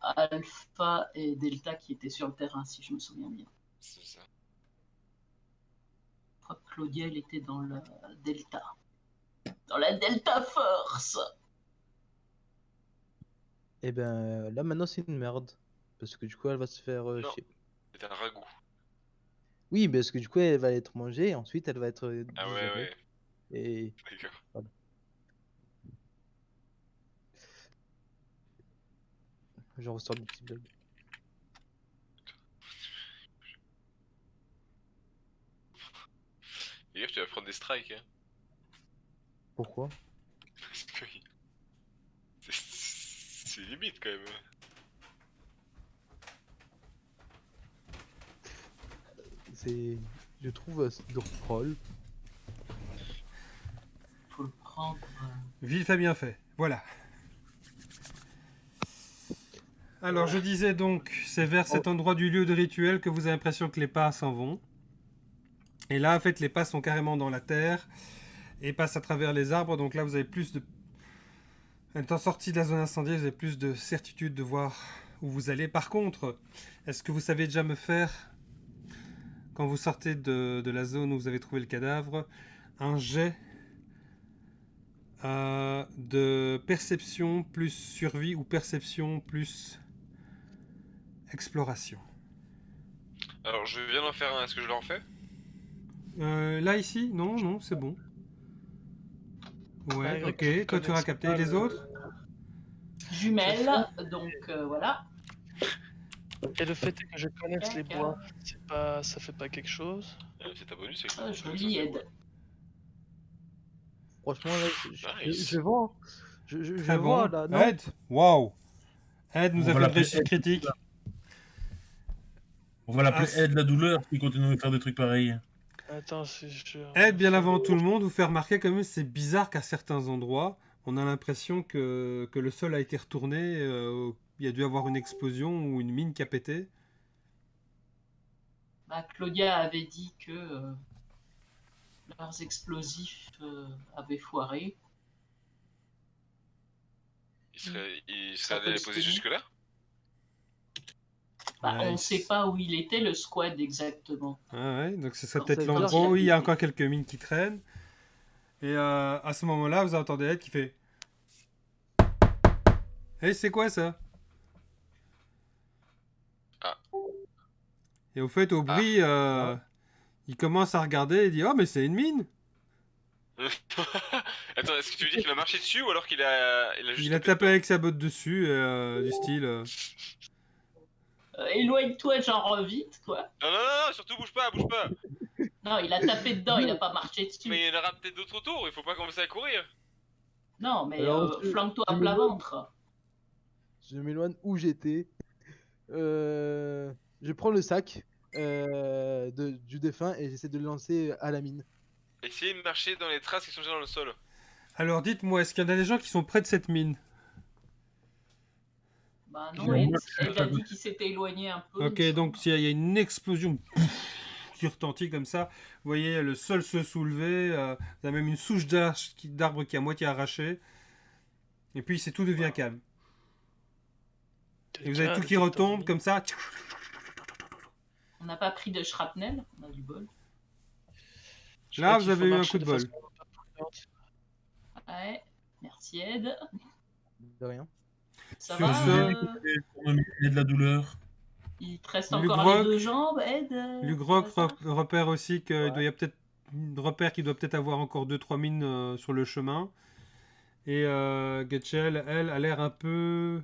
Alpha et Delta qui étaient sur le terrain, si je me souviens bien. C'est ça. Je crois que Claudia, elle était dans la Delta. Dans la Delta Force. Et ben, là, maintenant, c'est une merde. Parce que du coup, elle va se faire Non. chier. C'est un ragoût. Oui, parce que du coup, elle va être mangée, et ensuite, elle va être Ah ouais, digérée. ouais. Et D'accord. j'en ressors des petits bugs. Fais gaffe, tu vas prendre des strikes, hein. Pourquoi? Parce que c'est limite quand même. C'est... Je trouve drôle. Faut le prendre. Vif a bien fait, voilà. Alors je disais donc, c'est vers cet endroit du lieu de rituel que vous avez l'impression que les pas s'en vont. Et là, en fait, les pas sont carrément dans la terre et passent à travers les arbres. Donc là, vous avez plus de... Étant sorti de la zone incendiée, vous avez plus de certitude de voir où vous allez. Par contre, est-ce que vous savez déjà me faire, quand vous sortez de la zone où vous avez trouvé le cadavre, un jet de perception plus survie ou perception plus exploration? Alors, je viens d'en faire un, est-ce que je l'en fais? Là, ici? Non, non, c'est bon. Ouais, Malgré ok. que je Toi, tu auras connaisse capté. pas Les le- autres? Jumelles, donc voilà. Et le fait est que je connaisse les Caca. bois, c'est pas, ça fait pas quelque chose. C'est ta bonus avec Ah, le joli aide. Franchement, là, Nice. je vois. Je Très vois, bon. là. Non, Ed, waouh. Ed nous On a va fait une l'appeler réussite Ed. critique. On va l'appeler Ah, Ed la douleur qui continue de faire des trucs pareils. Attends, si je... Ed, bien avant tout le monde, vous fait remarquer quand même, c'est bizarre qu'à certains endroits, on a l'impression que le sol a été retourné, il y a dû avoir une explosion ou une mine qui a pété. Bah, Claudia avait dit que leurs explosifs avaient foiré. Il serait Ça peut allé se poser tenir. jusque-là? Bah, on ne Nice. sait pas où il était, le squad, exactement. Ah ouais, donc ce serait Non, peut-être ça veut dire l'endroit qu'il où a il y a pété. encore quelques mines qui traînent. Et à ce moment-là, vous entendez Ed qui fait Hey, c'est quoi ça? Ah. Et au fait, au bruit, il commence à regarder et dit Oh, mais c'est une mine! Attends, est-ce que tu veux dire qu'il a marché dessus ou alors qu'il a juste Il a tapé avec sa botte dessus, du style. Éloigne-toi, genre vite, quoi. Non, non, non, non, surtout bouge pas, bouge pas. Non, il a tapé dedans, il n'a pas marché dessus. Mais il y en aura peut-être d'autres autour, il faut pas commencer à courir. Non, mais Alors, flanque-toi à je plat m'éloigne. ventre. Je m'éloigne où j'étais. Je prends le sac du défunt et j'essaie de le lancer à la mine. Essayez de marcher dans les traces qui sont déjà dans le sol. Alors dites-moi, est-ce qu'il y en a des gens qui sont près de cette mine? Bah Il non, a Ed, moins- Ed a dit qu'il s'était éloigné un peu. Ok, il me donc semble. s'il y a une explosion qui retentit comme ça, vous voyez le sol se soulever, vous avez même une souche d'arbre qui est à moitié arrachée, et puis c'est tout devient calme. Et vous avez tout qui retombe comme ça. On n'a pas pris de shrapnel, on a du bol. Là, vous avez eu un coup de bol. Ouais, merci Ed. De rien. Ça Sur va ce- Pour me mettre de la douleur. Il te reste Lugrog- encore les deux jambes, Ed Lugrog ça va repère aussi qu'il doit y a peut-être repère qu'il doit peut-être avoir encore 2-3 mines sur le chemin. Et Getchel, elle, a l'air un peu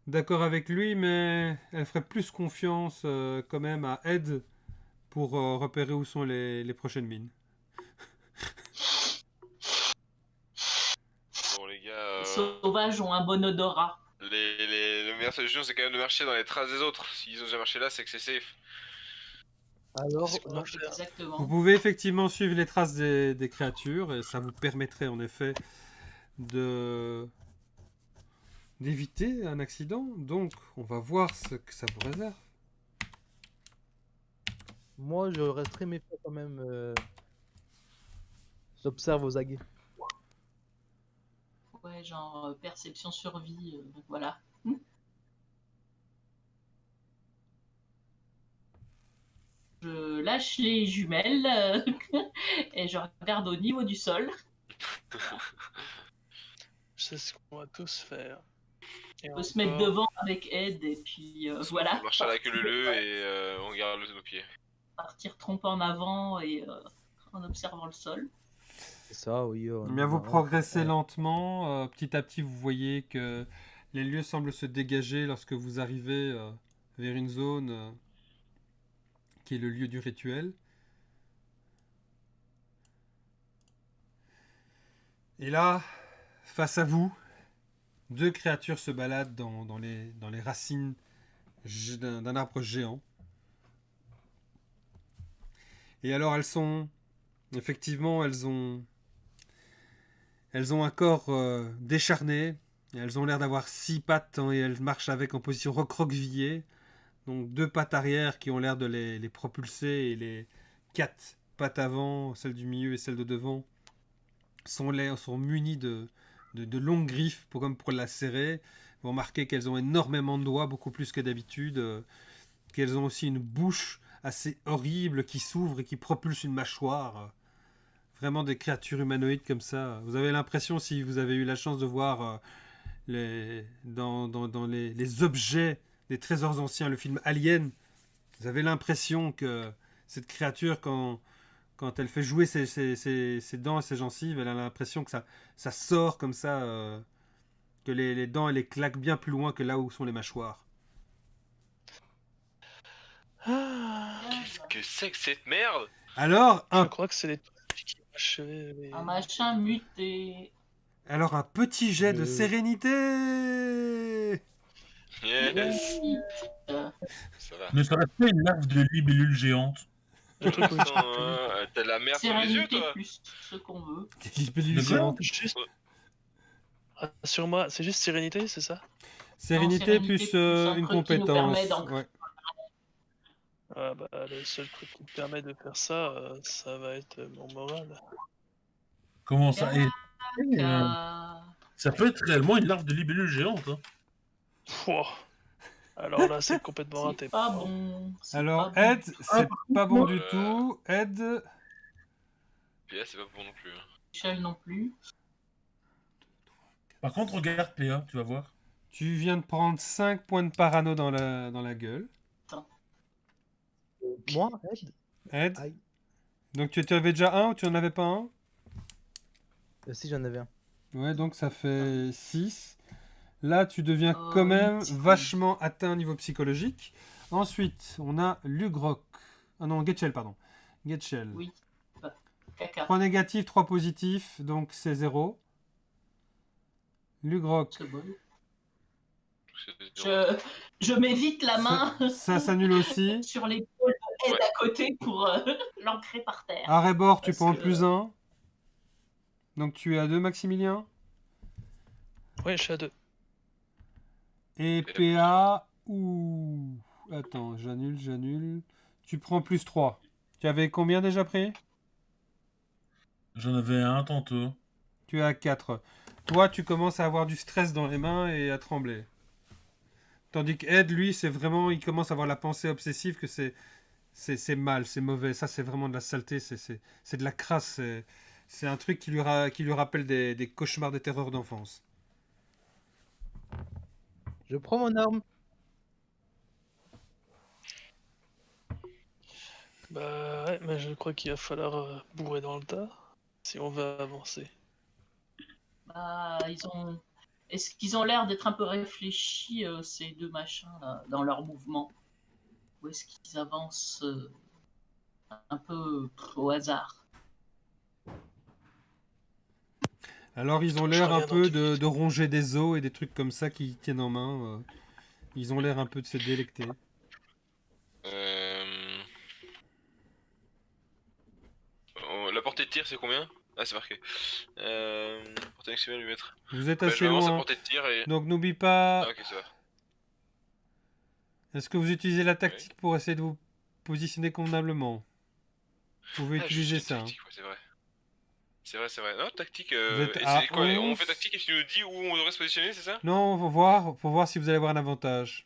d'accord avec lui, mais elle ferait plus confiance quand même à Ed pour repérer où sont les prochaines mines. Bon, les gars, Les sauvages ont un bon odorat. la meilleure solution c'est quand même de marcher dans les traces des autres. S'ils ont déjà marché là, c'est que c'est safe. Alors, C'est ce qu'on non, va faire. Vous Exactement. pouvez effectivement suivre les traces des créatures et ça vous permettrait en effet d'éviter un accident. Donc, on va voir ce que ça vous réserve. moi, je resterai méfiant quand même. J'observe aux aguets. Ouais, genre perception survie, voilà. Je lâche les jumelles et je regarde au niveau du sol. C'est ce qu'on va tous faire. Et On peut se mettre encore, devant avec Ed et puis voilà. On marche à la queue leu et on garde nos pieds. Partir trompe en avant et en observant le sol. C'est ça, oui. Eh bien, vous progressez lentement. Petit à petit, vous voyez que les lieux semblent se dégager lorsque vous arrivez vers une zone qui est le lieu du rituel. Et là, face à vous, deux créatures se baladent dans les racines d'un arbre géant. Et alors, elles sont... Effectivement, elles ont un corps décharné. Et elles ont l'air d'avoir 6 pattes et elles marchent avec en position recroquevillée. Donc 2 pattes arrière qui ont l'air de les propulser et les 4 pattes avant, celle du milieu et celle de devant, sont munies de longues griffes comme pour la serrer. Vous remarquez qu'elles ont énormément de doigts, beaucoup plus que d'habitude. Qu'elles ont aussi une bouche assez horrible qui s'ouvre et qui propulse une mâchoire. Vraiment des créatures humanoïdes comme ça. Vous avez l'impression, si vous avez eu la chance de voir dans les objets des trésors anciens, le film Alien, Vous avez l'impression que cette créature, quand elle fait jouer ses dents et ses gencives, elle a l'impression que ça sort comme ça, que les dents, elle les claquent bien plus loin que là où sont les mâchoires. Ah, Qu'est-ce que c'est que cette merde? Alors, je un, crois que c'est les trucs qui ont achevé les... Un machin muté. alors un petit jet de Je- sérénité. Yes. Euh, Ça va. Ne serait-ce pas une larve de libellule géante? Le truc où il Attends, t'as de la merde sur les yeux, Sérénité toi? plus ce qu'on veut. Libellule De quoi géante. Juste... Sur moi, c'est juste sérénité, c'est ça? Sérénité Sérénité plus plus un une truc qui nous permet compétence. d'ancrer. Ouais. Ah bah, le seul truc qui me permet de faire ça, ça va être mon moral. Comment ça? Et, Euh, ça peut être réellement une larve de libellule géante. Hein. Pouah. Alors là, c'est complètement raté. c'est pas bon. c'est Alors, pas bon. Ed, c'est pas bon du Voilà. tout. Ed, Puis là, c'est pas bon non plus. Michel non plus. Par contre, regarde PA, tu vas voir. tu viens de prendre 5 points de parano dans la gueule. Moi, Ed Ed, Aïe. donc tu avais déjà un ou tu en avais pas un? Si, j'en avais un. Ouais, donc ça fait 6. Là, tu deviens Oh, quand même oui, vachement atteint au niveau psychologique. Ensuite, on a Lugrok. Ah non, Getchel, pardon. Getchel. Oui. Caca. 3 négatifs, 3 positifs, donc c'est 0. Lugrok. C'est bon. C'est- Je m'évite la main Ça s'annule aussi. sur l'épaule de Ed Ouais. à côté pour l'ancrer par terre. Arébor, tu Parce prends que- plus 1. Donc tu es à 2, Maximilien. Ouais, je suis à 2. Et PA. Ouh. Attends, j'annule. Tu prends plus 3. Tu avais combien déjà pris? J'en avais un tantôt. Tu es à 4. Toi, tu commences à avoir du stress dans les mains et à trembler. Tandis que Ed, lui, c'est vraiment, il commence à avoir la pensée obsessive que c'est mal, c'est mauvais. Ça, c'est vraiment de la saleté, c'est de la crasse. C'est un truc qui lui rappelle des cauchemars, des terreurs d'enfance. Je prends mon arme. Bah ouais, mais je crois qu'il va falloir bourrer dans le tas si on veut avancer. Bah, Est-ce qu'ils ont l'air d'être un peu réfléchis, ces deux machins là, dans leur mouvement? Ou est-ce qu'ils avancent un peu au hasard? Alors, ils ont Je l'air un reviens dans peu tout de ronger des os et des trucs comme ça qu'ils tiennent en main. Ils ont l'air un peu de se délecter. La portée de tir, c'est combien? Ah, c'est marqué. Portée maximale 8 mètres. Vous êtes Bah, je assez vais avancer à loin. portée de tir et. Donc, n'oublie pas. Ah, ok, ça va. Est-ce que vous utilisez la tactique pour essayer de vous positionner convenablement? Vous pouvez Ah, utiliser juste ça. tactique, ouais, c'est vrai. C'est vrai. Non, tactique. Vous êtes Et à c'est quoi? 11. On fait tactique et tu nous dis où on devrait se positionner, c'est ça? Non, faut voir si vous allez avoir un avantage.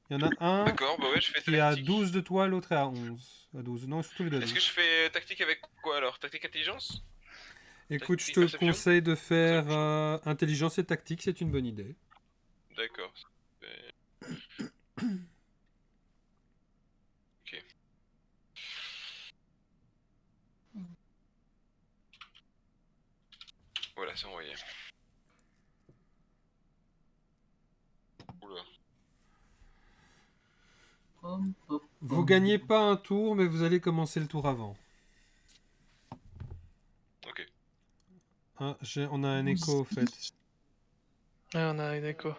Il y en a un D'accord, bah ouais, je fais qui est à tactique. 12 de toi, l'autre est à 11. À 12. Non, surtout les deux. Est-ce que je fais tactique avec quoi alors? Tactique intelligence? Écoute, je tactique, te perception? conseille de faire intelligence et tactique, c'est une bonne idée. D'accord. Ok. Voilà, c'est envoyé. Oula. Hum, hop, Vous hum. gagnez pas un tour, mais vous allez commencer le tour avant. Ok. Hein, on a un écho au fait. Ouais, on a une écho.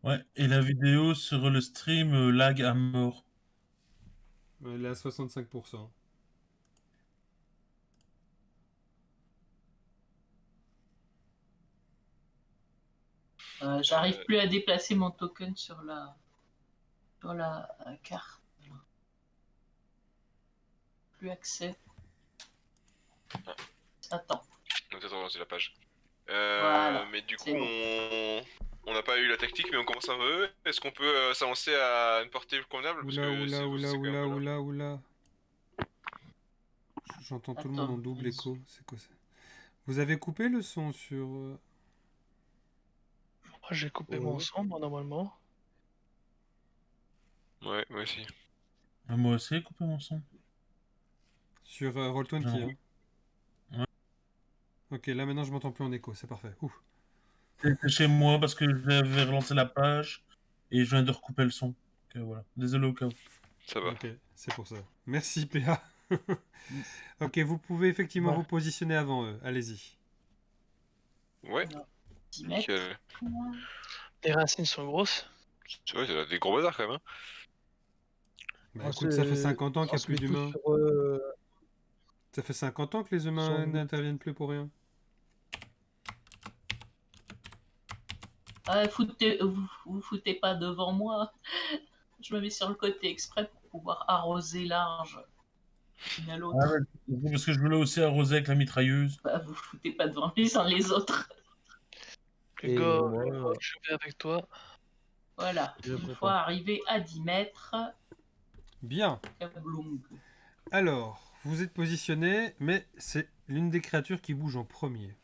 Ouais, et la vidéo sur le stream lag à mort. Elle est à 65%. J'arrive plus à déplacer mon token sur la carte. Plus accès. Attends. Donc attends, relancer la page. Voilà, Mais du coup, c'est bon. on n'a pas eu la tactique, mais on commence un peu. Est-ce qu'on peut s'avancer à une portée convenable? Parce Oula, que c'est oula, quand même oula, là. oula. J'entends tout le monde en double Attends, écho. C'est quoi ça? Vous avez coupé le son sur... Moi, j'ai coupé mon son, moi, normalement. Ouais, moi aussi. Moi aussi, couper mon son. Sur Roll20, Genre, hein. ouais. Ok, là maintenant je m'entends plus en écho, c'est parfait. Ouf. C'était chez moi parce que j'avais relancé la page et je viens de recouper le son. Donc, voilà. Désolé au cas où. Ça va. Ok, c'est pour ça. Merci PA. Ok, vous pouvez effectivement Voilà. vous positionner avant eux. Allez-y. Ouais, 10 mètres. nickel. Les racines sont grosses. Tu vois, c'est des gros bazars quand même. Hein. Bah On écoute, ça fait se, 50 ans qu'il n'y on a se plus met tous d'humains. sur, Ça fait 50 ans que les humains sur- n'interviennent plus pour rien. Ah, vous foutez pas devant moi. Je me mets sur le côté exprès pour pouvoir arroser large l'une à l'autre. Ah ouais, c'est parce que je voulais aussi arroser avec la mitrailleuse. Bah, vous foutez pas devant les uns les autres. Les Et gars, moi, je vais avec toi. Voilà, je une prépare. fois arrivé à 10 mètres, Bien. kabloum. Alors, vous êtes positionné, mais c'est l'une des créatures qui bouge en premier.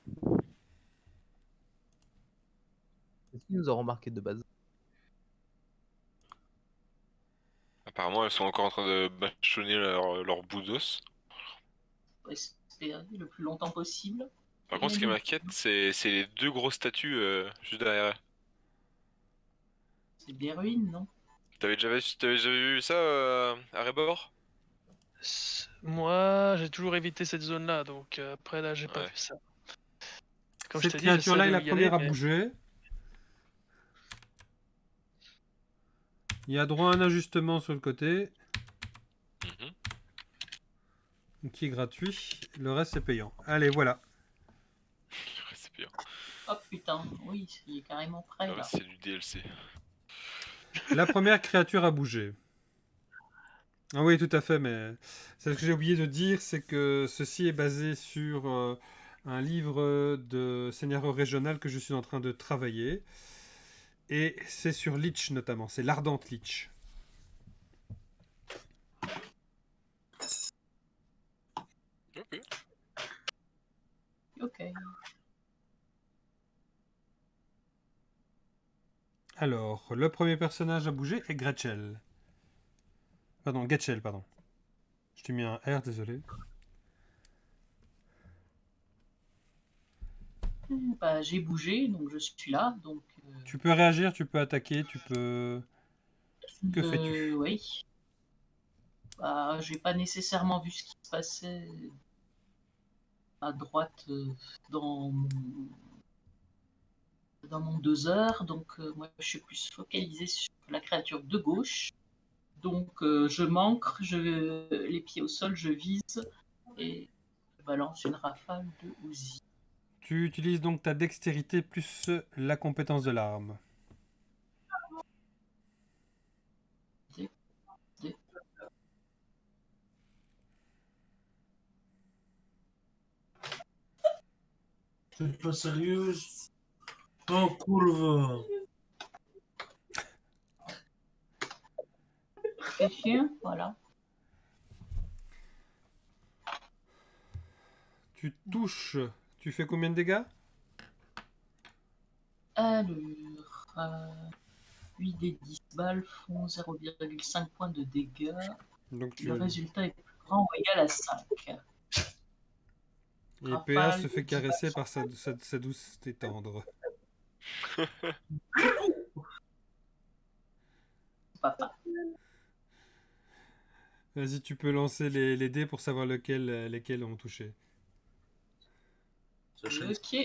Est-ce qu'ils nous ont remarqué de base? Apparemment, elles sont encore en train de mâchonner leur bout d'os. Faut espérer le plus longtemps possible. Par contre, ce qui m'inquiète, c'est les deux grosses statues juste derrière elles. C'est des ruines, non? T'avais déjà vu ça à Rebord? Moi, j'ai toujours évité cette zone-là, donc après là, j'ai pas Ouais. vu ça. Comme je Cette t'ai dit, j'essaie créature-là est de la y aller, première à mais bouger. Il y a droit à un ajustement sur le côté, qui est gratuit. Le reste, c'est payant. Allez, voilà. Ouais, c'est pire. Oh putain, oui, il est carrément prêt Le là. reste, c'est du DLC. La première créature a bougé. Ah oui, tout à fait, mais c'est ce que j'ai oublié de dire, c'est que ceci est basé sur un livre de scénario régional que je suis en train de travailler. Et c'est sur Lich notamment, c'est l'Ardente Lich. Ok. Ok. Alors, le premier personnage à bouger est Gretchel. Pardon, Getchel, pardon. Je t'ai mis un R, désolé. Bah, j'ai bougé, donc je suis là. Donc, Tu peux réagir, tu peux attaquer, tu peux... Que fais-tu? oui. Bah, j'ai pas nécessairement vu ce qui se passait à droite dans mon 2 heures. Donc, moi, je suis plus focalisée sur la créature de gauche. Donc, je m'ancre, les pieds au sol, je vise et je balance une rafale de Uzi. Tu utilises donc ta dextérité plus la compétence de l'arme. C'est pas sérieuse. En courbe. C'est chien, voilà. Tu touches. Tu fais combien de dégâts? Alors, 8 des 10 balles font 0,5 points de dégâts. Donc Le résultat est plus grand ou égal à 5. Et PA se fait caresser par sa douce et tendre. Papa. Vas-y, tu peux lancer les dés pour savoir lesquels ont touché. Ok.